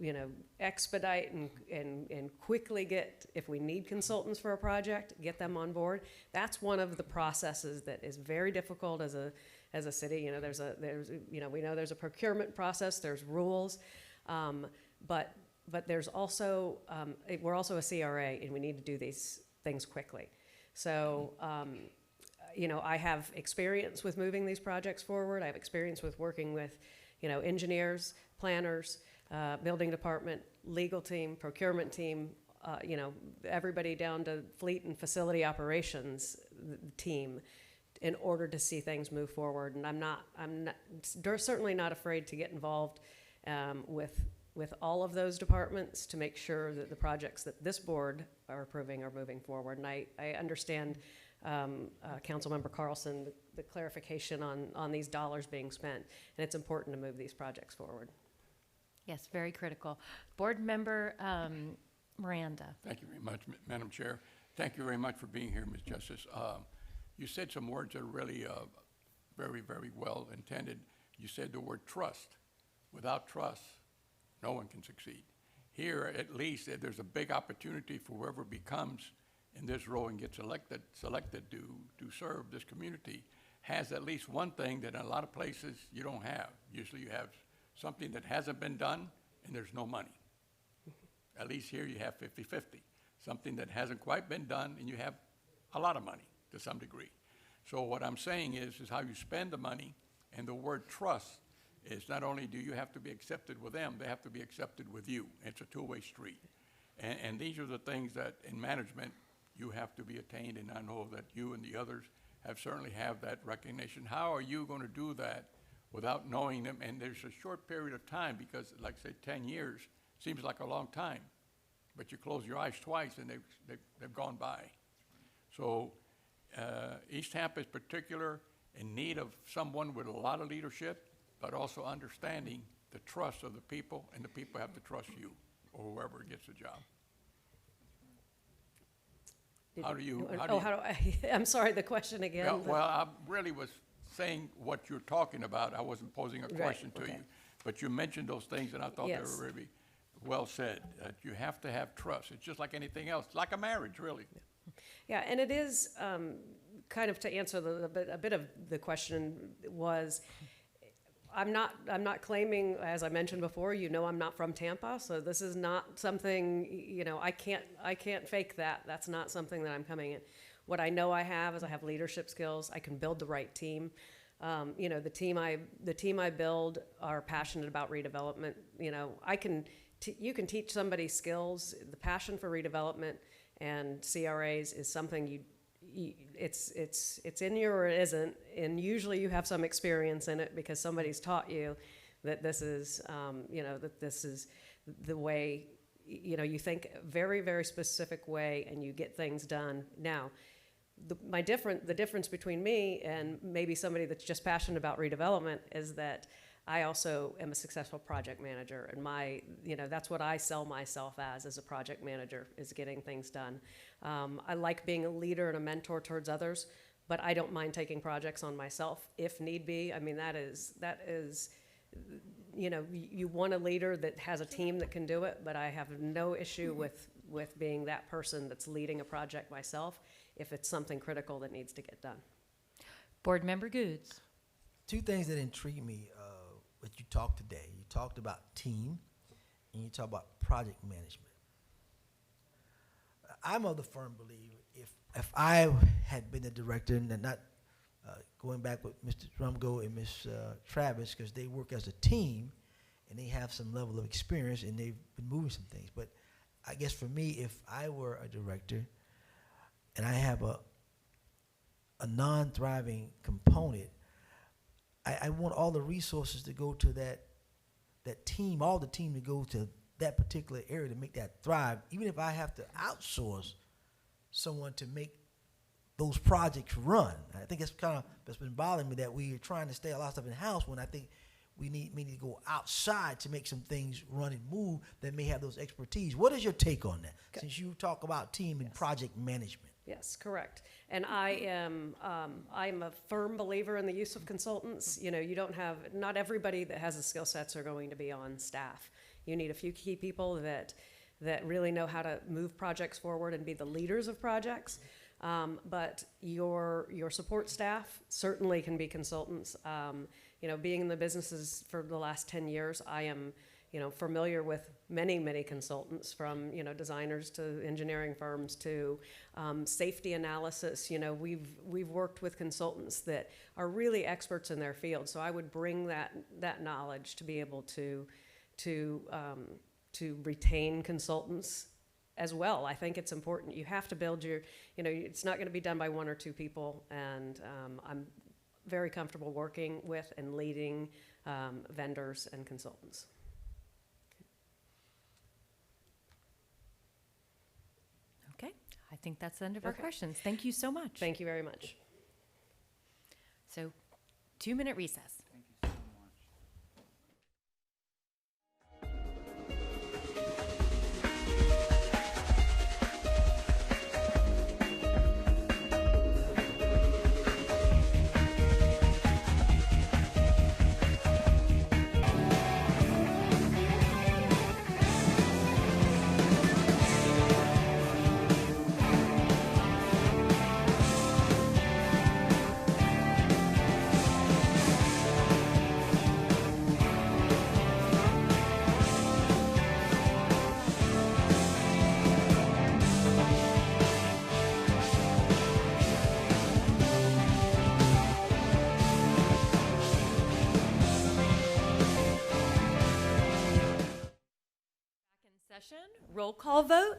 expedite and quickly get, if we need consultants for a project, get them on board. That's one of the processes that is very difficult as a city. We know there's a procurement process, there's rules, but there's also, we're also a CRA, and we need to do these things quickly. So, I have experience with moving these projects forward. I have experience with working with engineers, planners, building department, legal team, procurement team, everybody down to fleet and facility operations team, in order to see things move forward. And I'm certainly not afraid to get involved with all of those departments to make sure that the projects that this board are approving are moving forward. And I understand Councilmember Carlson, the clarification on these dollars being spent, and it's important to move these projects forward. Yes, very critical. Board Member Miranda. Thank you very much, Madam Chair. Thank you very much for being here, Ms. Justice. You said some words that are really very, very well intended. You said the word trust. Without trust, no one can succeed. Here, at least, there's a big opportunity for whoever becomes in this role and gets selected to serve this community, has at least one thing that in a lot of places you don't have. Usually you have something that hasn't been done and there's no money. At least here you have 50-50. Something that hasn't quite been done and you have a lot of money to some degree. So what I'm saying is how you spend the money, and the word trust is not only do you have to be accepted with them, they have to be accepted with you. It's a two-way street. And these are the things that in management you have to be attained, and I know that you and the others certainly have that recognition. How are you going to do that without knowing them? And there's a short period of time, because like say 10 years seems like a long time, but you close your eyes twice and they've gone by. So East Tampa is particular in need of someone with a lot of leadership, but also understanding the trust of the people, and the people have to trust you, or whoever gets the job. How do you? I'm sorry, the question again. Yeah, well, I really was saying what you're talking about. I wasn't posing a Right, question to okay. you. But you mentioned those things, and I thought Yes. they were really well said. That you have to have trust. It's just like anything else, like a marriage, really. Yeah, and it is kind of to answer a bit of the question was, I'm not claiming, as I mentioned before, I'm not from Tampa, so this is not something, I can't fake that. That's not something that I'm coming in. What I know I have is I have leadership skills. I can build the right team. The team I build are passionate about redevelopment. You can teach somebody skills. The passion for redevelopment and CRAs is something it's in you or it isn't, and usually you have some experience in it because somebody's taught you that this is that this is the way you think a very, very specific way and you get things done. Now, the difference between me and maybe somebody that's just passionate about redevelopment is that I also am a successful project manager, and that's what I sell myself as a project manager, is getting things done. I like being a leader and a mentor towards others, but I don't mind taking projects on myself if need be. I mean, that is you want a leader that has a team that can do it, but I have no issue with being that person that's leading a project myself if it's something critical that needs to get done. Board Member Goods. Two things that intrigue me what you talked today. You talked about team, and you talked about project management. I'm of the firm believer if I had been the director, and not going back with Mr. Drumgo and Ms. Travis, because they work as a team, and they have some level of experience, and they've been moving some things. But I guess for me, if I were a director, and I have a non-thriving component, I want all the resources to go to that team, all the team to go to that particular area to make that thrive, even if I have to outsource someone to make those projects run. I think that's been bothering me, that we are trying to stay a lot of stuff in-house when I think we need to go outside to make some things run and move that may have those expertise. What is your take on that, since you talk about team and project management? Yes, correct. And I'm a firm believer in the use of consultants. Not everybody that has the skill sets are going to be on staff. You need a few key people that really know how to move projects forward and be the leaders of projects. But your support staff certainly can be consultants. Being in the businesses for the last 10 years, I am familiar with many consultants, from designers to engineering firms to safety analysis. We've worked with consultants that are really experts in their field. So I would bring that knowledge to be able to retain consultants as well. I think it's important. You have to build it's not going to be done by one or two people, and I'm very comfortable working with and leading vendors and consultants. Okay, I think that's the end of our Okay. questions. Thank you so much. Thank you very much. So, 2-minute recess. Session, roll call vote.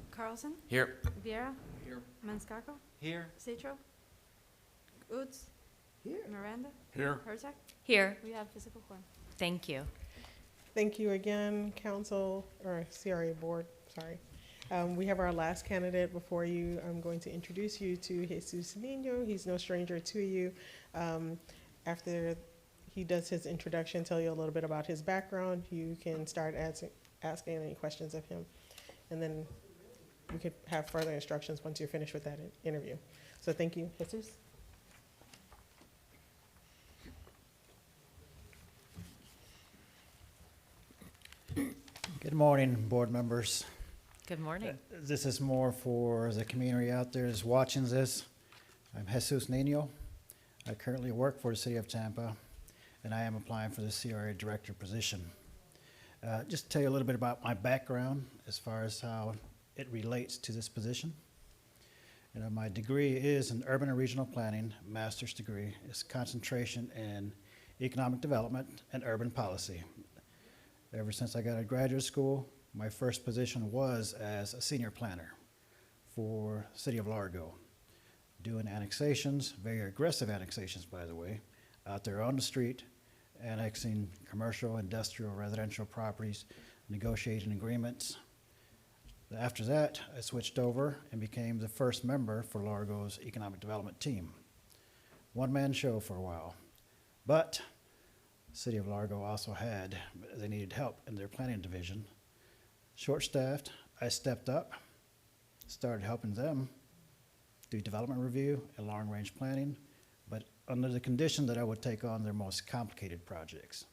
Carlson? Here. Vieira? Here. Maniscalco? Here. Citro? Goods? Here. Miranda? Here. Herzog? Here. We have physical quorum. Thank you. Thank you again, council, or CRA board, sorry. We have our last candidate before you. I'm going to introduce you to Jesus Nino. He's no stranger to you. after he does his introduction, tell you a little bit about his background, you can start asking any questions of him. And then we could have further instructions once you're finished with that interview. So thank you. Jesus? Good morning, board members. Good morning. This is more for the community out there that's watching this. I'm Jesus Nino. I currently work for the city of Tampa, and I am applying for the CRA Director position. Just to tell you a little bit about my background as far as how it relates to this position. My degree is in urban and regional planning, master's degree. It's concentration in economic development and urban policy. Ever since I got out of graduate school, my first position was as a senior planner for City of Largo, doing annexations, very aggressive annexations, by the way, out there on the street, annexing commercial, industrial, residential properties, negotiating agreements. After that, I switched over and became the first member for Largo's economic development team. One-man show for a while, but City of Largo also they needed help in their planning division. Short-staffed, I stepped up, started helping them do development review and long-range planning, but under the condition that I would take on their most complicated projects,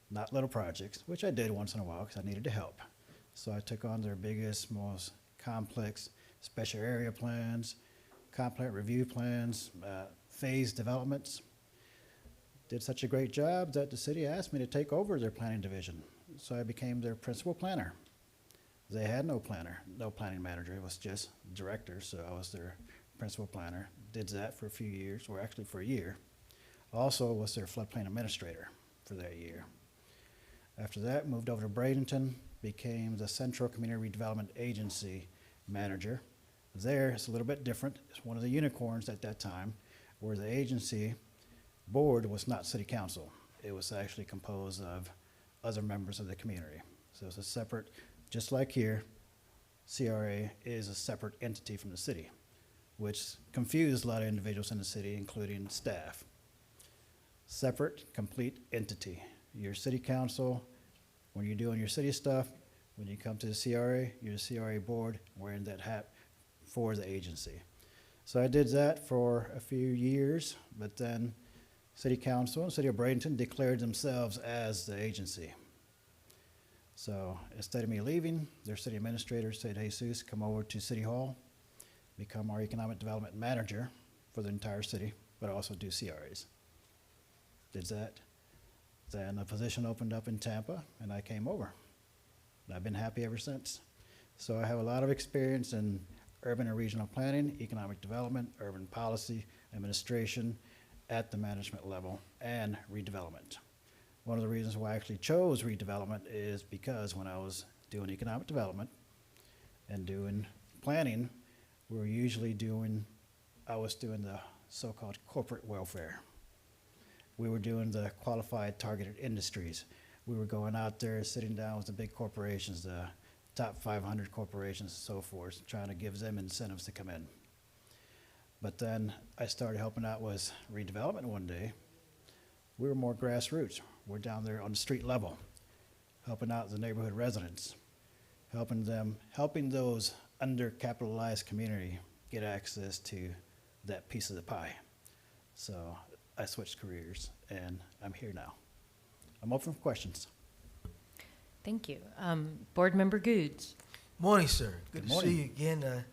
not little projects, which I did once in a while because I needed to help. So I took on their biggest, most complex special area plans, complex review plans, phase developments. Did such a great job that the city asked me to take over their planning division. So I became their principal planner. They had no planner, no planning manager. It was just director, so I was their principal planner. Did that for a few years, or actually for a year. Also was their floodplain administrator for that year. After that, moved over to Bradenton, became the Central Community Redevelopment Agency manager. There, it's a little bit different. It's one of the unicorns at that time, where the agency board was not city council. It was actually composed of other members of the community. So it's a separate, just like here, CRA is a separate entity from the city, which confused a lot of individuals in the city, including staff. Separate, complete entity. Your city council, when you're doing your city stuff, when you come to the CRA, you're the CRA board, wearing that hat for the agency. So I did that for a few years, but then City Council and City of Bradenton declared themselves as the agency. So instead of me leaving, their city administrator said, Jesus, come over to City Hall, become our economic development manager for the entire city, but also do CRAs. Did that. Then a position opened up in Tampa, and I came over. And I've been happy ever since. So I have a lot of experience in urban and regional planning, economic development, urban policy, administration, at the management level, and redevelopment. One of the reasons why I actually chose redevelopment is because when I was doing economic development and doing planning, we were usually I was doing the so-called corporate welfare. We were doing the qualified targeted industries. We were going out there, sitting down with the big corporations, the top 500 corporations and so forth, trying to give them incentives to come in. But then I started helping out with redevelopment one day. We were more grassroots. We're down there on the street level, helping out the neighborhood residents, helping those undercapitalized community get access to that piece of the pie. So I switched careers, and I'm here now. I'm open for questions. Thank you. Board Member Goods. Morning, sir. Good Good to morning. see you again.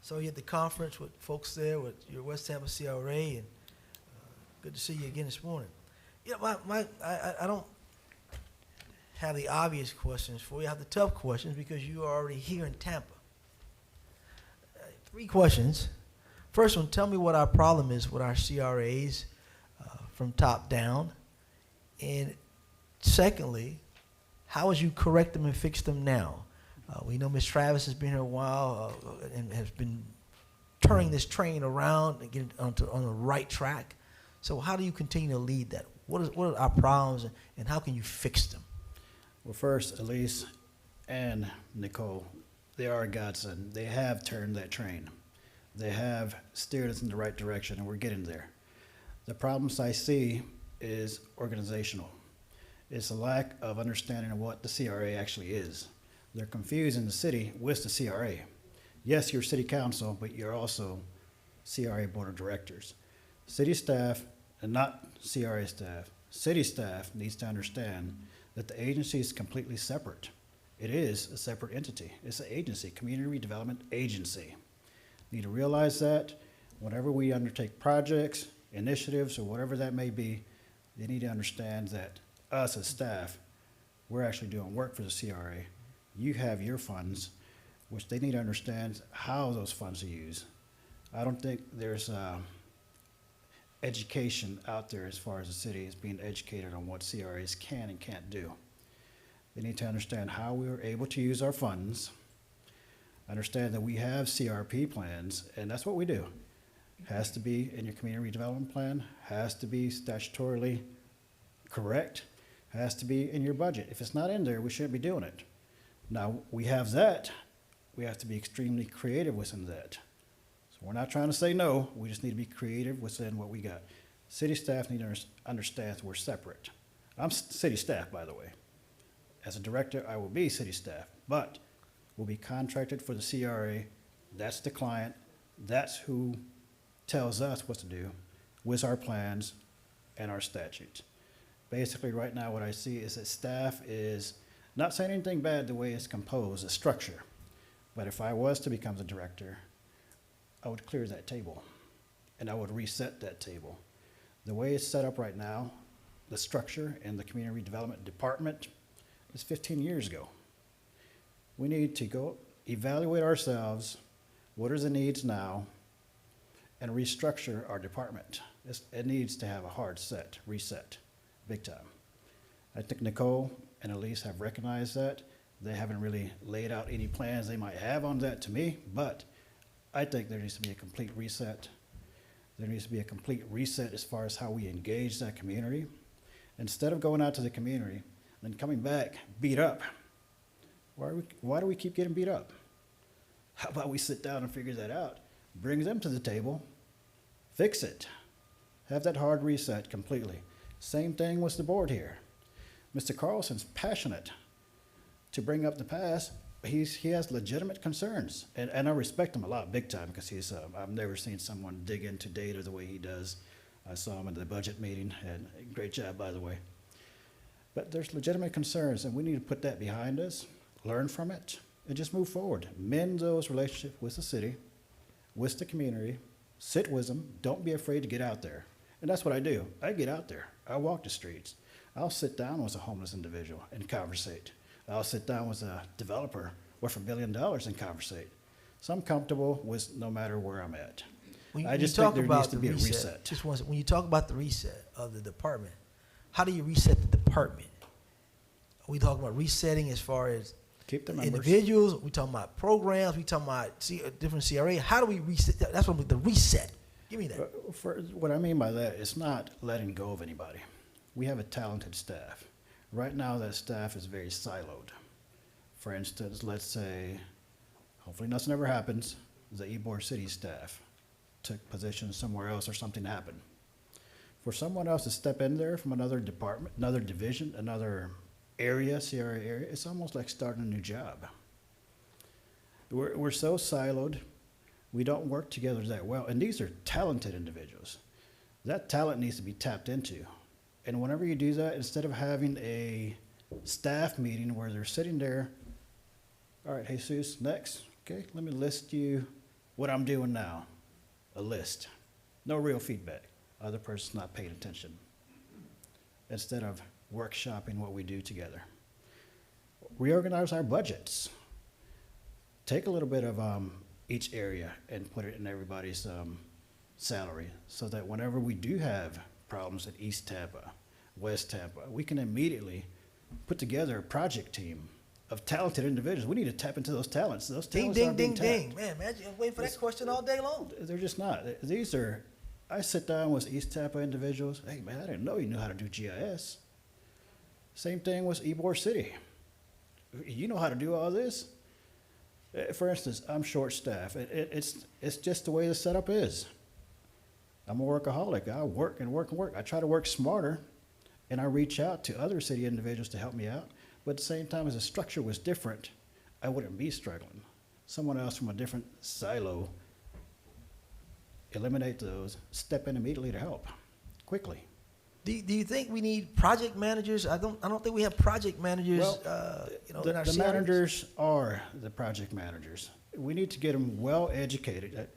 Saw you at the conference with folks there with your West Tampa CRA, and good to see you again this morning. Yeah, I don't have the obvious questions for you. I have the tough questions because you are already here in Tampa. 3 questions. First one, tell me what our problem is with our CRAs from top down. And secondly, how would you correct them and fix them now? We know Ms. Travis has been here a while and has been turning this train around and getting on the right track. So how do you continue to lead that? What are our problems and how can you fix them? Well, first, Elise and Nicole, they are a godsend. They have turned that train. They have steered us in the right direction, and we're getting there. The problems I see is organizational. It's a lack of understanding of what the CRA actually is. They're confusing the city with the CRA. Yes, you're city council, but you're also CRA board of directors. City staff and not CRA staff. City staff needs to understand that the agency is completely separate. It is a separate entity. It's an agency, community redevelopment agency. Need to realize that whenever we undertake projects, initiatives, or whatever that may be, they need to understand that us as staff, we're actually doing work for the CRA. You have your funds, which they need to understand how those funds are used. I don't think there's education out there as far as the city is being educated on what CRAs can and can't do. They need to understand how we are able to use our funds, understand that we have CRP plans, and that's what we do. Has to be in your community redevelopment plan, has to be statutorily correct, has to be in your budget. If it's not in there, we shouldn't be doing it. Now, we have that. We have to be extremely creative within that. So we're not trying to say no, we just need to be creative within what we got. City staff need to understand we're separate. I'm city staff, by the way. As a director, I will be city staff, but we'll be contracted for the CRA. That's the client. That's who tells us what to do with our plans and our statutes. Basically, right now, what I see is that staff is not saying anything bad the way it's composed, the structure. But if I was to become the director, I would clear that table and I would reset that table. The way it's set up right now, the structure in the community redevelopment department is 15 years ago. We need to go evaluate ourselves, what are the needs now, and restructure our department. It needs to have a hard reset, big time. I think Nicole and Elise have recognized that. They haven't really laid out any plans they might have on that to me, but I think there needs to be a complete reset. There needs to be a complete reset as far as how we engage that community. Instead of going out to the community and coming back beat up, why do we keep getting beat up? How about we sit down and figure that out? Bring them to the table, fix it. Have that hard reset completely. Same thing with the board here. Mr. Carlson's passionate to bring up the past. He has legitimate concerns, and I respect him a lot, big time, because I've never seen someone dig into data the way he does. I saw him at the budget meeting, and great job, by the way. But there's legitimate concerns, and we need to put that behind us, learn from it, and just move forward. Mend those relationships with the city, with the community, sit with them, don't be afraid to get out there. And that's what I do. I get out there. I walk the streets. I'll sit down with a homeless individual and conversate. I'll sit down with a developer worth $1 billion and conversate. So I'm comfortable with no matter where I'm at. I just think there needs to be a reset. Just once, when you talk about the reset of the department, how do you reset the department? Are we talking about resetting as far as keep the members? Individuals? We talking about programs? We talking about different CRA? How do we reset that? That's what the reset. Give me that. For what I mean by that, it's not letting go of anybody. We have a talented staff. Right now, that staff is very siloed. For instance, let's say, hopefully nothing ever happens, the Ybor City staff took positions somewhere else or something happened. For someone else to step in there from another department, another division, another area, CRA area, it's almost like starting a new job. We're so siloed, we don't work together that well, and these are talented individuals. That talent needs to be tapped into. And whenever you do that, instead of having a staff meeting where they're sitting there, all right, Jesus, next, okay, let me list you what I'm doing now. A list. No real feedback. Other person's not paying attention. Instead of workshopping what we do together. Reorganize our budgets. Take a little bit of each area and put it in everybody's salary so that whenever we do have problems at East Tampa, West Tampa, we can immediately put together a project team of talented individuals. We need to tap into those talents. Those talents aren't being tapped. Man, imagine waiting for that question all day long. They're just not. These are, I sit down with East Tampa individuals. Hey, man, I didn't know you knew how to do GIS. Same thing with Ybor City. You know how to do all this? For instance, I'm short-staffed. It's just the way the setup is. I'm a workaholic. I work and work and work. I try to work smarter, and I reach out to other city individuals to help me out. But at the same time, as the structure was different, I wouldn't be struggling. Someone else from a different silo, eliminate those, step in immediately to help, quickly. Do you think we need project managers? I don't think we have project managers. Well, In our the CRAs. managers are the project managers. We need to get them well educated.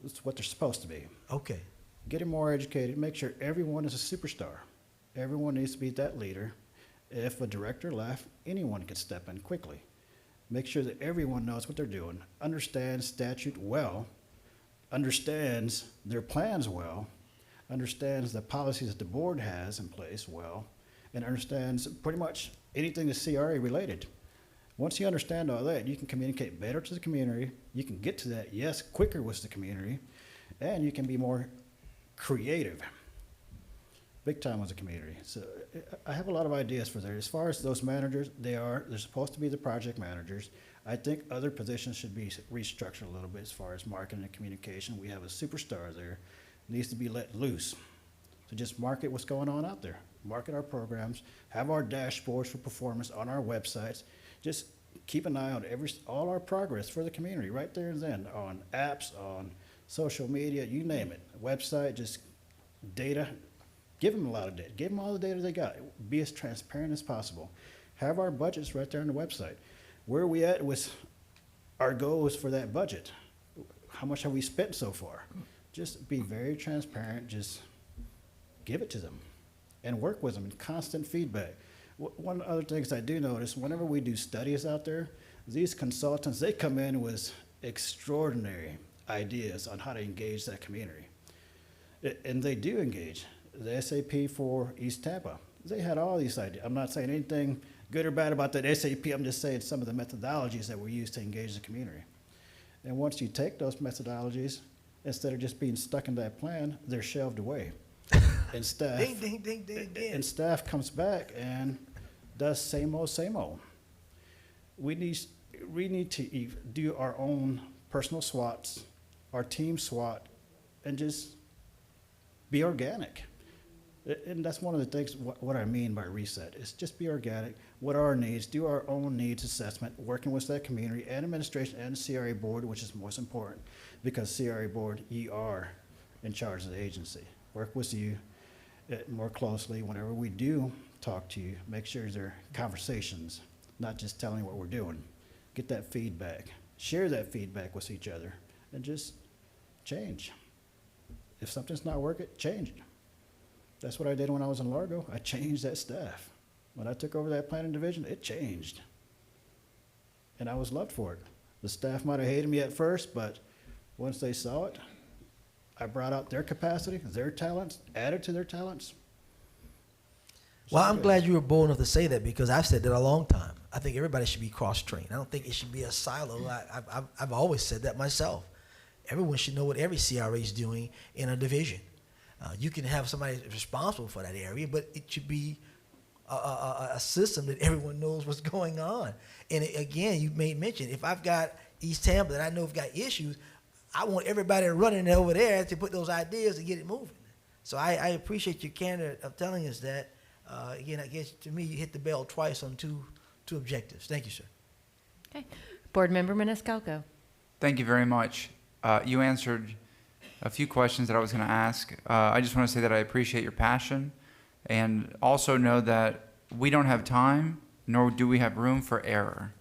It's what they're supposed to be. Okay. Get them more educated. Make sure everyone is a superstar. Everyone needs to be that leader. If a director left, anyone can step in quickly. Make sure that everyone knows what they're doing, understands statute well, understands their plans well, understands the policies that the board has in place well, and understands pretty much anything that's CRA related. Once you understand all that, you can communicate better to the community. You can get to that yes quicker with the community, and you can be more creative. Big time with the community. So I have a lot of ideas for that. As far as those managers, they're supposed to be the project managers. I think other positions should be restructured a little bit as far as marketing and communication. We have a superstar there, needs to be let loose. So just market what's going on out there. Market our programs, have our dashboards for performance on our websites. Just keep an eye on all our progress for the community right there and then, on apps, on social media, you name it. Website, just data. Give them a lot of data. Give them all the data they got. Be as transparent as possible. Have our budgets right there on the website. Where are we at with our goals for that budget? How much have we spent so far? Just be very transparent. Just give it to them and work with them in constant feedback. One of the other things I do notice, whenever we do studies out there, these consultants, they come in with extraordinary ideas on how to engage that community. And they do engage. The SAP for East Tampa, they had all these ideas. I'm not saying anything good or bad about that SAP. I'm just saying some of the methodologies that were used to engage the community. And once you take those methodologies, instead of just being stuck in that plan, they're shelved away. And staff, Ding, ding, ding, ding, ding. and staff comes back and does same old, same old. We need to do our own personal SWATs, our team SWAT, and just be organic. And that's one of the things, what I mean by reset, is just be organic. What are our needs? Do our own needs assessment, working with that community and administration and the CRA board, which is most important, because CRA board, you are in charge of the agency. Work with you more closely whenever we do talk to you. Make sure there are conversations, not just telling you what we're doing. Get that feedback. Share that feedback with each other and just change. If something's not working, change it. That's what I did when I was in Largo. I changed that staff. When I took over that planning division, it changed. And I was loved for it. The staff might have hated me at first, but once they saw it, I brought out their capacity, their talents, added to their talents. Well, I'm glad you were bold enough to say that, because I've said that a long time. I think everybody should be cross-trained. I don't think it should be a silo. I've always said that myself. Everyone should know what every CRA is doing in a division. You can have somebody responsible for that area, but it should be a system that everyone knows what's going on. And again, you made mention, if I've got East Tampa that I know have got issues, I want everybody running over there to put those ideas and get it moving. So I appreciate your candor of telling us that. Again, I guess to me, you hit the bell twice on two objectives. Thank you, sir. Okay. Board Member Maniscalco. Thank you very much. You answered a few questions that I was going to ask. I just want to say that I appreciate your passion, and also know that we don't have time, nor do we have room for error.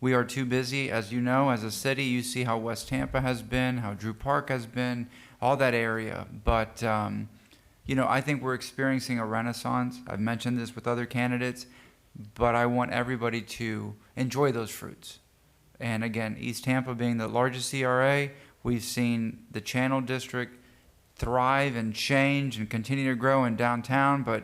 We are too busy, as you know, as a city. You see how West Tampa has been, how Drew Park has been, all that area. But, I think we're experiencing a renaissance. I've mentioned this with other candidates, but I want everybody to enjoy those fruits. And again, East Tampa being the largest CRA, we've seen the Channel District thrive and change and continue to grow in downtown, but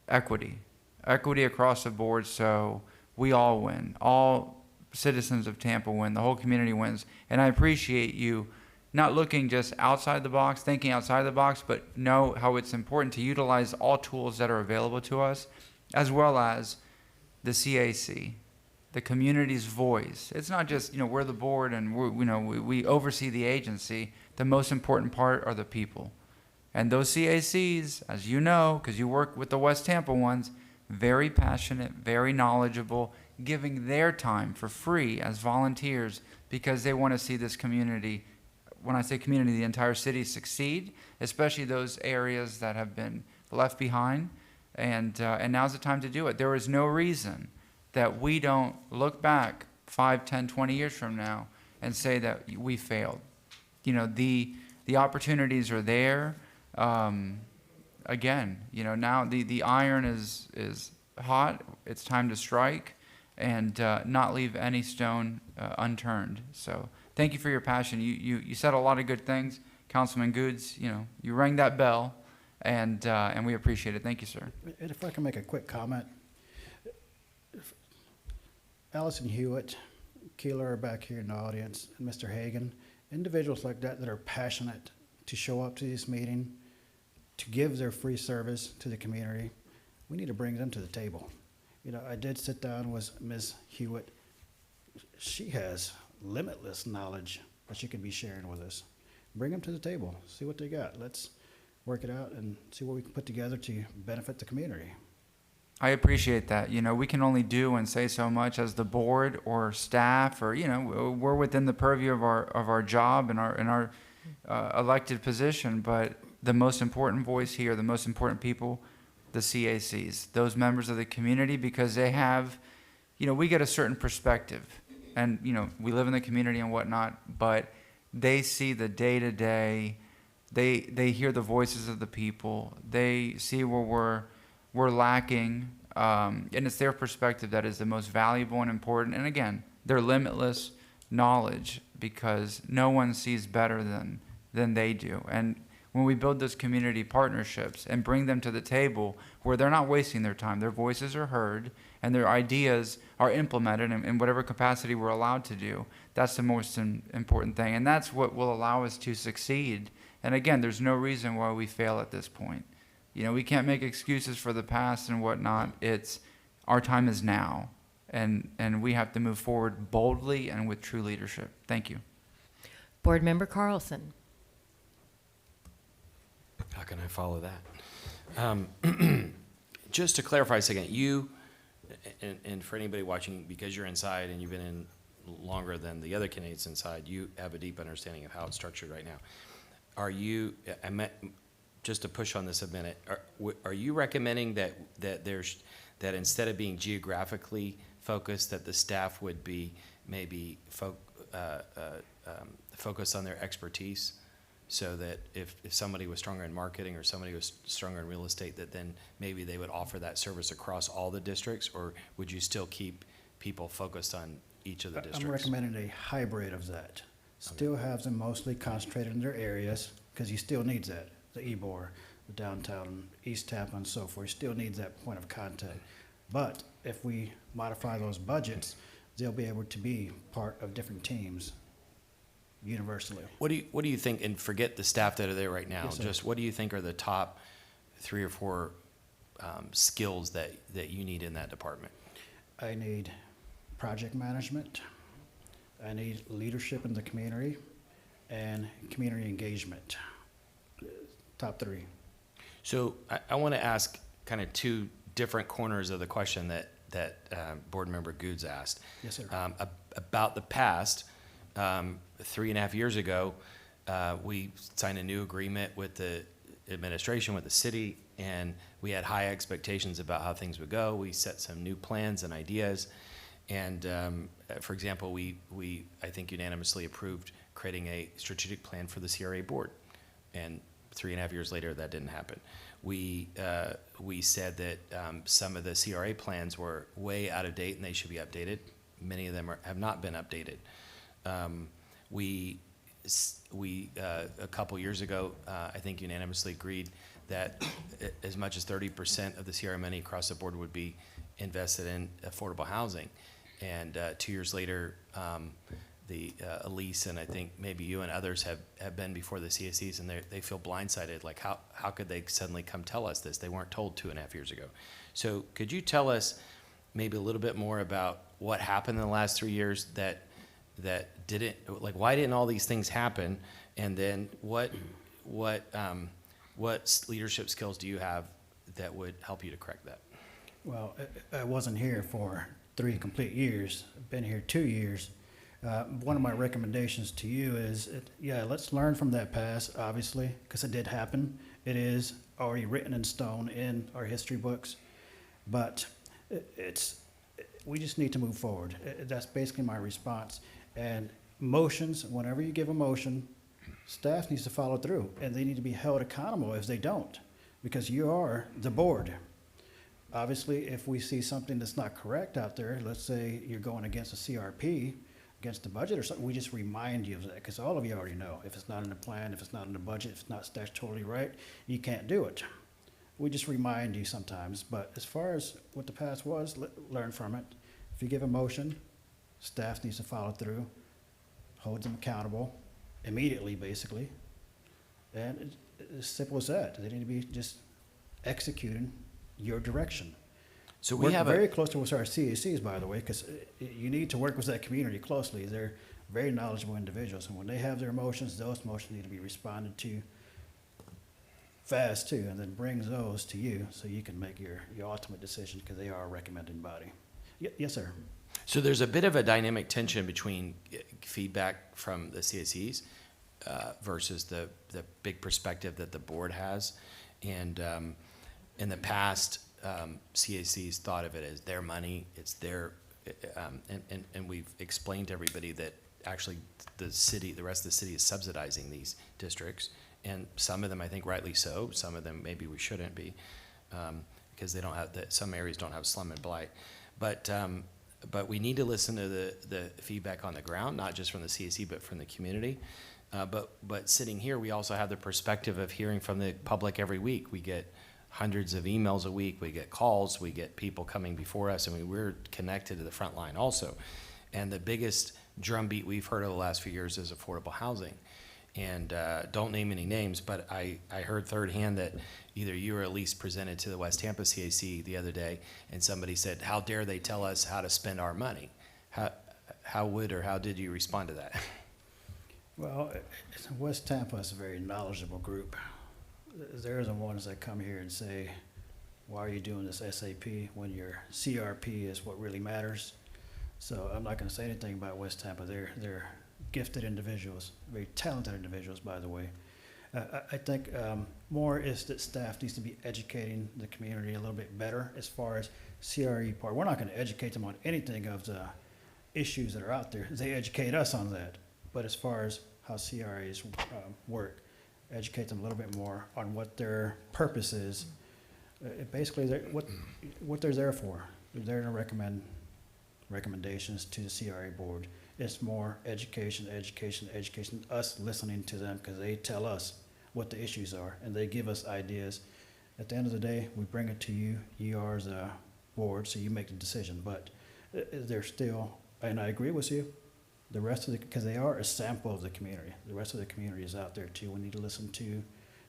equity across the board, so we all win. All citizens of Tampa win. The whole community wins. And I appreciate you not looking just outside the box, thinking outside the box, but know how it's important to utilize all tools that are available to us, as well as the CAC, the community's voice. It's not just, we're the board and we oversee the agency. The most important part are the people. And those CACs, as you know, because you work with the West Tampa ones, very passionate, very knowledgeable, giving their time for free as volunteers because they want to see this community, when I say community, the entire city succeed, especially those areas that have been left behind. And now's the time to do it. There is no reason that we don't look back 5, 10, 20 years from now and say that we failed. The opportunities are there. Again, now the iron is hot. It's time to strike and not leave any stone unturned. So thank you for your passion. You said a lot of good things. Councilman Goods, you rang that bell, and we appreciate it. Thank you, sir. And if I can make a quick comment. Allison Hewitt, Keeler are back here in the audience, and Mr. Hagan, individuals like that are passionate to show up to this meeting, to give their free service to the community. We need to bring them to the table. I did sit down with Ms. Hewitt. She has limitless knowledge that she can be sharing with us. Bring them to the table, see what they got. Let's work it out and see what we can put together to benefit the community. I appreciate that. We can only do and say so much as the board or staff, or we're within the purview of our job and our elected position. But the most important voice here, the most important people, the CACs, those members of the community, because they have, we get a certain perspective, and we live in the community and whatnot, but they see the day to day. They hear the voices of the people. They see where we're lacking, and it's their perspective that is the most valuable and important. And again, their limitless knowledge, because no one sees better than they do. And when we build those community partnerships and bring them to the table where they're not wasting their time, their voices are heard and their ideas are implemented in whatever capacity we're allowed to do, that's the most important thing. And that's what will allow us to succeed. And again, there's no reason why we fail at this point. We can't make excuses for the past and whatnot. It's our time is now, and we have to move forward boldly and with true leadership. Thank you. Board Member Carlson. How can I follow that? Just to clarify a second, you, and for anybody watching, because you're inside and you've been in longer than the other candidates inside, you have a deep understanding of how it's structured right now. Are you, just to push on this a minute, are you recommending that instead of being geographically focused, that the staff would be maybe focus on their expertise, so that if somebody was stronger in marketing or somebody was stronger in real estate, that then maybe they would offer that service across all the districts? Or would you still keep people focused on each of the districts? I'm recommending a hybrid of that. Still have them mostly concentrated in their areas, because he still needs that. The Ybor, the downtown, East Tampa, and so forth, still needs that point of contact. But if we modify those budgets, they'll be able to be part of different teams universally. What do you think, and forget the staff that are there right now, Yes, sir. just what do you think are the top 3 or 4 skills that you need in that department? I need project management, I need leadership in the community, and community engagement. Top 3. So I want to ask kind of 2 different corners of the question that Board Member Goods asked. Yes, sir. About the past, 3.5 years ago, we signed a new agreement with the administration, with the city, and we had high expectations about how things would go. We set some new plans and ideas. And for example, we I think unanimously approved creating a strategic plan for the CRA board. And 3.5 years later, that didn't happen. We said that some of the CRA plans were way out of date and they should be updated. Many of them have not been updated. We a couple years ago, I think unanimously agreed that as much as 30% of the CRA money across the board would be invested in affordable housing. And 2 years later, Elise and I think maybe you and others have been before the CSEs, and they feel blindsided. Like, how could they suddenly come tell us this? They weren't told 2.5 years ago. So could you tell us maybe a little bit more about what happened in the last 3 years that didn't, like, why didn't all these things happen? And then what leadership skills do you have that would help you to correct that? Well, I wasn't here for 3 complete years. I've been here 2 years. One of my recommendations to you is, let's learn from that past, obviously, because it did happen. It is already written in stone in our history books, but we just need to move forward. That's basically my response. And motions, whenever you give a motion, staff needs to follow through, and they need to be held accountable if they don't, because you are the board. Obviously, if we see something that's not correct out there, let's say you're going against a CRP, against the budget or something, we just remind you of that, because all of you already know, if it's not in the plan, if it's not in the budget, if it's not statutorily right, you can't do it. We just remind you sometimes, but as far as what the past was, learn from it. If you give a motion, staff needs to follow through, hold them accountable immediately, basically. And it's as simple as that. They need to be just executing your direction. So we Work have very closely with our CACs, by the way, because you need to work with that community closely. They're very knowledgeable individuals, and when they have their motions, those motions need to be responded to fast too, and then brings those to you so you can make your ultimate decision, because they are a recommending body. Yes, sir. So there's a bit of a dynamic tension between feedback from the CACs versus the big perspective that the board has. And in the past, CACs thought of it as their money, it's their, and we've explained to everybody that actually the rest of the city is subsidizing these districts. And some of them, I think rightly so, some of them maybe we shouldn't be, because they don't have, some areas don't have slum and blight. But we need to listen to the feedback on the ground, not just from the CAC, but from the community. But sitting here, we also have the perspective of hearing from the public every week. We get hundreds of emails a week, we get calls, we get people coming before us, and we're connected to the front line also. And the biggest drumbeat we've heard over the last few years is affordable housing. And don't name any names, but I heard third hand that either you or Elise presented to the West Tampa CAC the other day, and somebody said, how dare they tell us how to spend our money? How did you respond to that? Well, West Tampa is a very knowledgeable group. They're the ones that come here and say, why are you doing this SAP when your CRP is what really matters? So I'm not going to say anything about West Tampa. They're gifted individuals, very talented individuals, by the way. I think more is that staff needs to be educating the community a little bit better as far as CRE part. We're not going to educate them on anything of the issues that are out there. They educate us on that. But as far as how CRAs work, educate them a little bit more on what their purpose is. Basically, what they're there for. They're there to recommend recommendations to the CRA board. It's more education, us listening to them, because they tell us what the issues are, and they give us ideas. At the end of the day, we bring it to you. You are the board, so you make the decision. But they're still, and I agree with you, the rest of the, because they are a sample of the community. The rest of the community is out there too. We need to listen to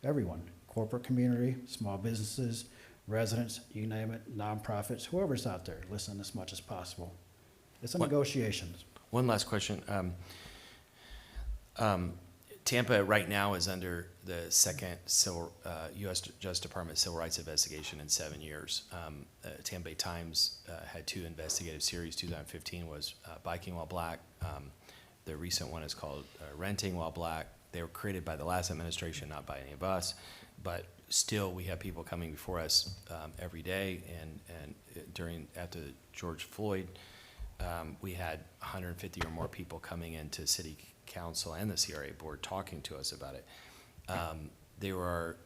everyone, corporate community, small businesses, residents, you name it, nonprofits, whoever's out there, listen as much as possible. It's a negotiation. One last question. Tampa right now is under the second U.S. Justice Department Civil Rights investigation in 7 years. Tampa Bay Times had 2 investigative series. 2015 was Biking While Black. The recent one is called Renting While Black. They were created by the last administration, not by any of us. But still, we have people coming before us every day. And after George Floyd, we had 150 or more people coming into City Council and the CRA board talking to us about it. There were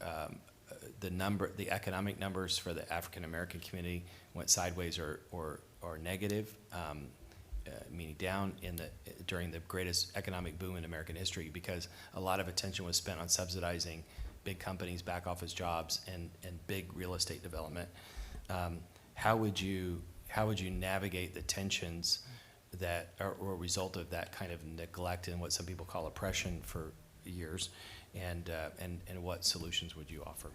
the economic numbers for the African American community went sideways or negative, meaning down during the greatest economic boom in American history, because a lot of attention was spent on subsidizing big companies, back office jobs, and big real estate development. How would you navigate the tensions that are a result of that kind of neglect and what some people call oppression for years, and what solutions would you offer?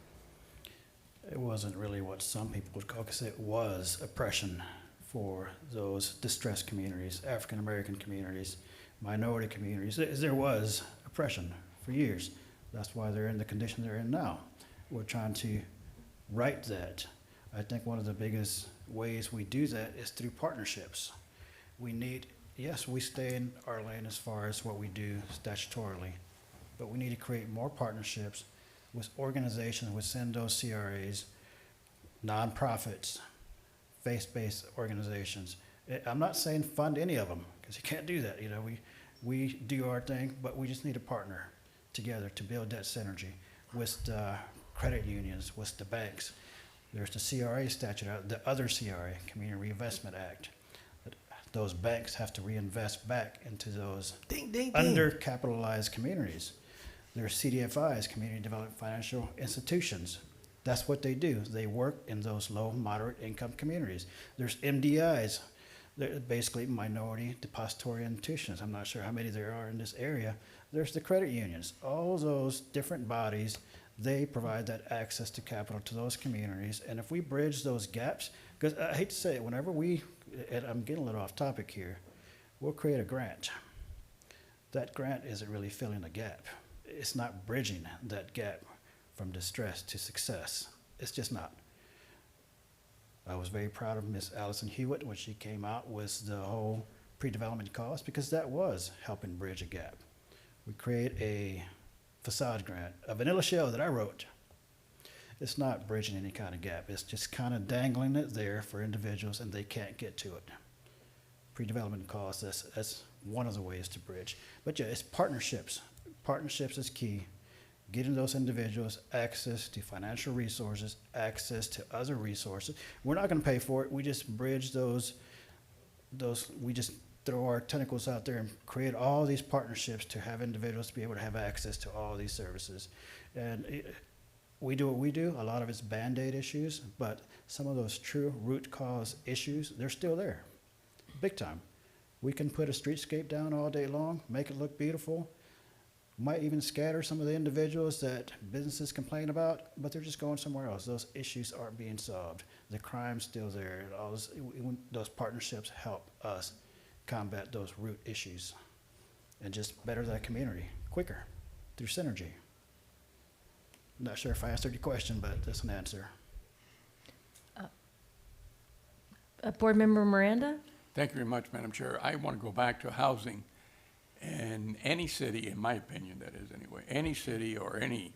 It wasn't really what some people would call, because it was oppression for those distressed communities, African American communities, minority communities. There was oppression for years. That's why they're in the condition they're in now. We're trying to right that. I think one of the biggest ways we do that is through partnerships. We need, yes, we stay in our lane as far as what we do statutorily, but we need to create more partnerships with organizations within those CRAs, nonprofits, faith-based organizations. I'm not saying fund any of them, because you can't do that. You know, we do our thing, but we just need to partner together to build that synergy with the credit unions, with the banks. There's the CRA statute, the other CRA, Community Reinvestment Act. Those banks have to reinvest back into those undercapitalized communities. There's CDFIs, Community Development Financial Institutions. That's what they do. They work in those low, moderate income communities. There's MDIs. They're basically minority depository institutions. I'm not sure how many there are in this area. There's the credit unions. All those different bodies, they provide that access to capital to those communities. And if we bridge those gaps, because I hate to say it, whenever and I'm getting a little off topic here, we'll create a grant. That grant isn't really filling a gap. It's not bridging that gap from distress to success. It's just not. I was very proud of Miss Allison Hewitt when she came out with the whole pre-development cost, because that was helping bridge a gap. We create a facade grant, a vanilla shell that I wrote. It's not bridging any kind of gap. It's just kind of dangling it there for individuals and they can't get to it. Pre-development costs, that's one of the ways to bridge. But yeah, it's partnerships. Partnerships is key. Getting those individuals access to financial resources, access to other resources. We're not going to pay for it. We just bridge those, we just throw our tentacles out there and create all these partnerships to have individuals to be able to have access to all these services. And we do what we do. A lot of it's Band-Aid issues, but some of those true root cause issues, they're still there, big time. We can put a streetscape down all day long, make it look beautiful, might even scatter some of the individuals that businesses complain about, but they're just going somewhere else. Those issues aren't being solved. The crime's still there. Those partnerships help us combat those root issues and just better that community quicker through synergy. I'm not sure if I answered your question, but that's an answer. Board Member Miranda? Thank you very much, Madam Chair. I want to go back to housing. And any city, in my opinion, that is anyway, any city or any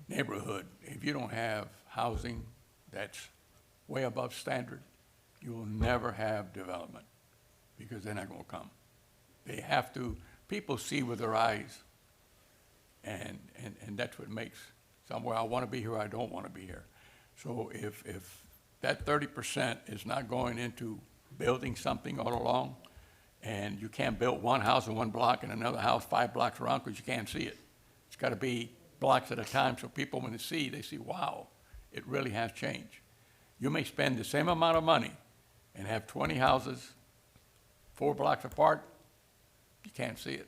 neighborhood, if you don't have housing that's way above standard, you will never have development because they're not going to come. They have to, people see with their eyes, and that's what makes somewhere I want to be here, I don't want to be here. So if that 30% is not going into building something all along, and you can't build one house in one block and another house 5 blocks around because you can't see it. It's got to be blocks at a time so people, when they see, wow, it really has changed. You may spend the same amount of money and have 20 houses 4 blocks apart, you can't see it.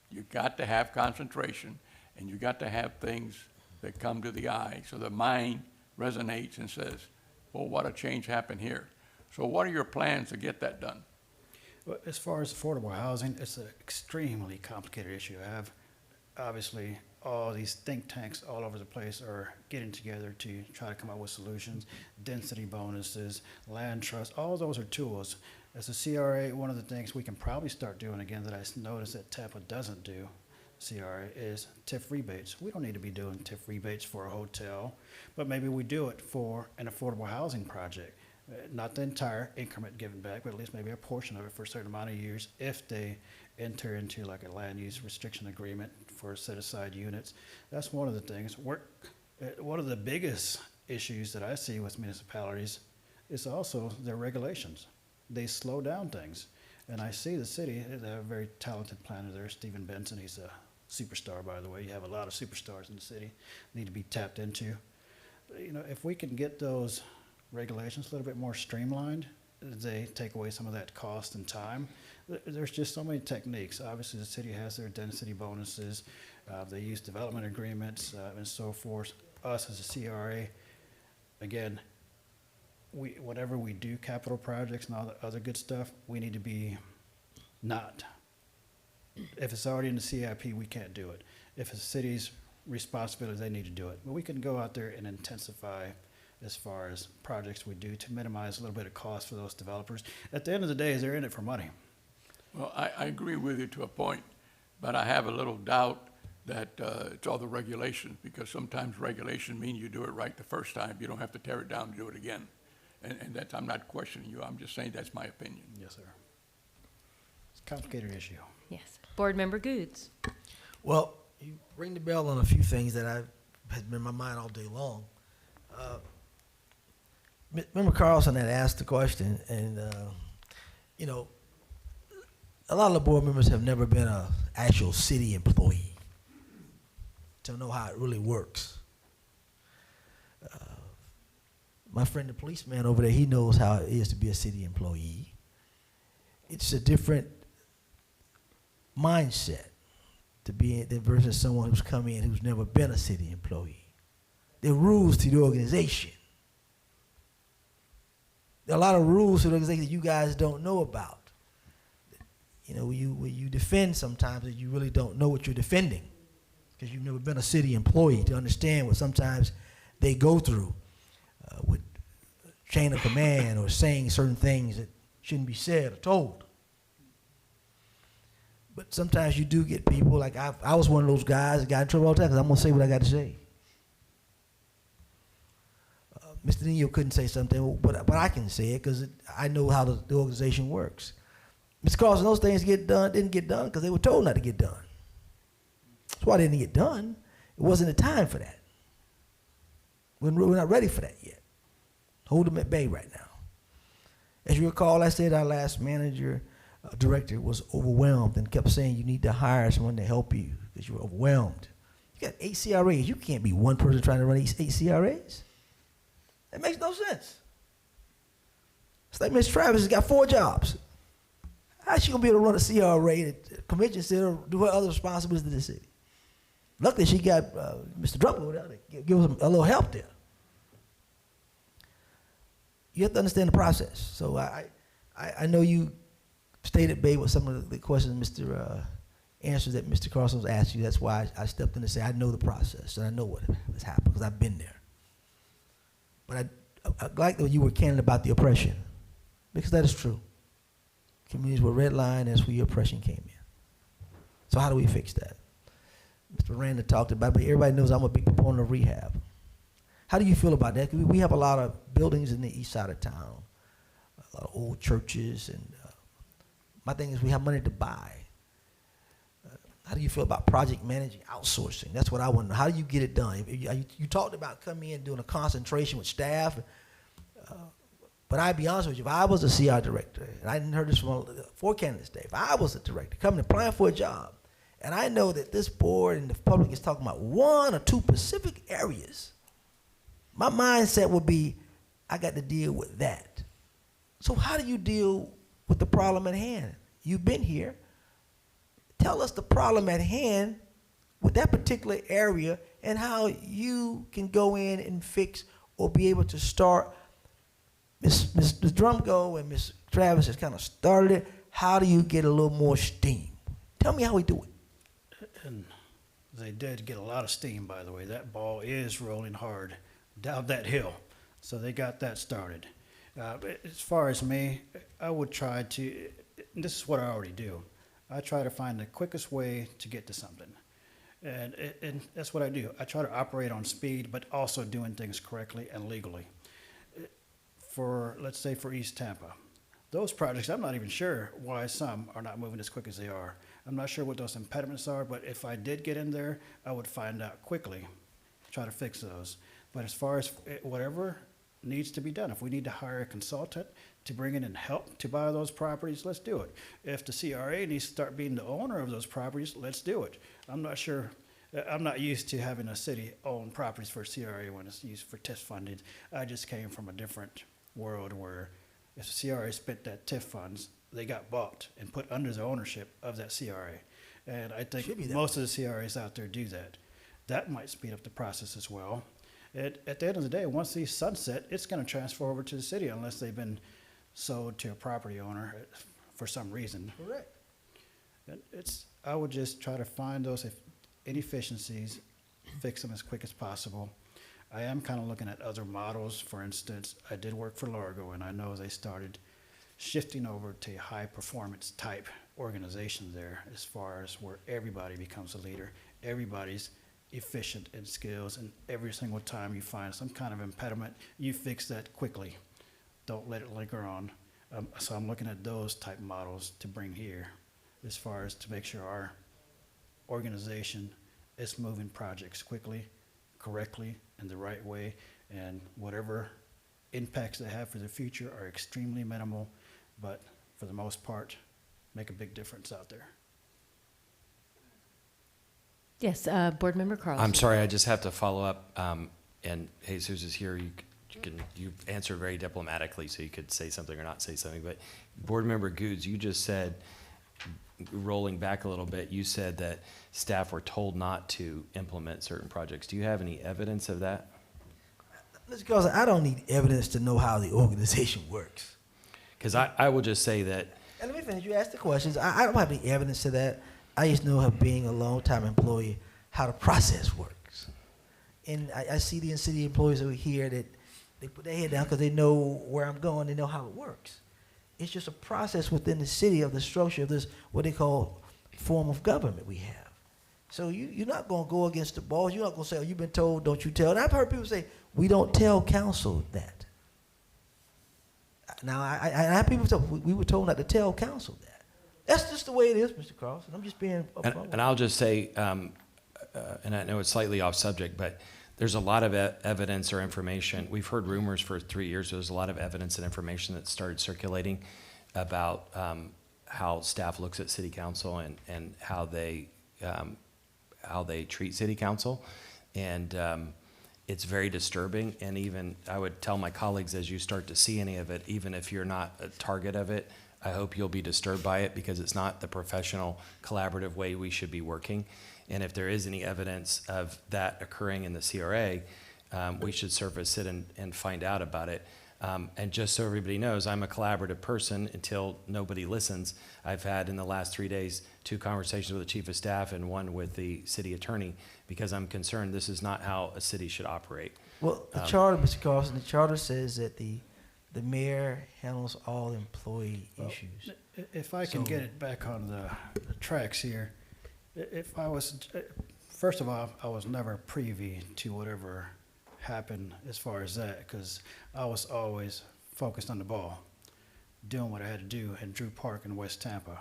You got to have concentration, and you got to have things that come to the eye so the mind resonates and says, well, what a change happened here. So what are your plans to get that done? Well, as far as affordable housing, it's an extremely complicated issue. I have, obviously, all these think tanks all over the place are getting together to try to come up with solutions, density bonuses, land trust, all those are tools. As a CRA, one of the things we can probably start doing again that I noticed that Tampa doesn't do, CRA, is TIF rebates. We don't need to be doing TIF rebates for a hotel, but maybe we do it for an affordable housing project. Not the entire increment given back, but at least maybe a portion of it for a certain amount of years if they enter into like a land use restriction agreement for set aside units. That's one of the things. One of the biggest issues that I see with municipalities is also their regulations. They slow down things. And I see the city, they have a very talented planner there, Stephen Benson. He's a superstar, by the way. You have a lot of superstars in the city, need to be tapped into. You know, if we can get those regulations a little bit more streamlined, they take away some of that cost and time. There's just so many techniques. Obviously, the city has their density bonuses. They use development agreements and so forth. Us as a CRA, again, whatever we do, capital projects and all the other good stuff, we need to be not. If it's already in the CIP, we can't do it. If it's the city's responsibility, they need to do it. But we can go out there and intensify as far as projects we do to minimize a little bit of cost for those developers. At the end of the day, they're in it for money. Well, I agree with you to a point, but I have a little doubt that it's all the regulations, because sometimes regulation means you do it right the first time. You don't have to tear it down to do it again. And that's, I'm not questioning you, I'm just saying that's my opinion. Yes, sir. It's a complicated issue. Yes. Board Member Goods. Well, you ring the bell on a few things that has been in my mind all day long. Member Carlson had asked the question, and you know, a lot of the board members have never been an actual city employee to know how it really works. My friend, the policeman over there, he knows how it is to be a city employee. It's a different mindset to be in versus someone who's come in who's never been a city employee. There are rules to the organization. There are a lot of rules to the organization that you guys don't know about. You know, when you defend sometimes, you really don't know what you're defending because you've never been a city employee to understand what sometimes they go through with chain of command or saying certain things that shouldn't be said or told. But sometimes you do get people, like I was one of those guys that got in trouble all the time because I'm going to say what I got to say. Mr. Nino couldn't say something, but I can say it because I know how the organization works. Mr. Carlson, those things didn't get done because they were told not to get done. That's why they didn't get done. It wasn't the time for that. We're not ready for that yet. Hold them at bay right now. As you recall, I said our last director was overwhelmed and kept saying you need to hire someone to help you because you're overwhelmed. You got 8 CRAs. You can't be one person trying to run 8 CRAs. That makes no sense. It's like Ms. Travis has got 4 jobs. How's she going to be able to run a CRA at the convention center, do her other responsibilities to the city? Luckily, she got Mr. Drummond over there to give us a little help there. You have to understand the process. So I know you stayed at bay with some of the questions, answers that Mr. Carlson was asked you. That's why I stepped in to say I know the process and I know what has happened because I've been there. But I like that you were candid about the oppression because that is true. Communities were redlined as the oppression came in. So how do we fix that? Mr. Miranda talked about it, but everybody knows I'm a big proponent of rehab. How do you feel about that? 'Cause we have a lot of buildings in the east side of town, a lot of old churches, and my thing is we have money to buy. How do you feel about project managing, outsourcing? That's what I want to know. How do you get it done? You talked about coming in, doing a concentration with staff, but I'd be honest with you, if I was a CR director, and I didn't heard this from 4 candidates today, if I was a director coming applying for a job, and I know that this board and the public is talking about 1 or 2 specific areas, my mindset would be, I got to deal with that. So how do you deal with the problem at hand? You've been here. Tell us the problem at hand with that particular area and how you can go in and fix or be able to start. Ms. Drumgo and Ms. Travis has kind of started it. How do you get a little more steam? Tell me how we do it. And they did get a lot of steam, by the way. That ball is rolling hard down that hill. So they got that started. But as far as me, I would try to, and this is what I already do. I try to find the quickest way to get to something. And that's what I do. I try to operate on speed, but also doing things correctly and legally. Let's say for East Tampa, those projects, I'm not even sure why some are not moving as quick as they are. I'm not sure what those impediments are, but if I did get in there, I would find out quickly, try to fix those. But as far as whatever needs to be done, if we need to hire a consultant to bring in and help to buy those properties, let's do it. If the CRA needs to start being the owner of those properties, let's do it. I'm not sure, I'm not used to having a city own properties for CRA when it's used for TIF funding. I just came from a different world where if the CRA spent that TIF funds, they got bought and put under the ownership of that CRA. And I think most of the CRAs out there do that. That might speed up the process as well. At the end of the day, once these sunset, it's gonna transfer over to the city unless they've been sold to a property owner for some reason. Correct. And I would just try to find those inefficiencies, fix them as quick as possible. I am kind of looking at other models. For instance, I did work for Largo, and I know they started shifting over to a high-performance type organization there, as far as where everybody becomes a leader. Everybody's efficient in skills, and every single time you find some kind of impediment, you fix that quickly. Don't let it linger on. So I'm looking at those type models to bring here, as far as to make sure our organization is moving projects quickly, correctly, in the right way, and whatever impacts they have for the future are extremely minimal, but for the most part, make a big difference out there. Yes, Board Member Carlson. I'm sorry, I just have to follow up, and Jesus is here. You answer very diplomatically, so you could say something or not say something. But Board Member Goods, you just said, rolling back a little bit, you said that staff were told not to implement certain projects. Do you have any evidence of that? Mr. Carlson, I don't need evidence to know how the organization works. Because I will just say that. And let me finish. You asked the questions. I don't have any evidence to that. I just know, being a long-time employee, how the process works. And I see the city employees over here that they put their head down because they know where I'm going. They know how it works. It's just a process within the city of the structure of this, what they call form of government we have. So you're not going to go against the boss. You're not going to say, oh, you've been told, don't you tell. And I've heard people say, we don't tell council that. Now, I have people say, we were told not to tell council that. That's just the way it is, Mr. Carlson. I'm just being upfront. And I'll just say, and I know it's slightly off subject, but there's a lot of evidence or information. We've heard rumors for 3 years. There's a lot of evidence and information that started circulating about how staff looks at city council and how they treat city council. And it's very disturbing. And even I would tell my colleagues, as you start to see any of it, even if you're not a target of it, I hope you'll be disturbed by it, because it's not the professional, collaborative way we should be working. And if there is any evidence of that occurring in the CRA, we should surface it and find out about it. And just so everybody knows, I'm a collaborative person until nobody listens. I've had in the last 3 days 2 conversations with the chief of staff and 1 with the city attorney, because I'm concerned this is not how a city should operate. Well, the charter, Mr. Carlson, the charter says that the mayor handles all employee issues. If I can get it back on the tracks here, if I was, first of all, I was never privy to whatever happened as far as that, because I was always focused on the ball, doing what I had to do in Drew Park in West Tampa,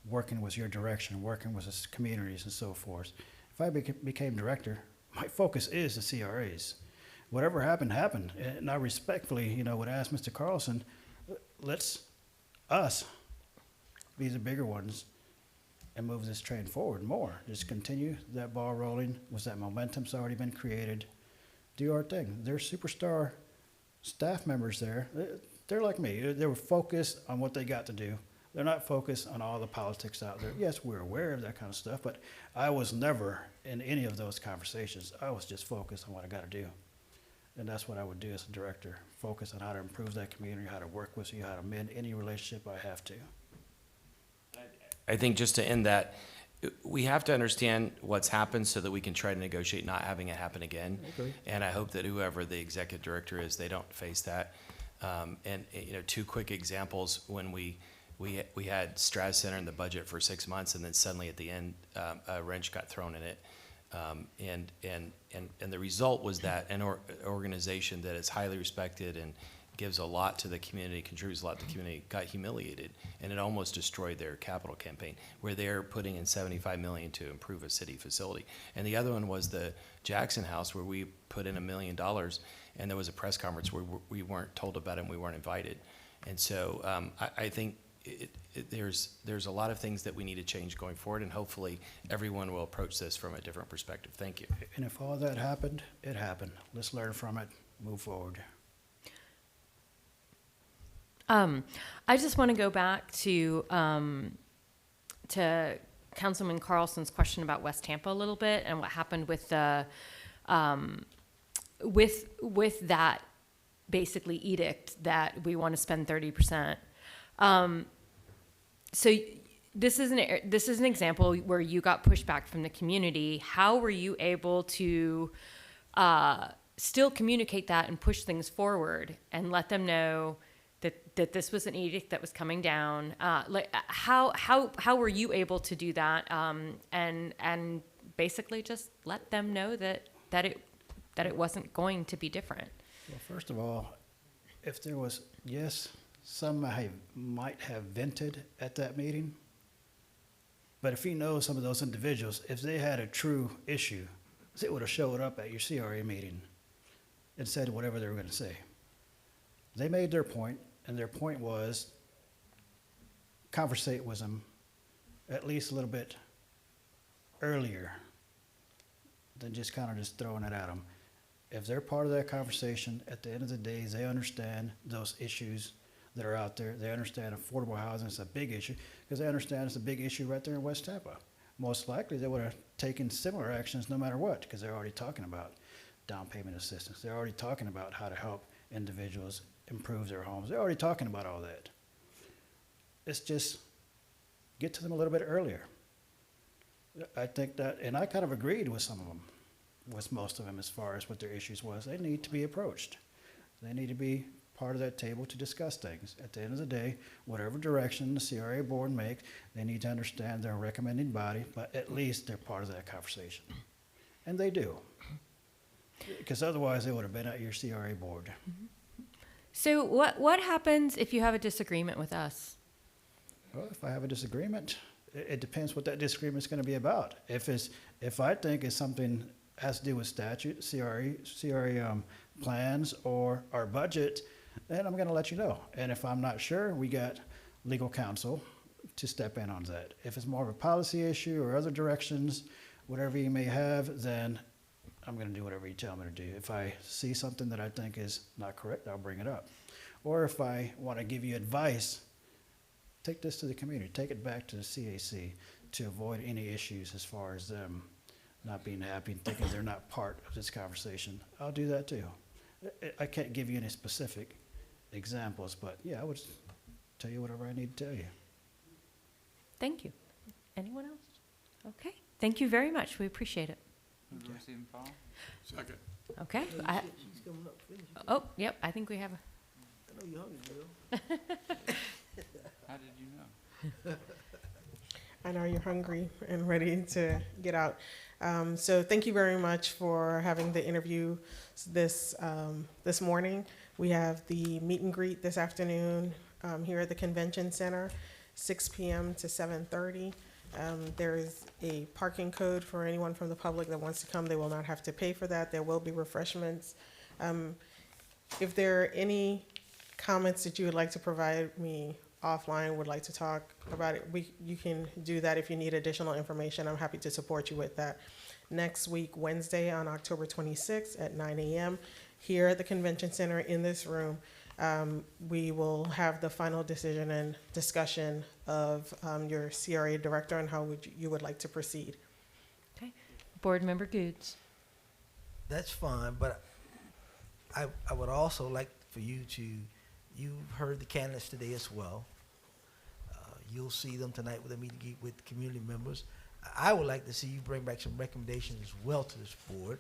working with your direction, working with the communities and so forth. If I became director, my focus is the CRAs. Whatever happened, happened. And I respectfully, would ask Mr. Carlson, let's us be the bigger ones and move this train forward more. Just continue that ball rolling. Was that momentum's already been created? Do our thing. There's superstar staff members there. They're like me. They were focused on what they got to do. They're not focused on all the politics out there. Yes, we're aware of that kind of stuff, but I was never in any of those conversations. I was just focused on what I got to do. And that's what I would do as a director, focus on how to improve that community, how to work with you, how to mend any relationship I have to. I think just to end that, we have to understand what's happened so that we can try to negotiate not having it happen again. Okay. And I hope that whoever the executive director is, they don't face that. And 2 quick examples: when we had Strat Center in the budget for 6 months, and then suddenly at the end, a wrench got thrown in it. And the result was that an organization that is highly respected and gives a lot to the community, contributes a lot to the community, got humiliated, and it almost destroyed their capital campaign, where they're putting in $75 million to improve a city facility. And the other one was the Jackson House, where we put in $1 million, and there was a press conference where we weren't told about it and we weren't invited. And so I think there's a lot of things that we need to change going forward, and hopefully everyone will approach this from a different perspective. Thank you. And if all that happened, it happened. Let's learn from it, move forward. I just want to go back to Councilman Carlson's question about West Tampa a little bit, and what happened with the with that basically edict that we want to spend 30%. So this is an example where you got pushback from the community. How were you able to still communicate that and push things forward and let them know that this was an edict that was coming down? How were you able to do that and basically just let them know that it wasn't going to be different? Well, first of all, if there was, yes, some might have vented at that meeting, but if you know some of those individuals, if they had a true issue, they would have showed up at your CRA meeting and said whatever they were going to say. They made their point, and their point was conversate with them at least a little bit earlier than just kind of just throwing it at them. If they're part of that conversation, at the end of the day, they understand those issues that are out there. They understand affordable housing is a big issue because they understand it's a big issue right there in West Tampa. Most likely, they would have taken similar actions no matter what because they're already talking about down payment assistance. They're already talking about how to help individuals improve their homes. They're already talking about all that. It's just get to them a little bit earlier. I think that, and I kind of agreed with some of them, with most of them as far as what their issues was. They need to be approached. They need to be part of that table to discuss things. At the end of the day, whatever direction the CRA board makes, they need to understand they're a recommending body, but at least they're part of that conversation. And they do. Because otherwise, they would have been at your CRA board. So what happens if you have a disagreement with us? Well, if I have a disagreement, it depends what that disagreement is going to be about. If I think it's something has to do with statute, CRA plans, or our budget, then I'm going to let you know. And if I'm not sure, we got legal counsel to step in on that. If it's more of a policy issue or other directions, whatever you may have, then I'm going to do whatever you tell me to do. If I see something that I think is not correct, I'll bring it up. Or if I want to give you advice, take this to the community, take it back to the CAC to avoid any issues as far as them not being happy and thinking they're not part of this conversation. I'll do that too. I can't give you any specific examples, but yeah, I would tell you whatever I need to tell you. Thank you. Anyone else? Okay. Thank you very much. We appreciate it. Second. Okay. She's coming up, finish. Oh, yep. I think we have a. I know you're hungry, girl. How did you know? I know you're hungry and ready to get out. So thank you very much for having the interview this morning. We have the meet and greet this afternoon here at the Convention Center, 6 p.m. to 7:30. There is a parking code for anyone from the public that wants to come. They will not have to pay for that. There will be refreshments. If there are any comments that you would like to provide me offline, would like to talk about it, you can do that. If you need additional information, I'm happy to support you with that. Next week, Wednesday, on October 26th at 9 a.m., here at the Convention Center in this room, we will have the final decision and discussion of your CRA director and how you would like to proceed. Okay. Board Member Goods. That's fine, but I would also like for you've heard the candidates today as well. You'll see them tonight with a meeting with community members. I would like to see you bring back some recommendations as well to this board.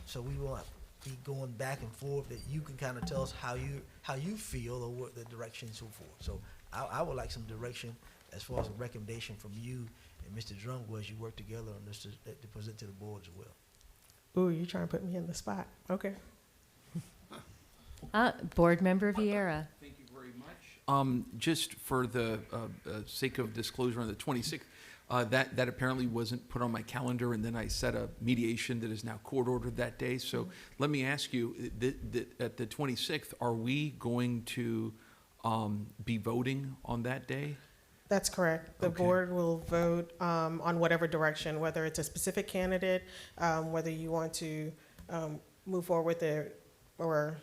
So we won't be going back and forth, that you can kind of tell us how you feel or what the direction and so forth. So I would like some direction as far as a recommendation from you and Mr. Drumgo as you work together on this to present to the board as well. Ooh, you trying to put me in the spot. Okay. Board Member Vieira. Thank you very much. Just for the sake of disclosure, on the 26th, that apparently wasn't put on my calendar, and then I set a mediation that is now court-ordered that day. So let me ask you, at the 26th, are we going to be voting on that day? That's correct. The Okay. board will vote on whatever direction, whether it's a specific candidate, whether you want to move forward with it or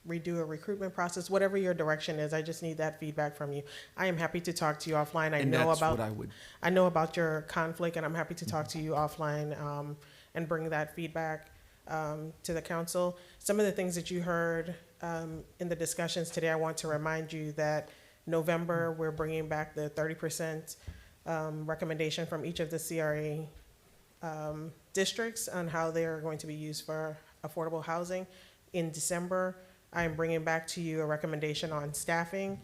redo a recruitment process, whatever your direction is. I just need that feedback from you. I am happy to talk to you offline. And that's what I would. I know about your conflict, and I'm happy to talk to you offline and bring that feedback. to the council. Some of the things that you heard in the discussions today, I want to remind you that November, we're bringing back the 30% recommendation from each of the CRA districts on how they are going to be used for affordable housing. In December, I am bringing back to you a recommendation on staffing.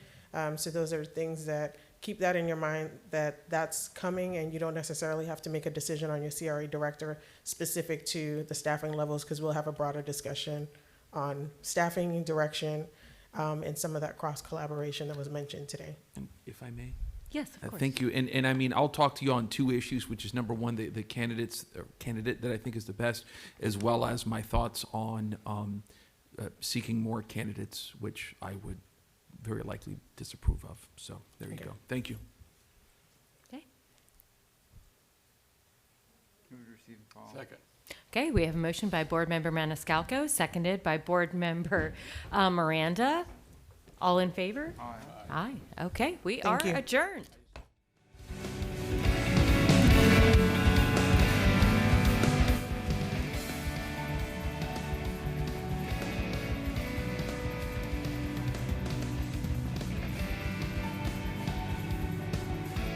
So those are things that, keep that in your mind, that that's coming, and you don't necessarily have to make a decision on your CRA director specific to the staffing levels, because we'll have a broader discussion on staffing and direction, and some of that cross collaboration that was mentioned today. And if I may? Yes, of course. Thank you. And I mean, I'll talk to you on two issues, which is number one, the candidate that I think is the best, as well as my thoughts on seeking more candidates, which I would very likely disapprove of. So there you Okay. go. Thank you. Okay. Second. Okay, we have a motion by Board Member Maniscalco, seconded by Board Member Miranda. All in favor? Aye. Aye. Okay, we Thank are you. adjourned.